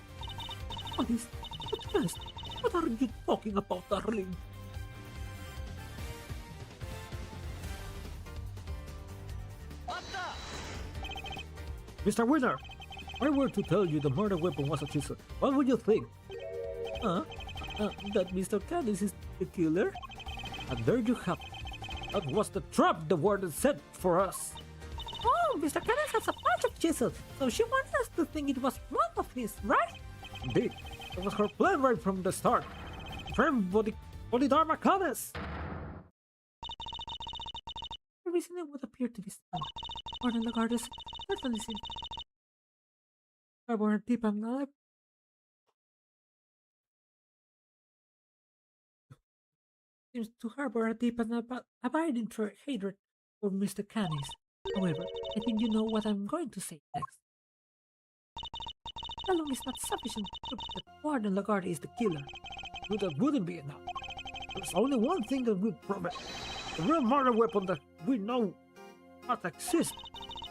Honest, at last, what are you talking about, darling? Mr. Winner, if I were to tell you the murder weapon was a chisel, what would you think? Huh? That Mr. Candice is the killer? And there you have it. That was the trap the warden set for us. Oh, Mr. Candice has a bunch of chisels, so she wanted us to think it was one of his, right? Indeed, it was her plan right from the start. Firm Bodhidharma Goddess. The reason it would appear to be sound. Warden the guard is certainly seen. Harbor deep and alive. Seems to harbor a deep and abiding hatred for Mr. Candice. However, I think you know what I'm going to say next. Alone is not sufficient proof that Warden Lagarde is the killer. But that wouldn't be enough. There's only one thing that will prove it. The real murder weapon that we know not exist.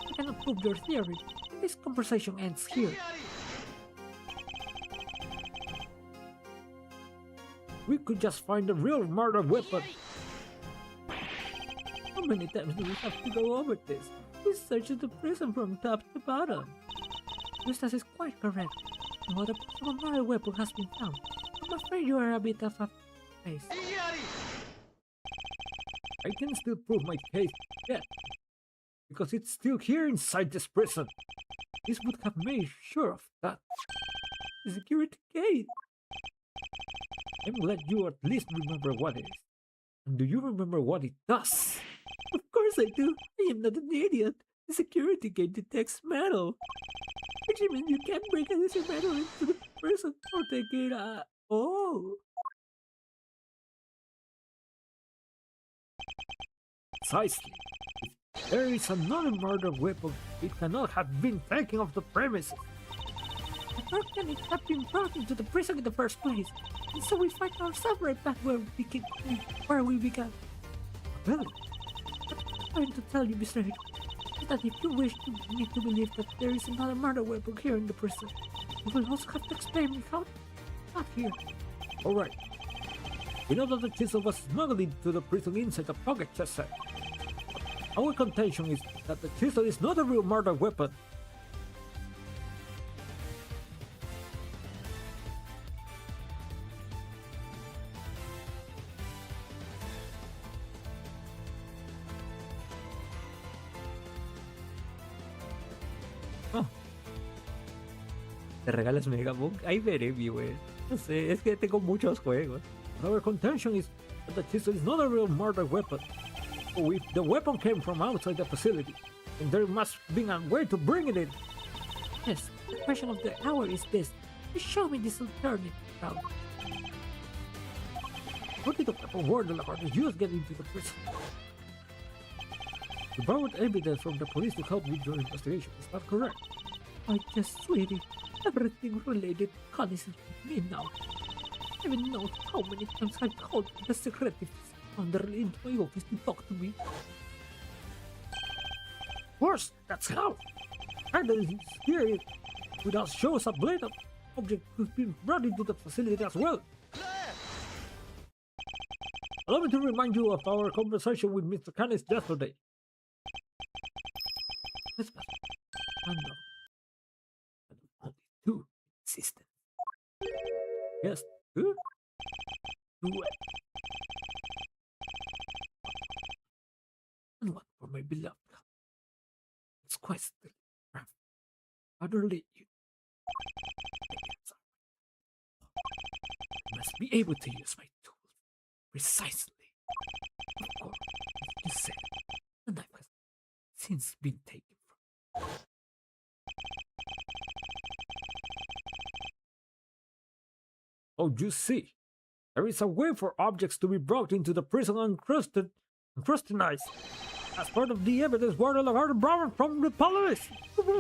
I cannot prove your theory. This conversation ends here. We could just find the real murder weapon. How many times do we have to go over this? We searched the prison from top to bottom. Eustace is quite correct. No other possible murder weapon has been found. I'm afraid you are a bit of a face. I can still prove my case yet, because it's still here inside this prison. This would have made sure of that. The security gate. I'm glad you at least remember what it is. And do you remember what it does? Of course I do. I am not an idiot. The security gate detects metal. Which means you can't break this metal into the prison or take it out. Oh. Precisely. If there is another murder weapon, it cannot have been taken off the premises. How can it have been brought into the prison in the first place? And so we find ourselves right back where we began. Really? I'm trying to tell you, Mr. Hick, that if you wish me to believe that there is another murder weapon here in the prison, you will also have to explain me how it got here. Alright. We know that the chisel was smuggled into the prison inside a pocket chest set. Our contention is that the chisel is not a real murder weapon. ¿Te regalas Megabook? Ahí veré, viewer. No sé, es que tengo muchos juegos. Our contention is that the chisel is not a real murder weapon. So if the weapon came from outside the facility, then there must be a way to bring it in. Yes, the question of the hour is this. You show me this alternative route. What did the weapon warden about the use get into the prison? You borrowed evidence from the police to help with your investigation, is that correct? I just, sweetie, everything related to Khan is with me now. I even know how many times I've called the secretaries underly into my office to talk to me. Of course, that's how. And is here with us shows a blade of object who's been brought into the facility as well. Allow me to remind you of our conversation with Mr. Canis yesterday. This was unknown. And only two existed. Yes, two? Two. And one for my beloved Khan. It's quite still rough. Utterly you. I must be able to use my tools precisely. Of course, you said the knife has since been taken from me. Oh, you see, there is a way for objects to be brought into the prison uncrusted, uncrustinized, as part of the evidence warden brought from the police. What?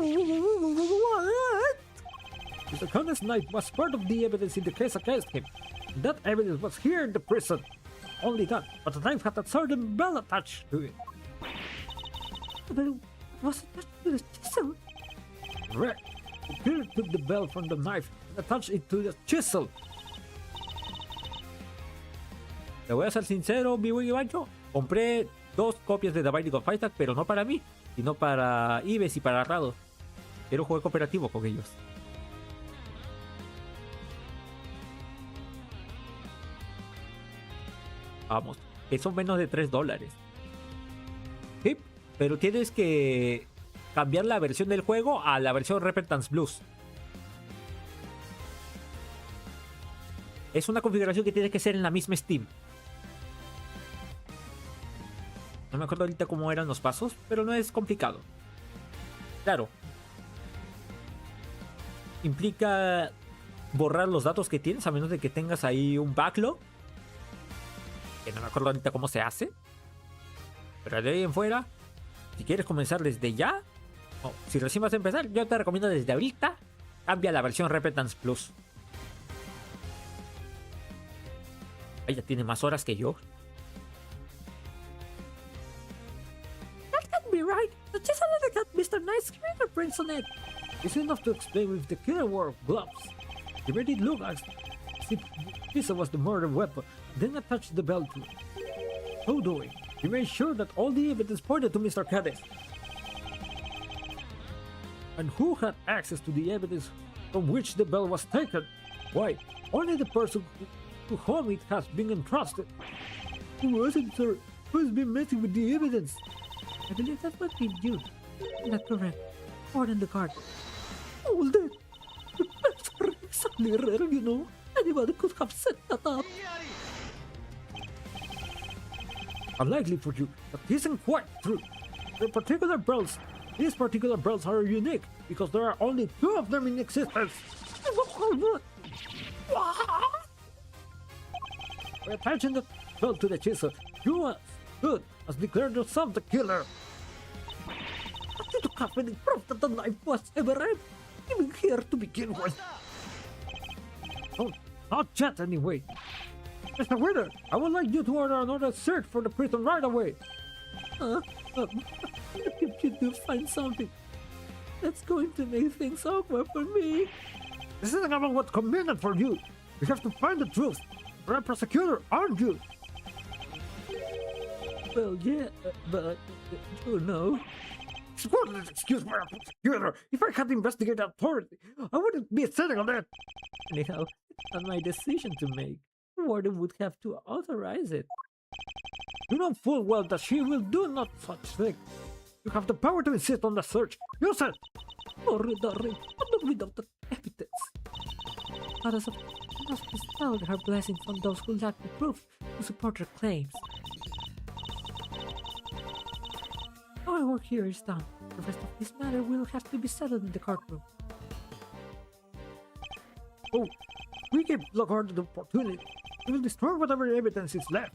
Mr. Canis' knife was part of the evidence in the case against him. That evidence was here in the prison. Only that, but the knife had a certain bell attached to it. But it was attached to the chisel. Correct. The killer took the bell from the knife and attached it to the chisel. Te voy a ser sincero, mi buen Ivancho. Compré 2 copias de The Binding of Isaac, pero no para mí, sino para Ives y para Rado. Quiero jugar cooperativo con ellos. Vamos, que son menos de $3. Sí, pero tienes que cambiar la versión del juego a la versión Repentance Blues. Es una configuración que tiene que ser en la misma Steam. No me acuerdo ahorita cómo eran los pasos, pero no es complicado. Claro. Implica borrar los datos que tienes, a menos de que tengas ahí un backlog. Que no me acuerdo ahorita cómo se hace. Pero de ahí en fuera, si quieres comenzar desde ya, o si recién vas a empezar, yo te recomiendo desde ahorita, cambia la versión Repentance Plus. Ella tiene más horas que yo. That can't be right. The chisel only got Mr. Nice fingerprints on it. It's enough to explain if the killer wore gloves. He made it look as if this was the murder weapon, then attached the bell to it. So doing, he made sure that all the evidence pointed to Mr. Canis. And who had access to the evidence from which the bell was taken? Why, only the person to whom it has been entrusted. Who was it, sir? Who's been messing with the evidence? I believe that would be you. Is that correct? More than the card. Hold it! That's exactly rare, you know. Anybody could have set that up. Unlikely for you, but isn't quite true. These particular bells are unique because there are only 2 of them in existence. By attaching the bell to the chisel, you stood as declared yourself the killer. But you don't have any proof that the knife was ever even here to begin with. Oh, not yet anyway. Mr. Winner, I would like you to order another search for the prison right away. If you do find something, that's going to make things awkward for me. This isn't about what's convenient for you. You have to find the truth. You're a prosecutor, aren't you? Well, yeah, but you know. What an excuse for a prosecutor. If I had investigated authority, I wouldn't be sitting on that. Anyhow, it's not my decision to make. The warden would have to authorize it. You know full well that she will do not such thing. You have the power to insist on the search. Use it! Sorry, darling, but not without the evidence. But as of must bestow her blessings on those who lack the proof to support her claims. Our work here is done. The rest of this matter will have to be settled in the courtroom. Oh, we give Lockhart the opportunity. We will destroy whatever evidence is left.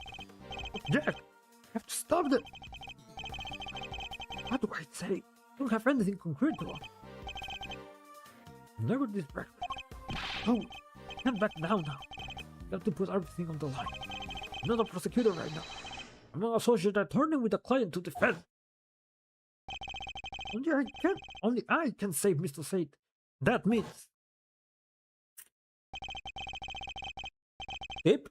But Jack, we have to stop them. What do I say? I don't have anything concrete to offer. Never this breakfast. No, can't back down now. You have to put everything on the line. I'm not a prosecutor right now. I'm an associate attorney with a client to defend. Only I can save Mr. Said. That means. Tip.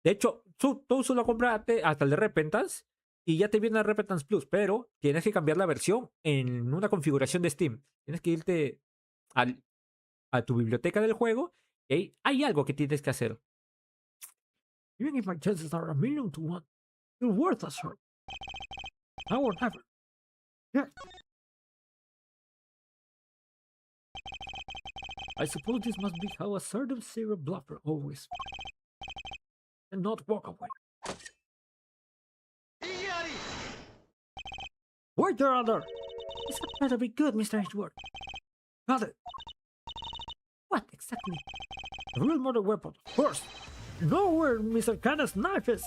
De hecho, tú solo compraste hasta el de Repentance y ya te viene el Repentance Plus, pero tienes que cambiar la versión en una configuración de Steam. Tienes que irte a tu biblioteca del juego y ahí hay algo que tienes que hacer. Even if my chances are 1,000,000 to 1, you're worth a shot. Now or never. Yeah. I suppose this must be how a certain serial bluffer always and not walk away. Wait, Your Honor! This had better be good, Mr. Edgeworth. Got it. What exactly? A real murder weapon, of course. You know where Mr. Kana's knife is.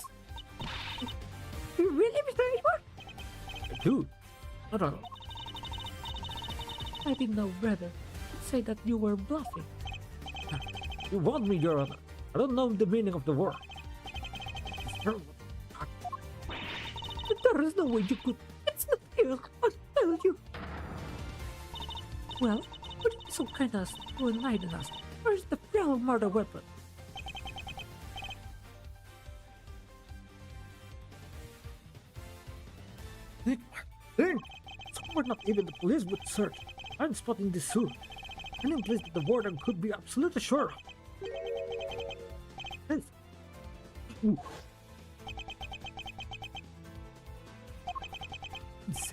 You really, Mr. Edgeworth? I do. Not at all. I didn't know better. I'd say that you were bluffing. You want me, Your Honor. I don't know the meaning of the word. But there is no way you could. It's not here. I'll tell you. Well, would you be so kind as to enlighten us? Where's the real murder weapon? Think. Somewhere not even the police would search. I'm spotting this soon. Any place that the warden could be absolutely sure of. Hey. Ooh. Yes.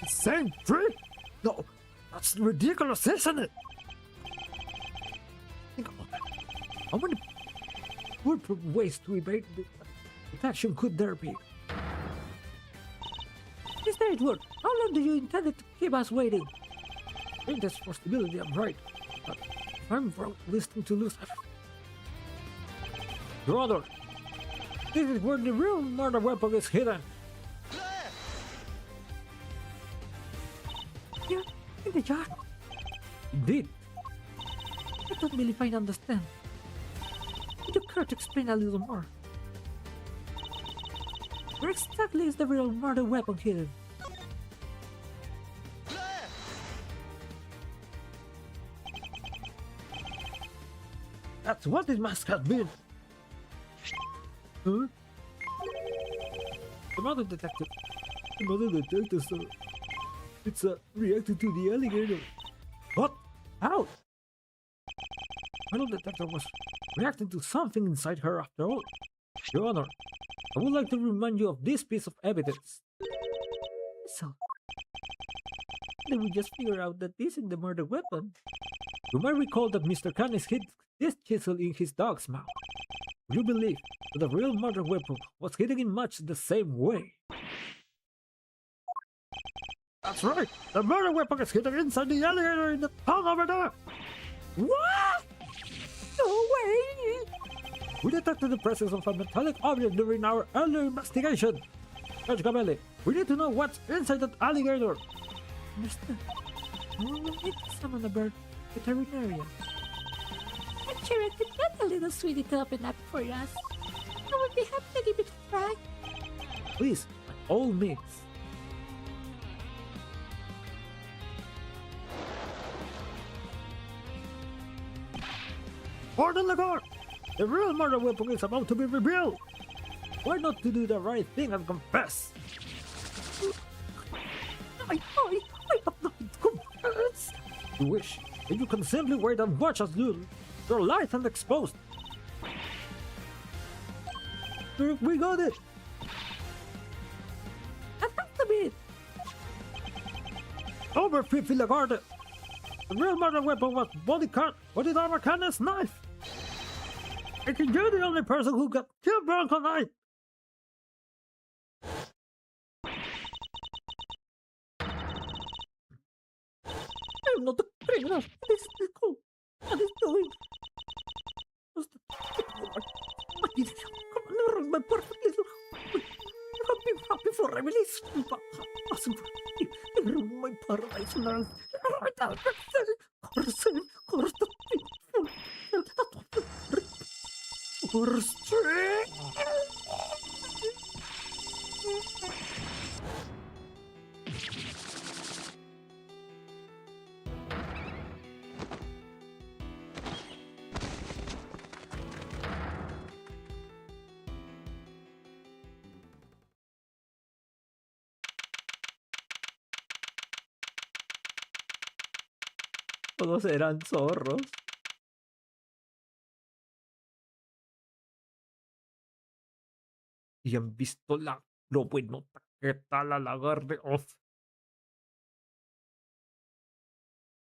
The same tree? No, that's ridiculous, isn't it? Think about that. How many foolproof ways to evade detection could there be? Mr. Edgeworth, how long do you intend to keep us waiting? I think there's possibility I'm right, but if I'm wrong, listening to lose everything. Your Honor, this is where the real murder weapon is hidden. Here, in the jar? Indeed. I don't really quite understand. Would you care to explain a little more? Where exactly is the real murder weapon hidden? That's what it must have been. Huh? The mother detective. Sir. It's reacted to the alligator. What? How? Metal detector was reacting to something inside her after all. Your Honor, I would like to remind you of this piece of evidence. So, did we just figure out that this is the murder weapon? You might recall that Mr. Canis hid this chisel in his dog's mouth. You believe that the real murder weapon was hidden in much the same way. That's right! The murder weapon is hidden inside the alligator in the pond over there! What? No way! We detected the presence of a metallic object during our earlier investigation. Judge Gamelli, we need to know what's inside that alligator. Understood. We will need to summon a bird veterinarian. I'm sure I could get a little sweetie to open up for us. I would be happy to give it a try. Please, by all means. Pardon the court! The real murder weapon is about to be revealed! Why not to do the right thing and confess? I have nothing to confess! You wish, and you can simply wait and watch as your light and exposed. We got it! Over, Fifi Lagarde! The real murder weapon was body armor cannon's knife! Thinking you're the only person who got killed Bronco Knight! I'm not a criminal. This is cool. What is doing? What did you come and ruin my perfect little happy for release? Ruin my paradise now. Todos eran zorros. Y han visto lo buenota que tal la lagarde off.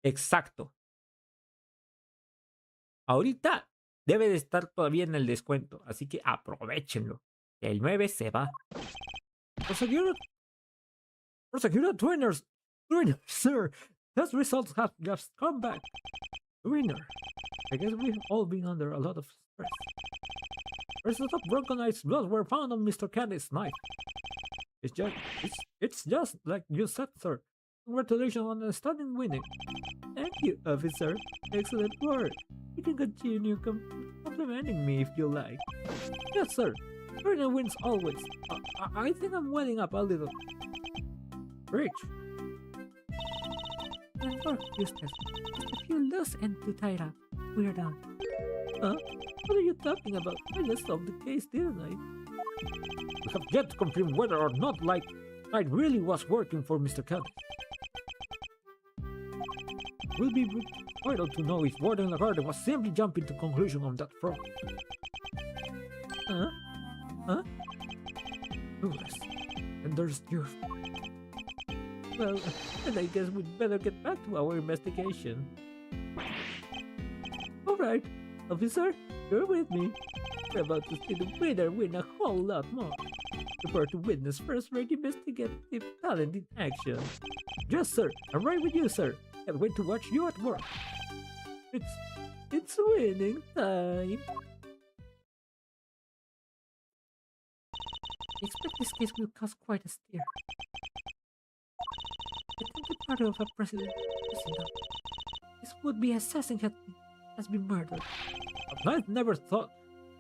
Exacto. Ahorita debe de estar todavía en el descuento, así que aprovechenlo. El 9 se va. Prosecutor Twinners, sir. Test results have just come back. Winner. I guess we've all been under a lot of stress. Traces of Bronco Knight's blood were found on Mr. Candy's knife. It's just like you said, sir. Congratulations on a stunning winning. Thank you, officer. Excellent work. You can continue complimenting me if you like. Yes, sir. Winner wins always. I think I'm welling up a little. Rich. Good work, Eustace. Just a few loose ends to tie up. We're done. Huh? What are you talking about? I just solved the case, didn't I? We have yet to confirm whether or not Light really was working for Mr. Candy. It will be vital to know if Warden Lagarde was simply jumping to conclusion on that front. Huh? Huh? Clueless. And there's you. Well, then I guess we'd better get back to our investigation. Alright, officer, you're with me. We're about to see the winner win a whole lot more. Prepare to witness first-rate investigative talent in action. Yes, sir. I'm right with you, sir. Can't wait to watch you at work. It's winning time. I expect this case will cause quite a stir. I think the party of a president this would-be assassin has been murdered. I've never thought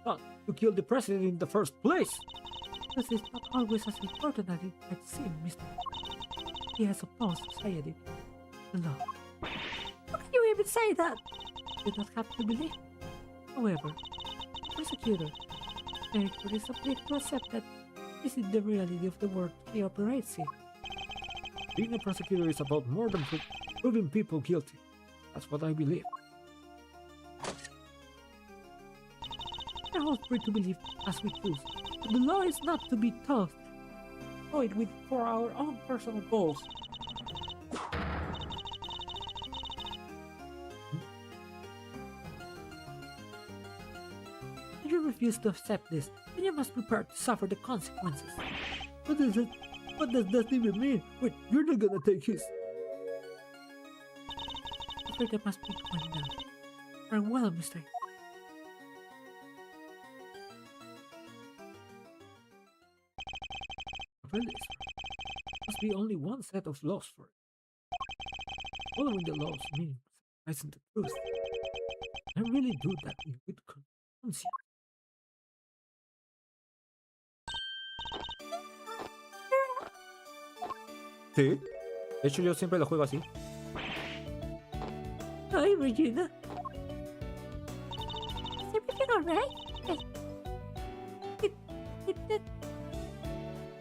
to kill the president in the first place. This is not always as important as it might seem, Mr. He has opposed society, the law. How can you even say that? You don't have to believe. However, the prosecutor is obliged to accept that this is the reality of the world he operates in. Being a prosecutor is about more than proving people guilty. That's what I believe. We're all free to believe as we choose, but the law is not to be tossed for our own personal goals. If you refuse to accept this, then you must prepare to suffer the consequences. What is it? What does that even mean? Wait, you're not gonna take his... I'm afraid I must be going now. Farewell, Mr. Really, must be only one set of laws for it. Following the laws means isn't the truth. I really do that in good conscience. Sí. De hecho, yo siempre lo juego así. Hi, Regina. Is everything alright?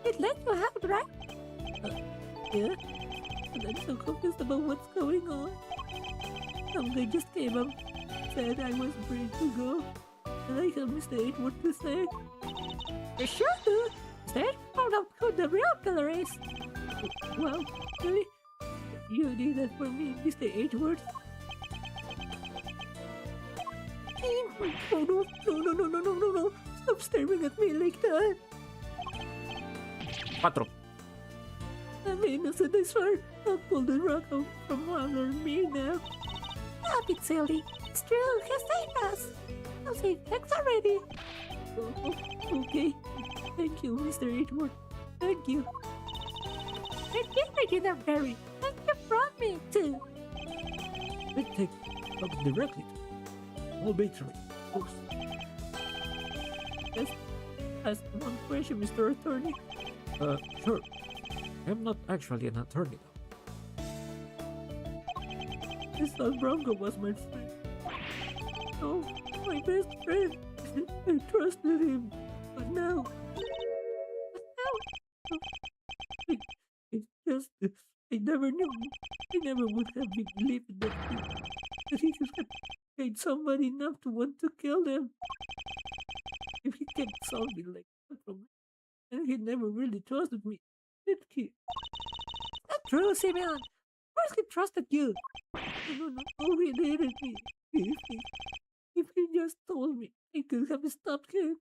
It let you out, right? Yeah. And I'm so confused about what's going on. Some guy just came up, said I was free to go. And I have Mr. 8 what to say. You sure do. Mr. 8 found out who the real killer is. Well, really, You did that for me, Mr. Edwards. Oh no, no, no, no, no, no, no, no. Stop staring at me like that. 4. I'm innocent, I swear. Don't pull the rug out from under me now. Stop it, silly. It's true. He saved us. I'll say thanks already. Okay. Thank you, Mr. Edward. Thank you. And you, Regina Berry. Thank you from me, too. Let's take up directly to all bakery. Oops. Just ask one question, Mr. Attorney. Sure. I'm not actually an attorney though. This Bronco was my friend. Oh, my best friend. I trusted him. But now... It's just... I never knew. I never would have believed that he could have made somebody enough to want to kill them. If he kept solving like that from me, and he never really trusted me, did he? Not true, Simeon. Of course he trusted you. No, he didn't. If he just told me, I could have stopped him.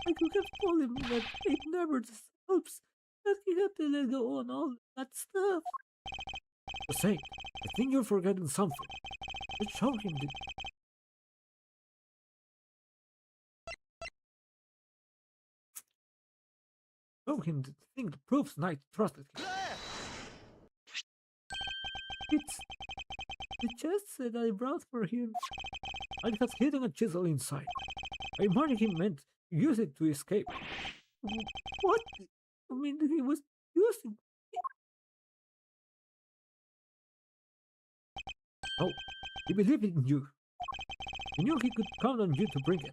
I could have told him that it never helps, that he had to let go on all that stuff. Say, I think you're forgetting something. Let's show him the... Show him the thing that proves Knight trusted him. It's the chest that I brought for him. It has hidden a chisel inside. I imagine he meant to use it to escape. What? I mean, he was using... Oh, he believed in you. He knew he could count on you to bring it.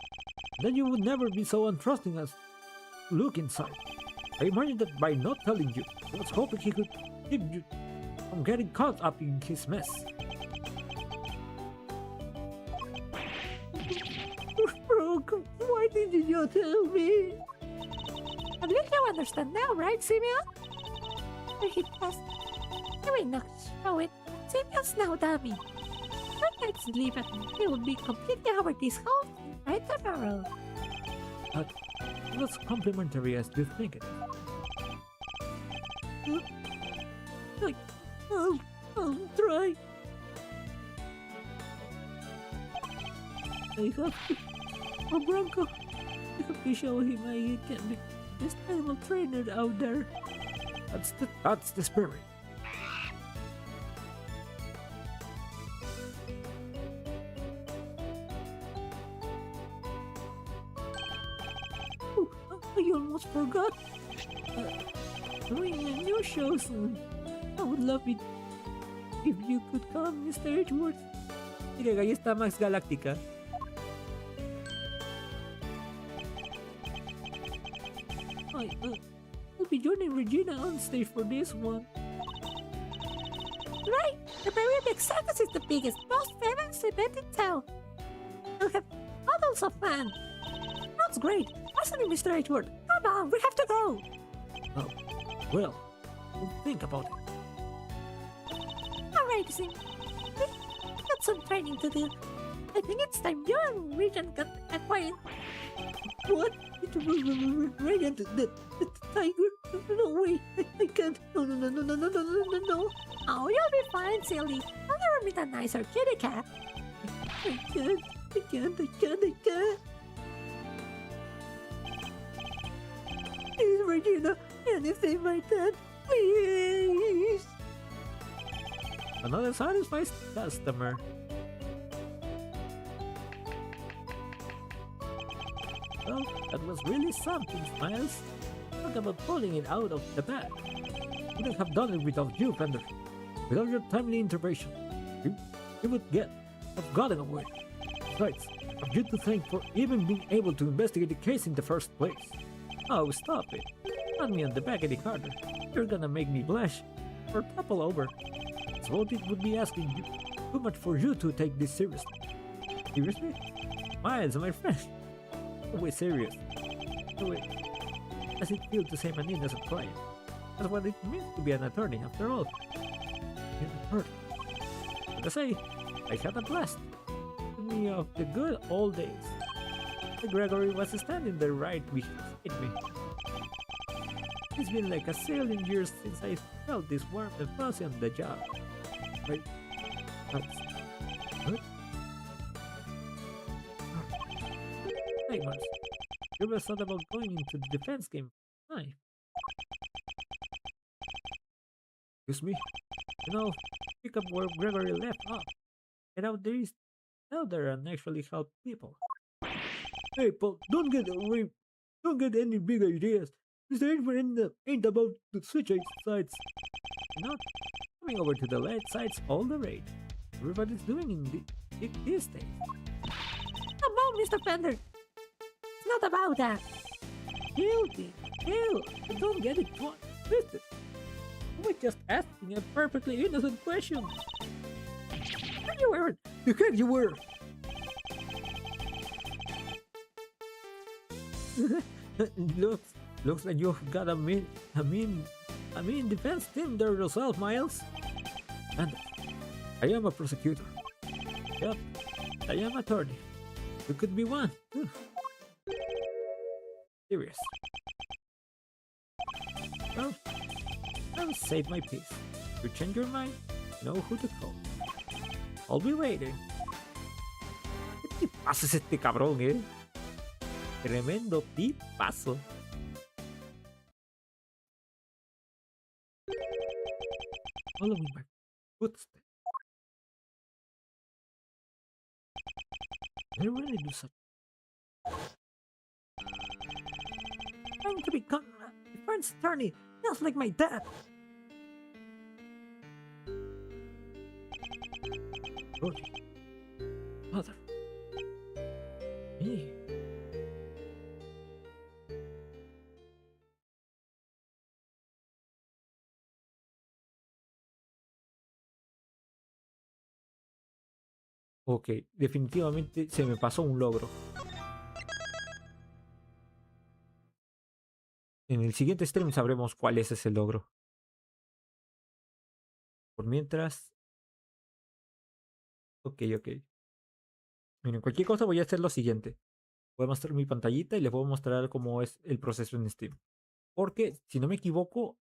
Then you would never be so untrusting as to look inside. I imagine that by not telling you, he was hoping he could keep you from getting caught up in his mess. Brooke, why didn't you tell me? At least you understand now, right, Simeon? Where he passed. You will not show it. Simeon's now dummy. Let's leave it. He will be completely over this whole thing right tomorrow. But it's not as complimentary as you think it is. I'll try. I have to... Oh, Bronco. I have to show him I can be this animal trainer out there. That's the spirit. Oh, I almost forgot. Doing a new show soon. I would love it if you could come, Mr. Edwards. Mira, ahí está Max Galáctica. I'll be joining Regina on stage for this one. Right! The very big circus is the biggest, most famous event in town. We'll have bundles of fun. That's great. Wasn't it, Mr. Edward? Come on, we have to go. Oh, well, we'll think about it. Alright, Sim. We've got some training to do. I think it's time you and Regent got acquainted. What? Radiant, the tiger? No way, I can't. No. Oh, you'll be fine, silly. I'll never meet a nicer kitty cat. I can't. Please, Regina, anything like that, please. Another satisfied customer. Well, that was really something, Miles. Talk about pulling it out of the bag. Wouldn't have done it without you, Fender. Without your timely intervention, you would have gotten away. Besides, I've you to thank for even being able to investigate the case in the first place. Oh, stop it. Pat me on the back, Eddie Carter. You're gonna make me blush or topple over. So it would be asking you too much for you to take this seriously. Seriously? Miles, my friend. Always serious. Oh, wait. Does it feel to say my name as a client? That's what it means to be an attorney, after all. in the party. Like I say, I had a blast. Me of the good old days. Gregory was standing there right beside me. It's been like a zillion years since I felt this warm and fuzzy on the job. Wait, that's... What? Hey, Mars. You ever thought about going into the defense game? Hi. Excuse me? You know, pick up where Gregory left off. Get out there and actually help people. Hey, Paul, don't get away. Don't get any big ideas. This ain't about to switch sides. Not coming over to the light side's all the rage. Everybody's doing in these days. Come on, Mr. Fender. It's not about that. Guilty. Don't get it twisted. I was just asking a perfectly innocent question. You weren't. The heck you were. Looks like you've got a mean defense team there yourself, Miles. And I am a prosecutor. Yep, I am attorney. You could be one. Serious. Well, I'll save my peace. If you change your mind, know who to call. I'll be waiting. ¿Qué pasa este cabrón, Tremendo tipazo. Following my footsteps. I really do such. Trying to become a defense attorney, just like my dad. Lord. Mother. Me. Ok, definitivamente se me pasó un logro. En el siguiente stream sabremos cuál es ese logro. Por mientras... Ok. Miren, cualquier cosa voy a hacer lo siguiente. Voy a mostrar mi pantallita y les voy a mostrar cómo es el proceso en Steam. Porque, si no me equivoco,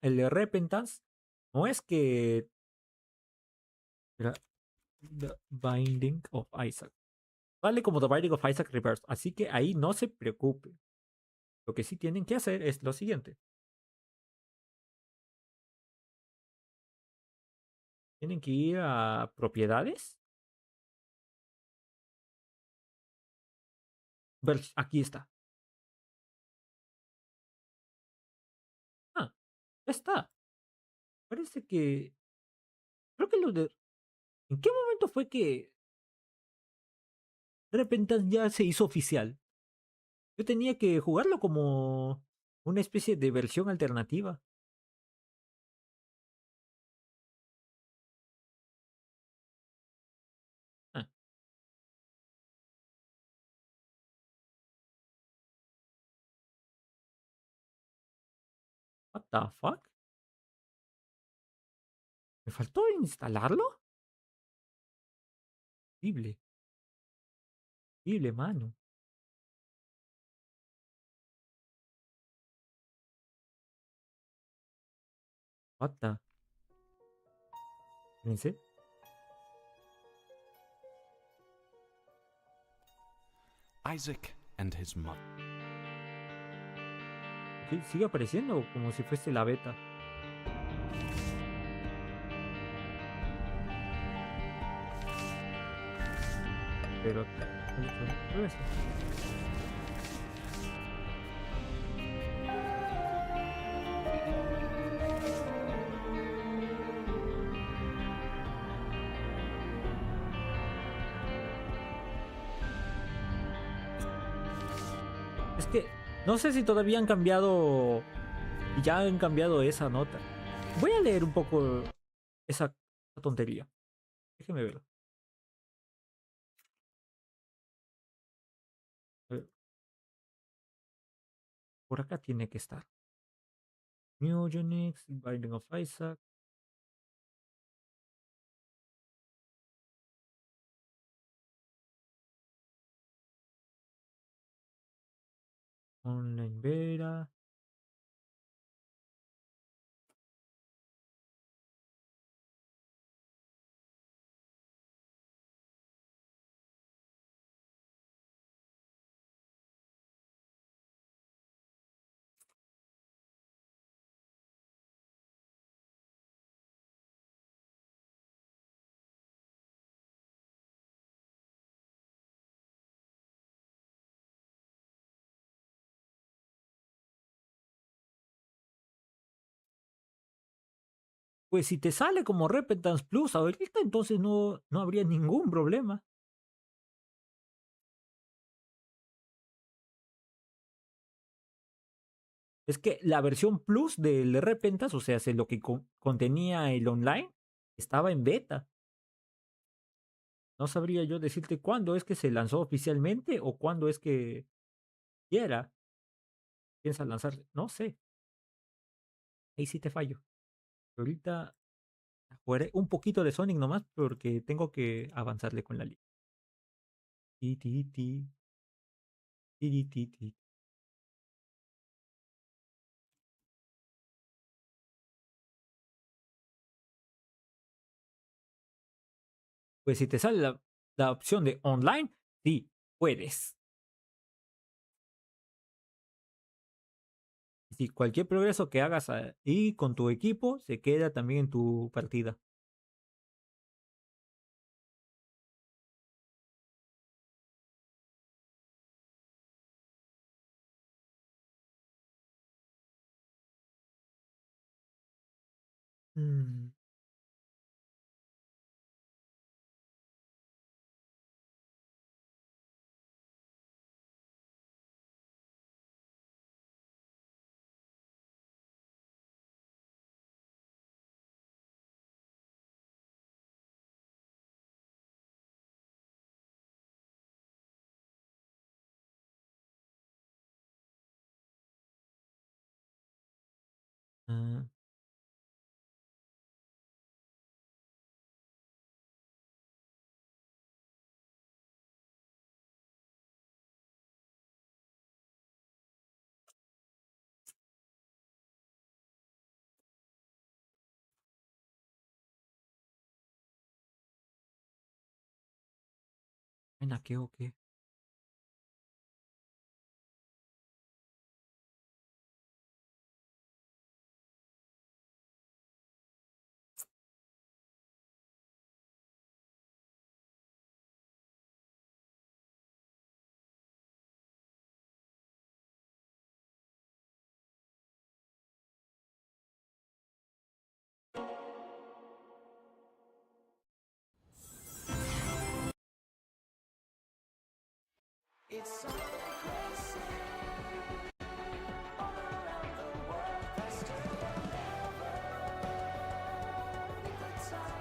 el de Repentance no es que... Era The Binding of Isaac. Vale como The Binding of Isaac Reverse. Así que ahí no se preocupe. Lo que sí tienen que hacer es lo siguiente. Tienen que ir a propiedades. Aquí está. Ah, ya está. Parece que... Creo que lo de... ¿En qué momento fue que Repentance ya se hizo oficial? Yo tenía que jugarlo como una especie de versión alternativa. Ah, what the fuck? ¿Me faltó instalarlo? Horrible. Horrible, mano. What the... Espérense. Isaac and his mother. Ok, sigue apareciendo como si fuese la beta. Pero... ¿dónde está? Es que no sé si todavía han cambiado. Ya han cambiado esa nota. Voy a leer un poco esa tontería. Déjeme verlo. A ver. Por acá tiene que estar. New Unix, Binding of Isaac. Online Vera. Pues si te sale como Repentance Plus ahorita, entonces no habría ningún problema. Es que la versión Plus del Repentance, o sea, lo que contenía el online, estaba en beta. No sabría yo decirte cuándo es que se lanzó oficialmente o cuándo es que quiera piensa lanzarse. No sé. Ahí sí te fallo. Ahorita jugaré un poquito de Sonic nomás porque tengo que avanzarle con la lista. Ti, ti, ti. Ti, ti, ti, ti. Pues si te sale la opción de online, sí, puedes. Y si cualquier progreso que hagas ahí con tu equipo se queda también en tu partida. Mm, ah, ¿En a qué o qué?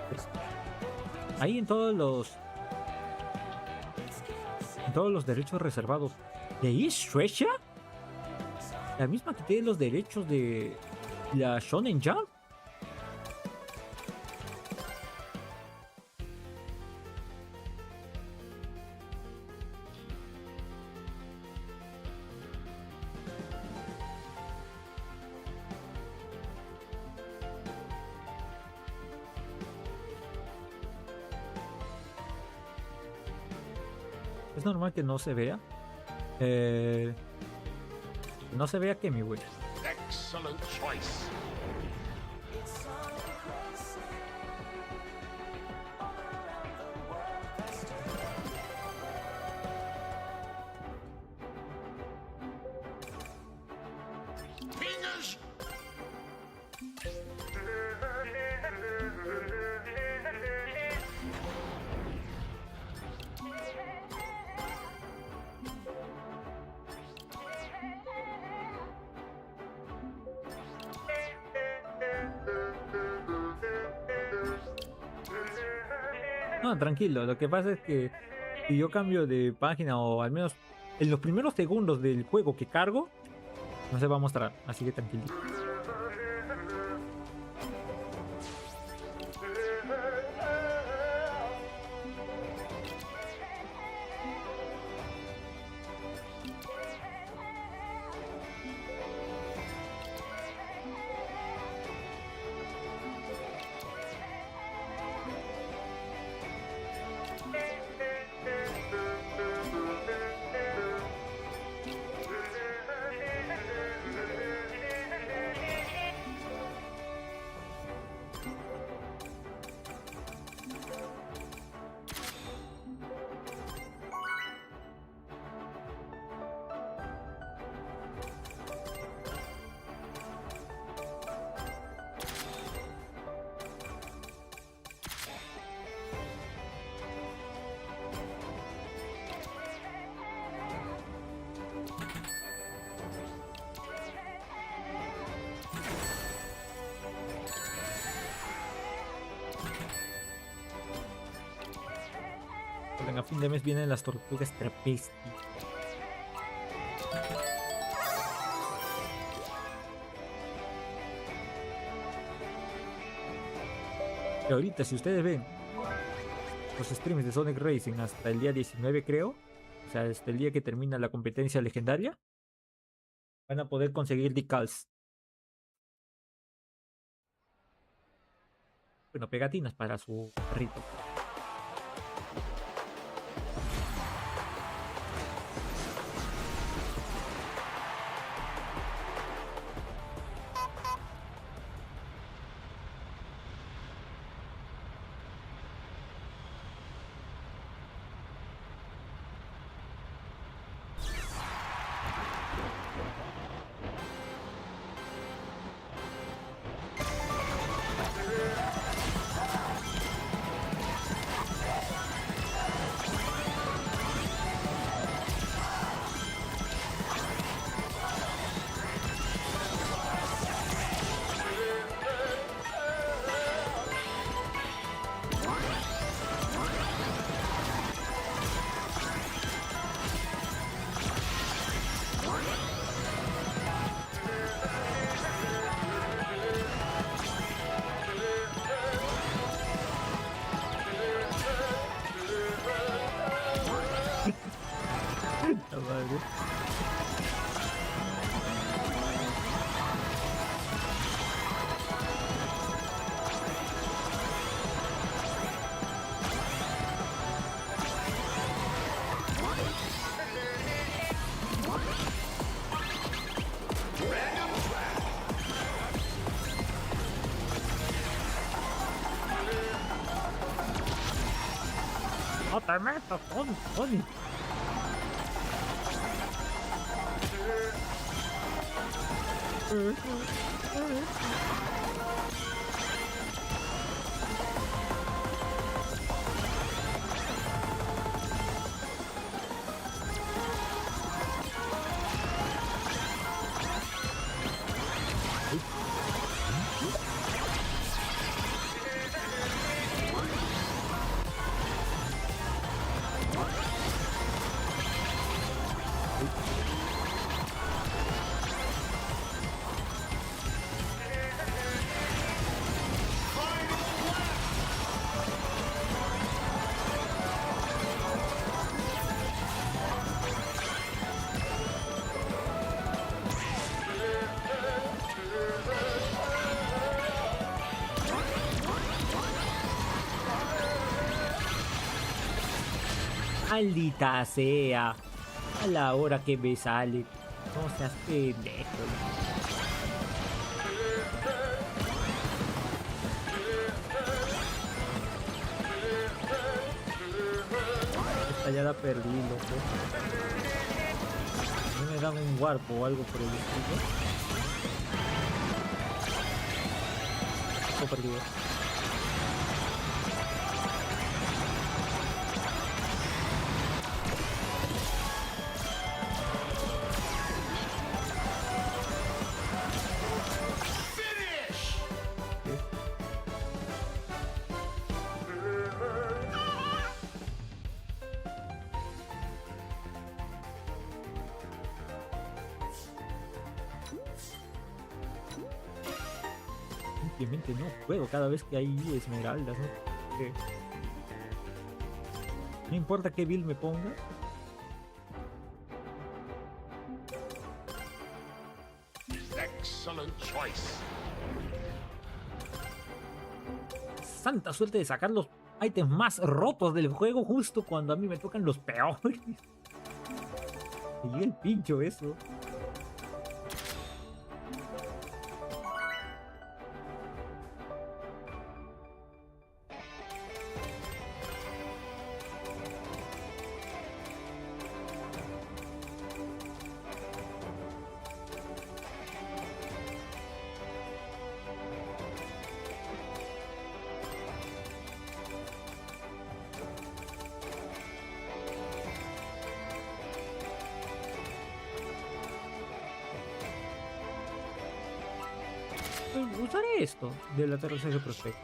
Pues, ahí en todos los derechos reservados. ¿De ahí es Shueisha? La misma que tiene los derechos de la Shonen Jump. Es normal que no se vea. No se vea que mi güey. Excellent choice. Fingers. No, tranquilo. Lo que pasa es que si yo cambio de página o al menos en los primeros segundos del juego que cargo, no se va a mostrar. Así que tranquilo. Recuerden, a fin de mes vienen las tortugas trapesti. Y ahorita, si ustedes ven los streams de Sonic Racing hasta el día 19, creo, o sea, hasta el día que termina la competencia legendaria, van a poder conseguir decals. Bueno, pegatinas para su perrito. La madre. No te metas, Tony. Maldita sea. A la hora que me sale. No seas pendejo. Esta ya la perdí, loco. No me dan un warp o algo por el estilo. Lo perdido. Simplemente no puedo cada vez que hay esmeraldas, ¿no? No importa qué build me ponga. Excellent choice. Santa suerte de sacar los ítems más rotos del juego justo cuando a mí me tocan los peores. Y el pincho eso. Usaré esto del aterrizaje perfecto.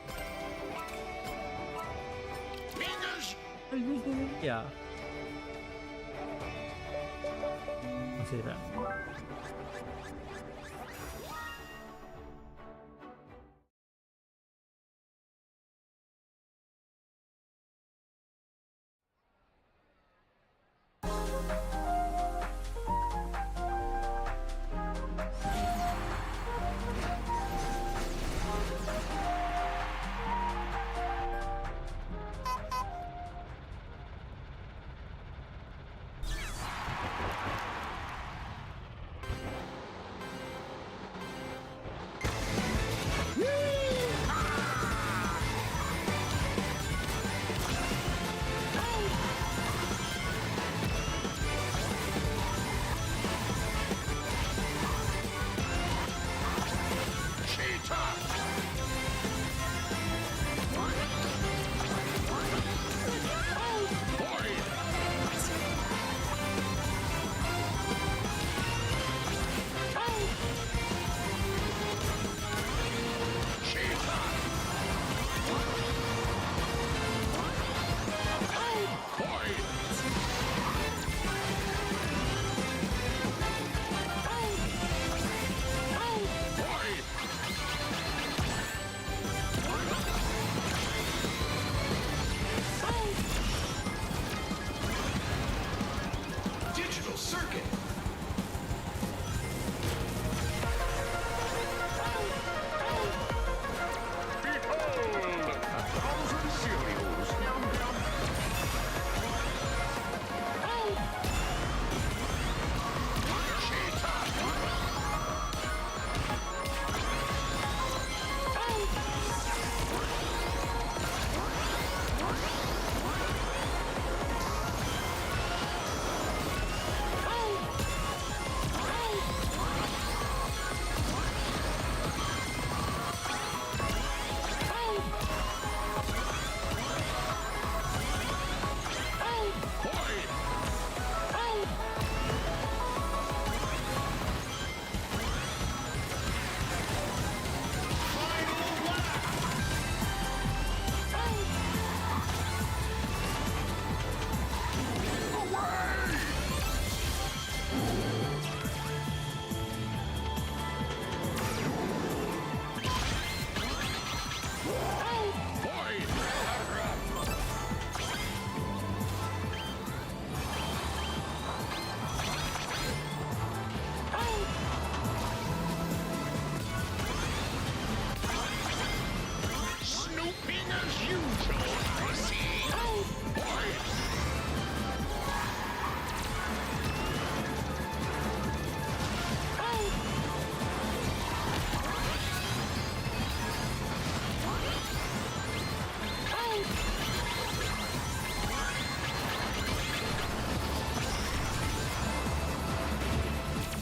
Tal vez deben... Ya. No sé, espera.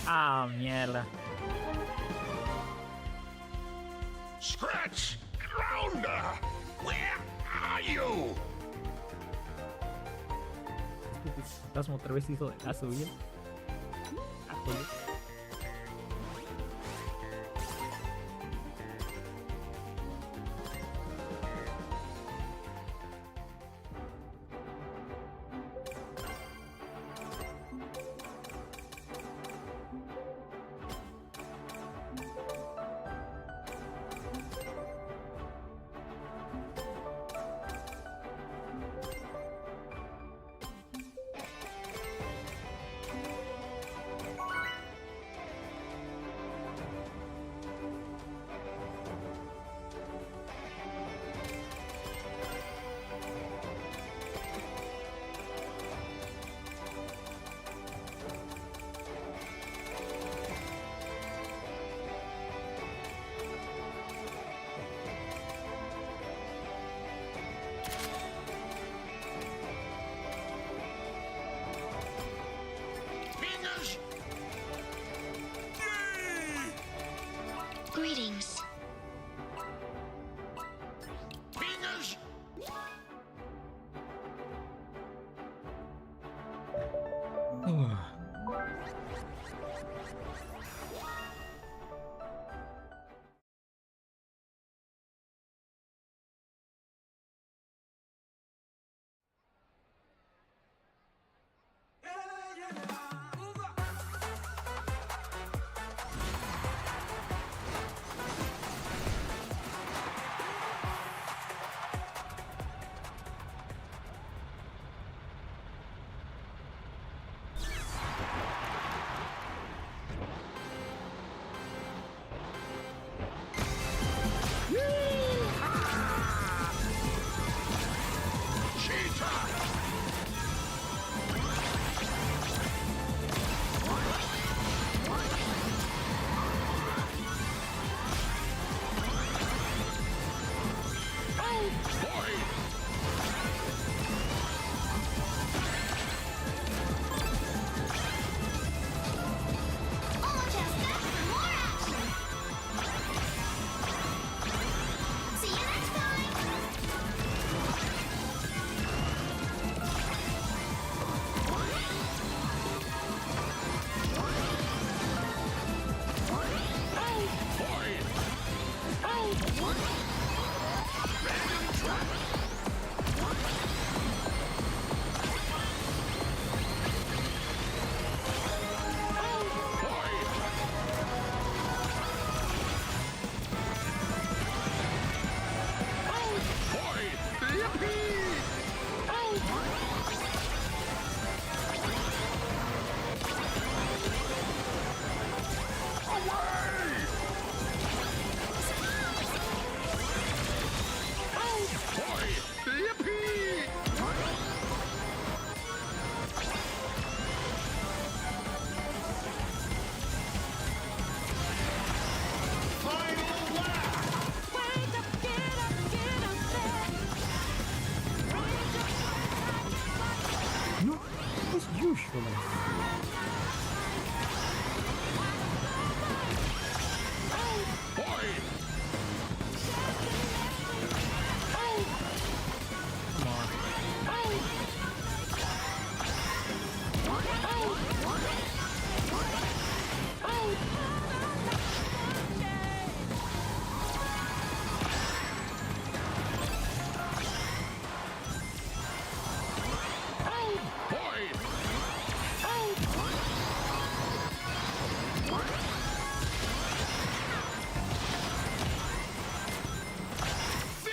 Ah, mierda. Scratch! Grounder! Where are you? Este fantasma otra vez hizo de la subida. Ah, joder. Fingers! Greetings. Fingers!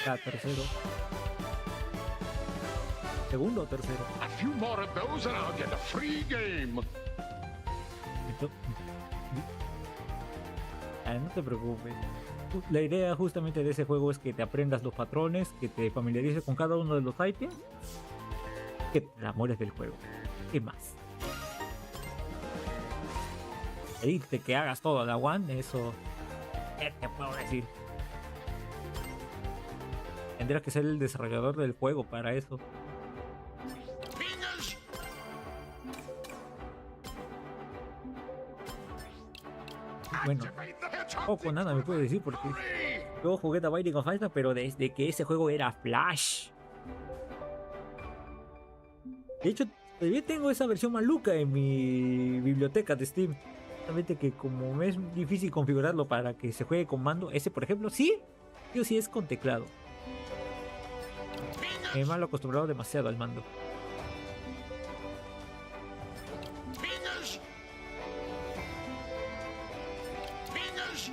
Ya, tercero. Segundo o tercero. A few more of those and I'll get a free game. No te preocupes. La idea justamente de ese juego es que te aprendas los patrones, que te familiarices con cada uno de los ítems, que te enamores del juego. ¿Qué más? Pedirte que hagas todo a la one, eso... ¿Qué te puedo decir? Tendrías que ser el desarrollador del juego para eso. Fingers. Bueno, Activate the hedgehog. poco nada me puede decir porque yo jugué The Binding of Isaac, pero desde que ese juego era Flash. De hecho, todavía tengo esa versión maluca en mi biblioteca de Steam. Solamente que como me es difícil configurarlo para que se juegue con mando, ese por ejemplo, sí o sí es con teclado. Me he mal acostumbrado demasiado al mando. Fingers. Fingers.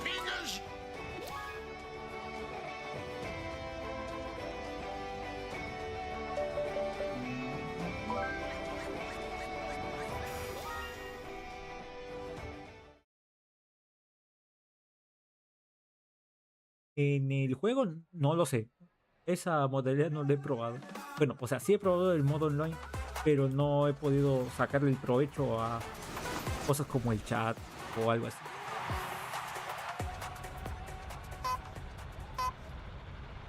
Fingers. En el juego no lo sé. Esa modalidad no la he probado. Bueno, o sea, sí he probado el modo online, pero no he podido sacarle el provecho a cosas como el chat o algo así.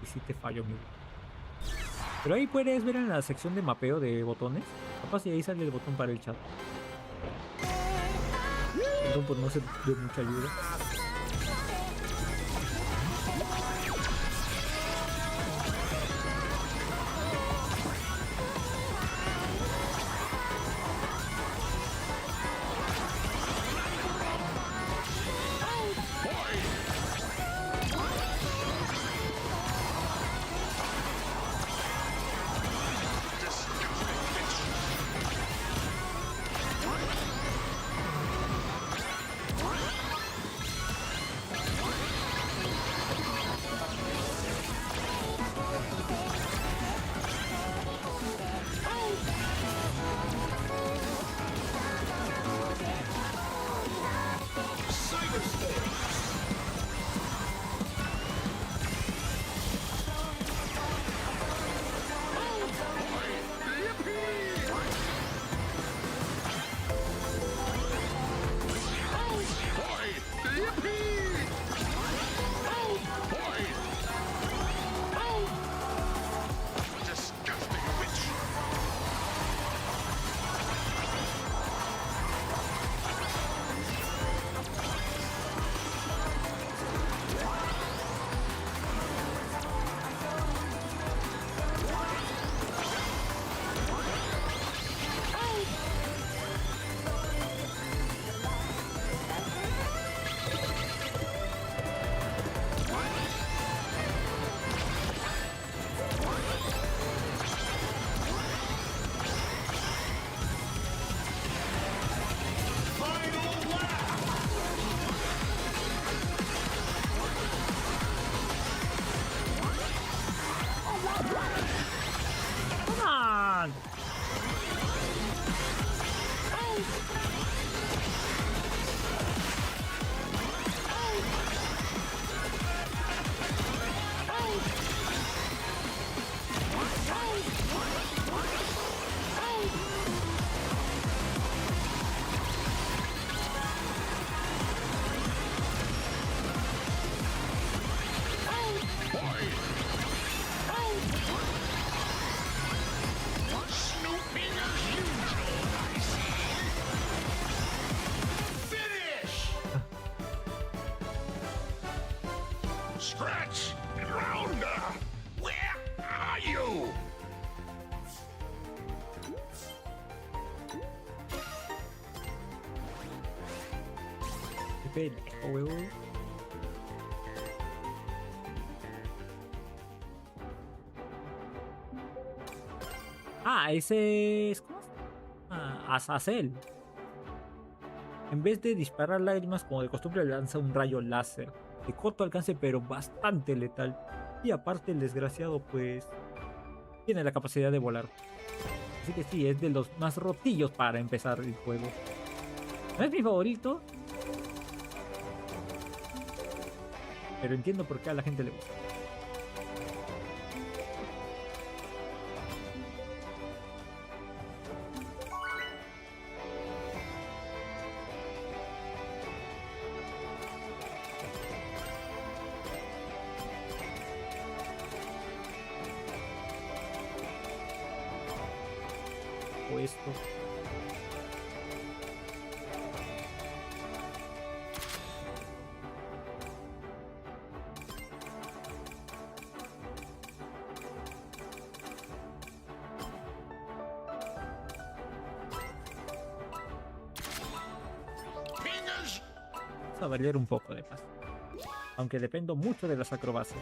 Y sí te fallo, amigo. Pero ahí puedes ver en la sección de mapeo de botones. Capaz y ahí sale el botón para el chat. Perdón por no ser de mucha ayuda. Scratch! Rounder! Where are you? Qué pendejo, huevón. Ah, ese es... ¿Cómo se llama? Azazel. En vez de disparar lágrimas como de costumbre, lanza un rayo láser de corto alcance pero bastante letal. Y aparte el desgraciado pues tiene la capacidad de volar. Así que sí, es de los más rotillos para empezar el juego. No es mi favorito, pero entiendo por qué a la gente le gusta. O esto. Fingers! Vamos a variar un poco de paso. Aunque dependo mucho de las acrobacias.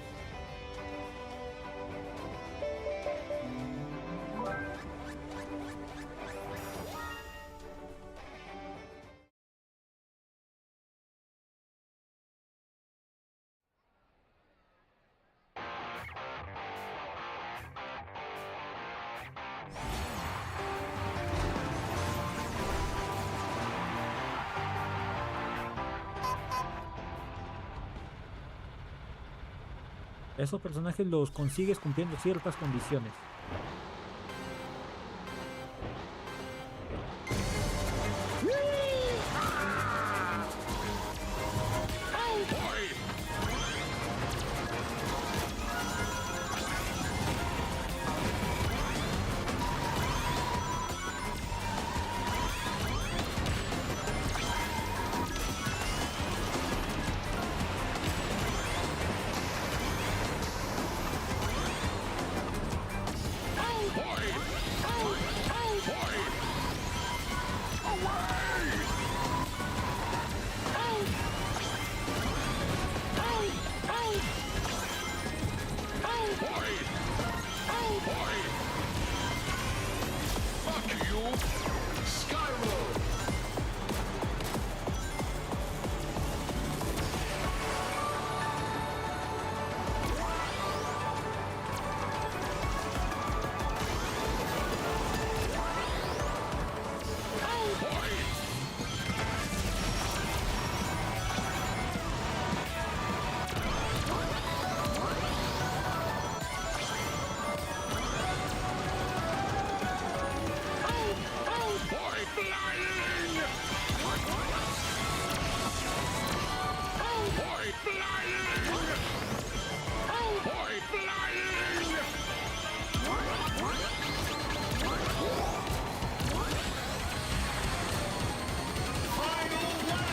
Esos personajes los consigues cumpliendo ciertas condiciones. Oh boy! Oh boy! Oh boy! Away! Oh! Oh boy! Oh boy! Fuck you! Skyroll! Oh boy! Oh boy! Flying! Oh boy! Flying! Oh boy! Flying! Final lap!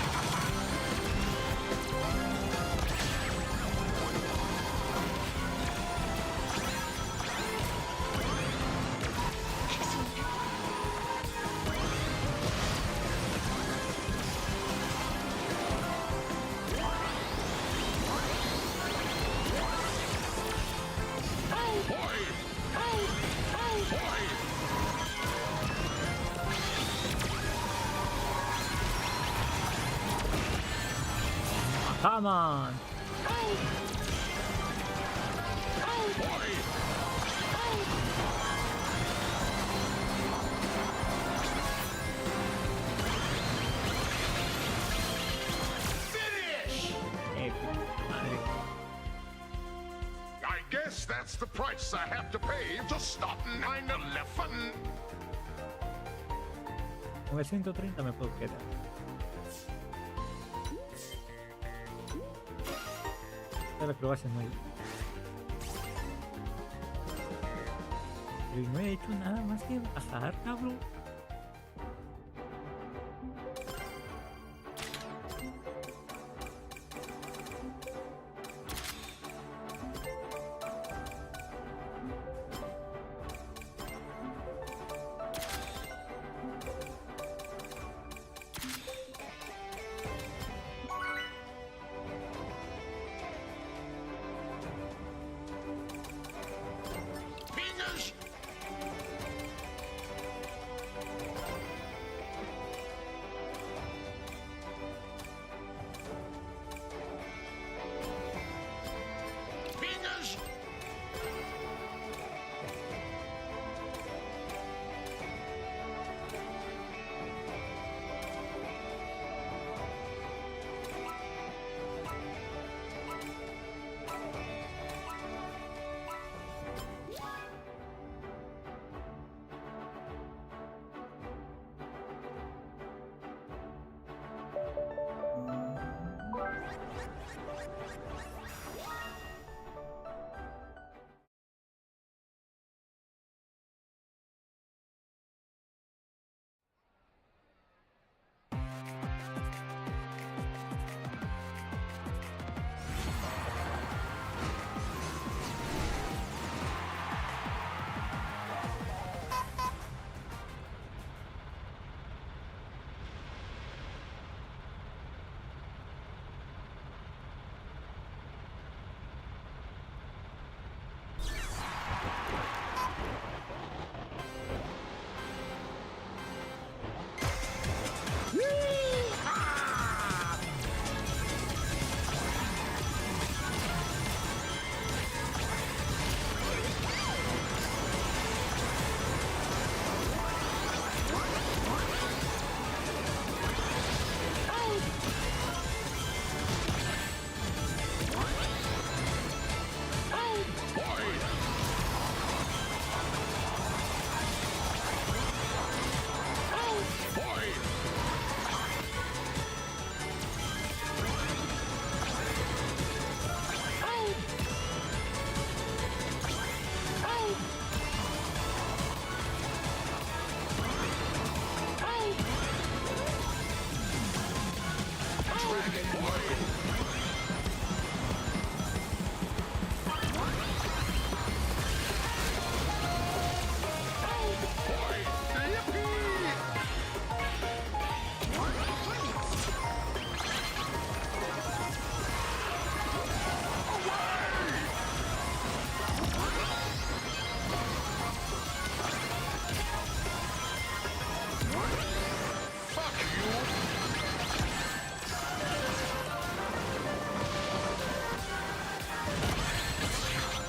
Oh boy! Oh boy! Come on. Oh boy! Finish! Madre. I guess that's the price I have to pay to stop 9/11. Con el 130 me puedo quedar. La acrobacia no hay. Pero no he hecho nada más que bajar, cabrón.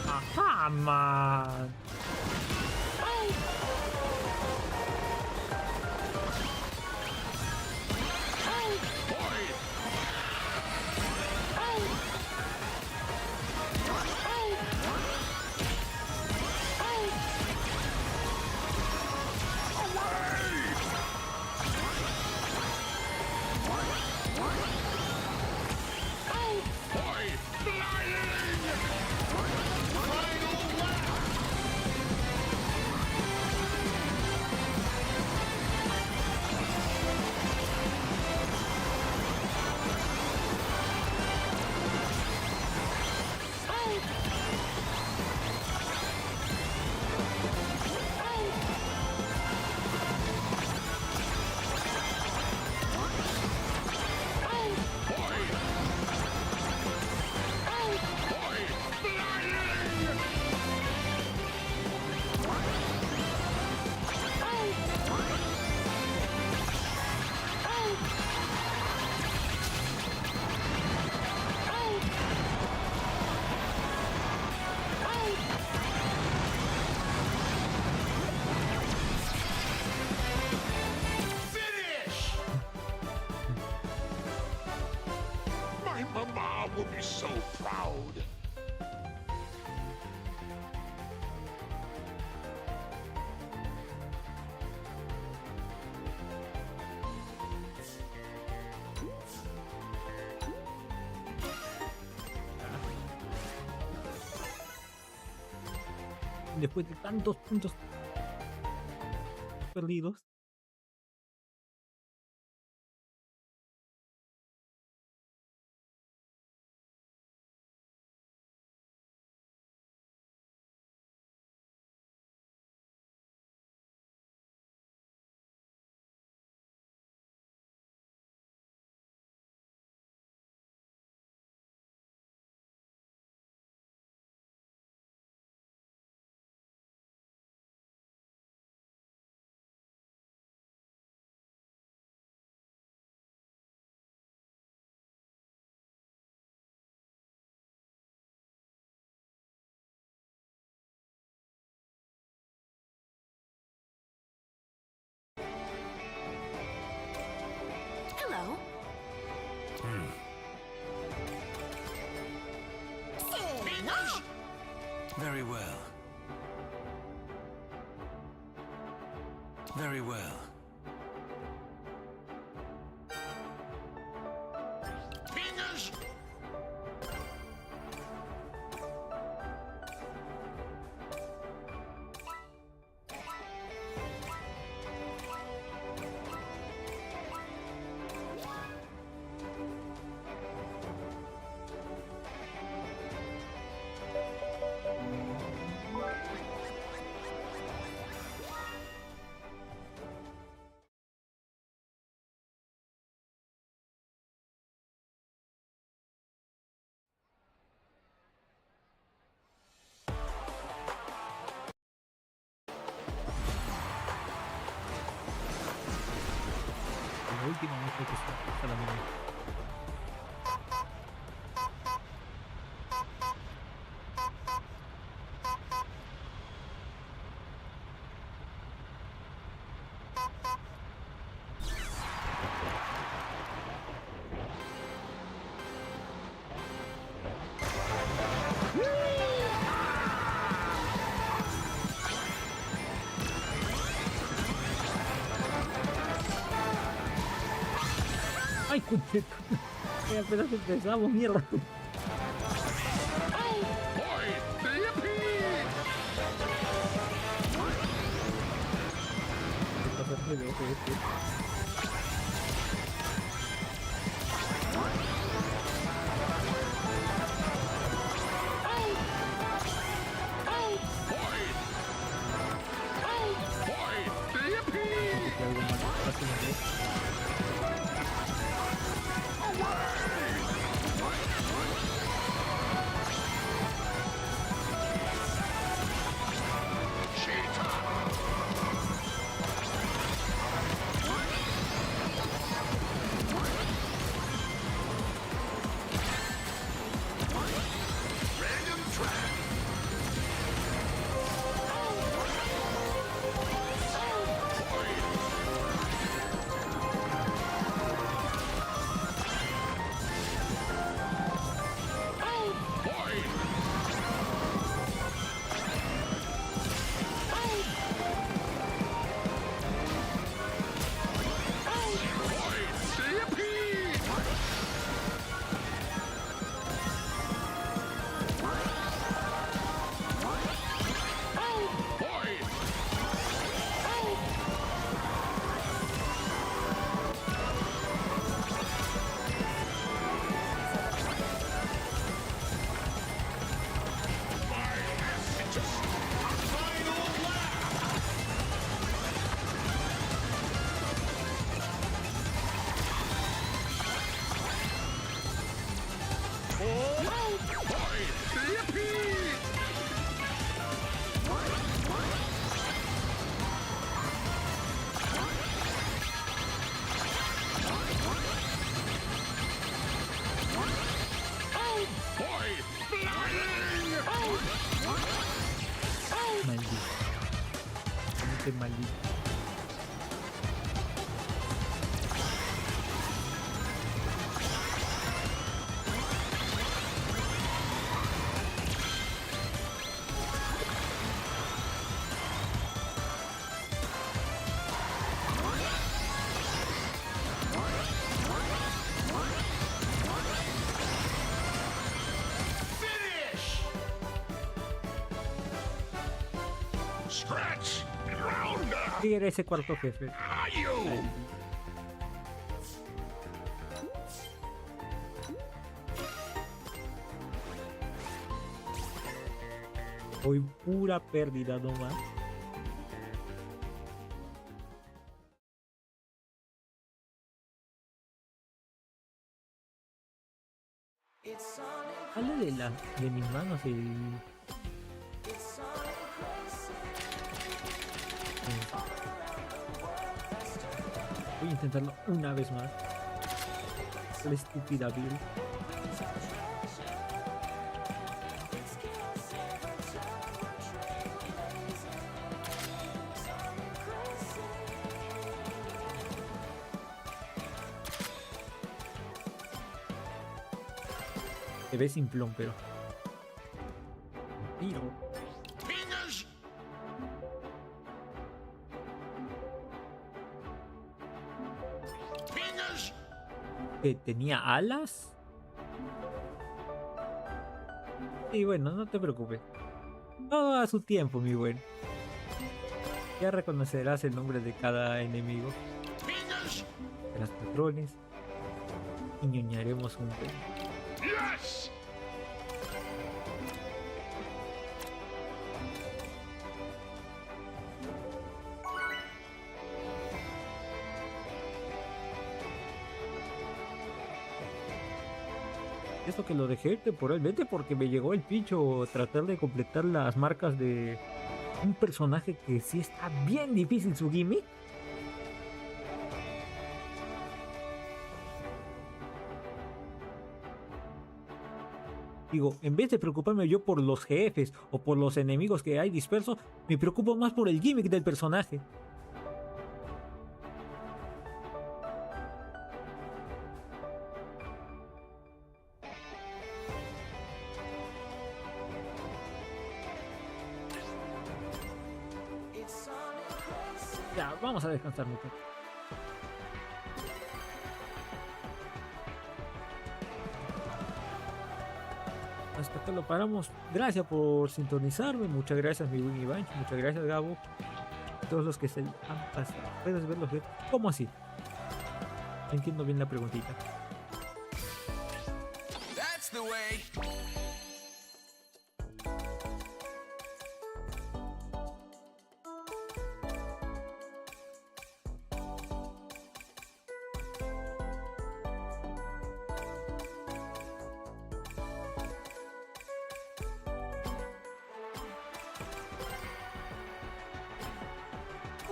Ajá, man. My mama will be so proud. Después de tantos puntos perdidos. Hello. Say no. Very well. Very well. Fingers. La última vez que se la miré. Ay, conche. Apenas empezamos, mierda. Maldito. Qué maldito. Scratch! Rounder! ¿Qué era ese cuarto jefe? Are you? Hoy pura pérdida nomás. Habla de mis manos y... Voy a intentarlo una vez más. La estúpida Bill. Se ve simplón, pero... Tiro. Fingers! Fingers! ¿Que tenía alas? Y bueno, no te preocupes. Todo a su tiempo, mi buen. Ya reconocerás el nombre de cada enemigo. Fingers! Serás patrones. Y ñoñaremos un buen. Yes! Esto que lo dejé temporalmente porque me llegó el pincho tratar de completar las marcas de un personaje que sí está bien difícil su gimmick. Digo, en vez de preocuparme yo por los jefes o por los enemigos que hay dispersos, me preocupo más por el gimmick del personaje. Ya, vamos a descansar mucho. Hasta acá lo paramos. Gracias por sintonizarme. Muchas gracias, mi buen Iván. Muchas gracias, Gabo. A todos los que se han pasado. Puedes ver los que... ¿Cómo así? No entiendo bien la preguntita. That's the way.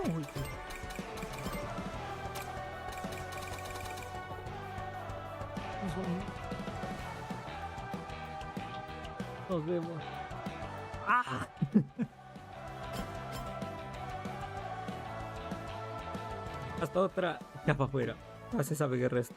Uy, qué... Nos vemos. ¡Ah! Hasta otra. Chafa afuera. Hace sabe que resta.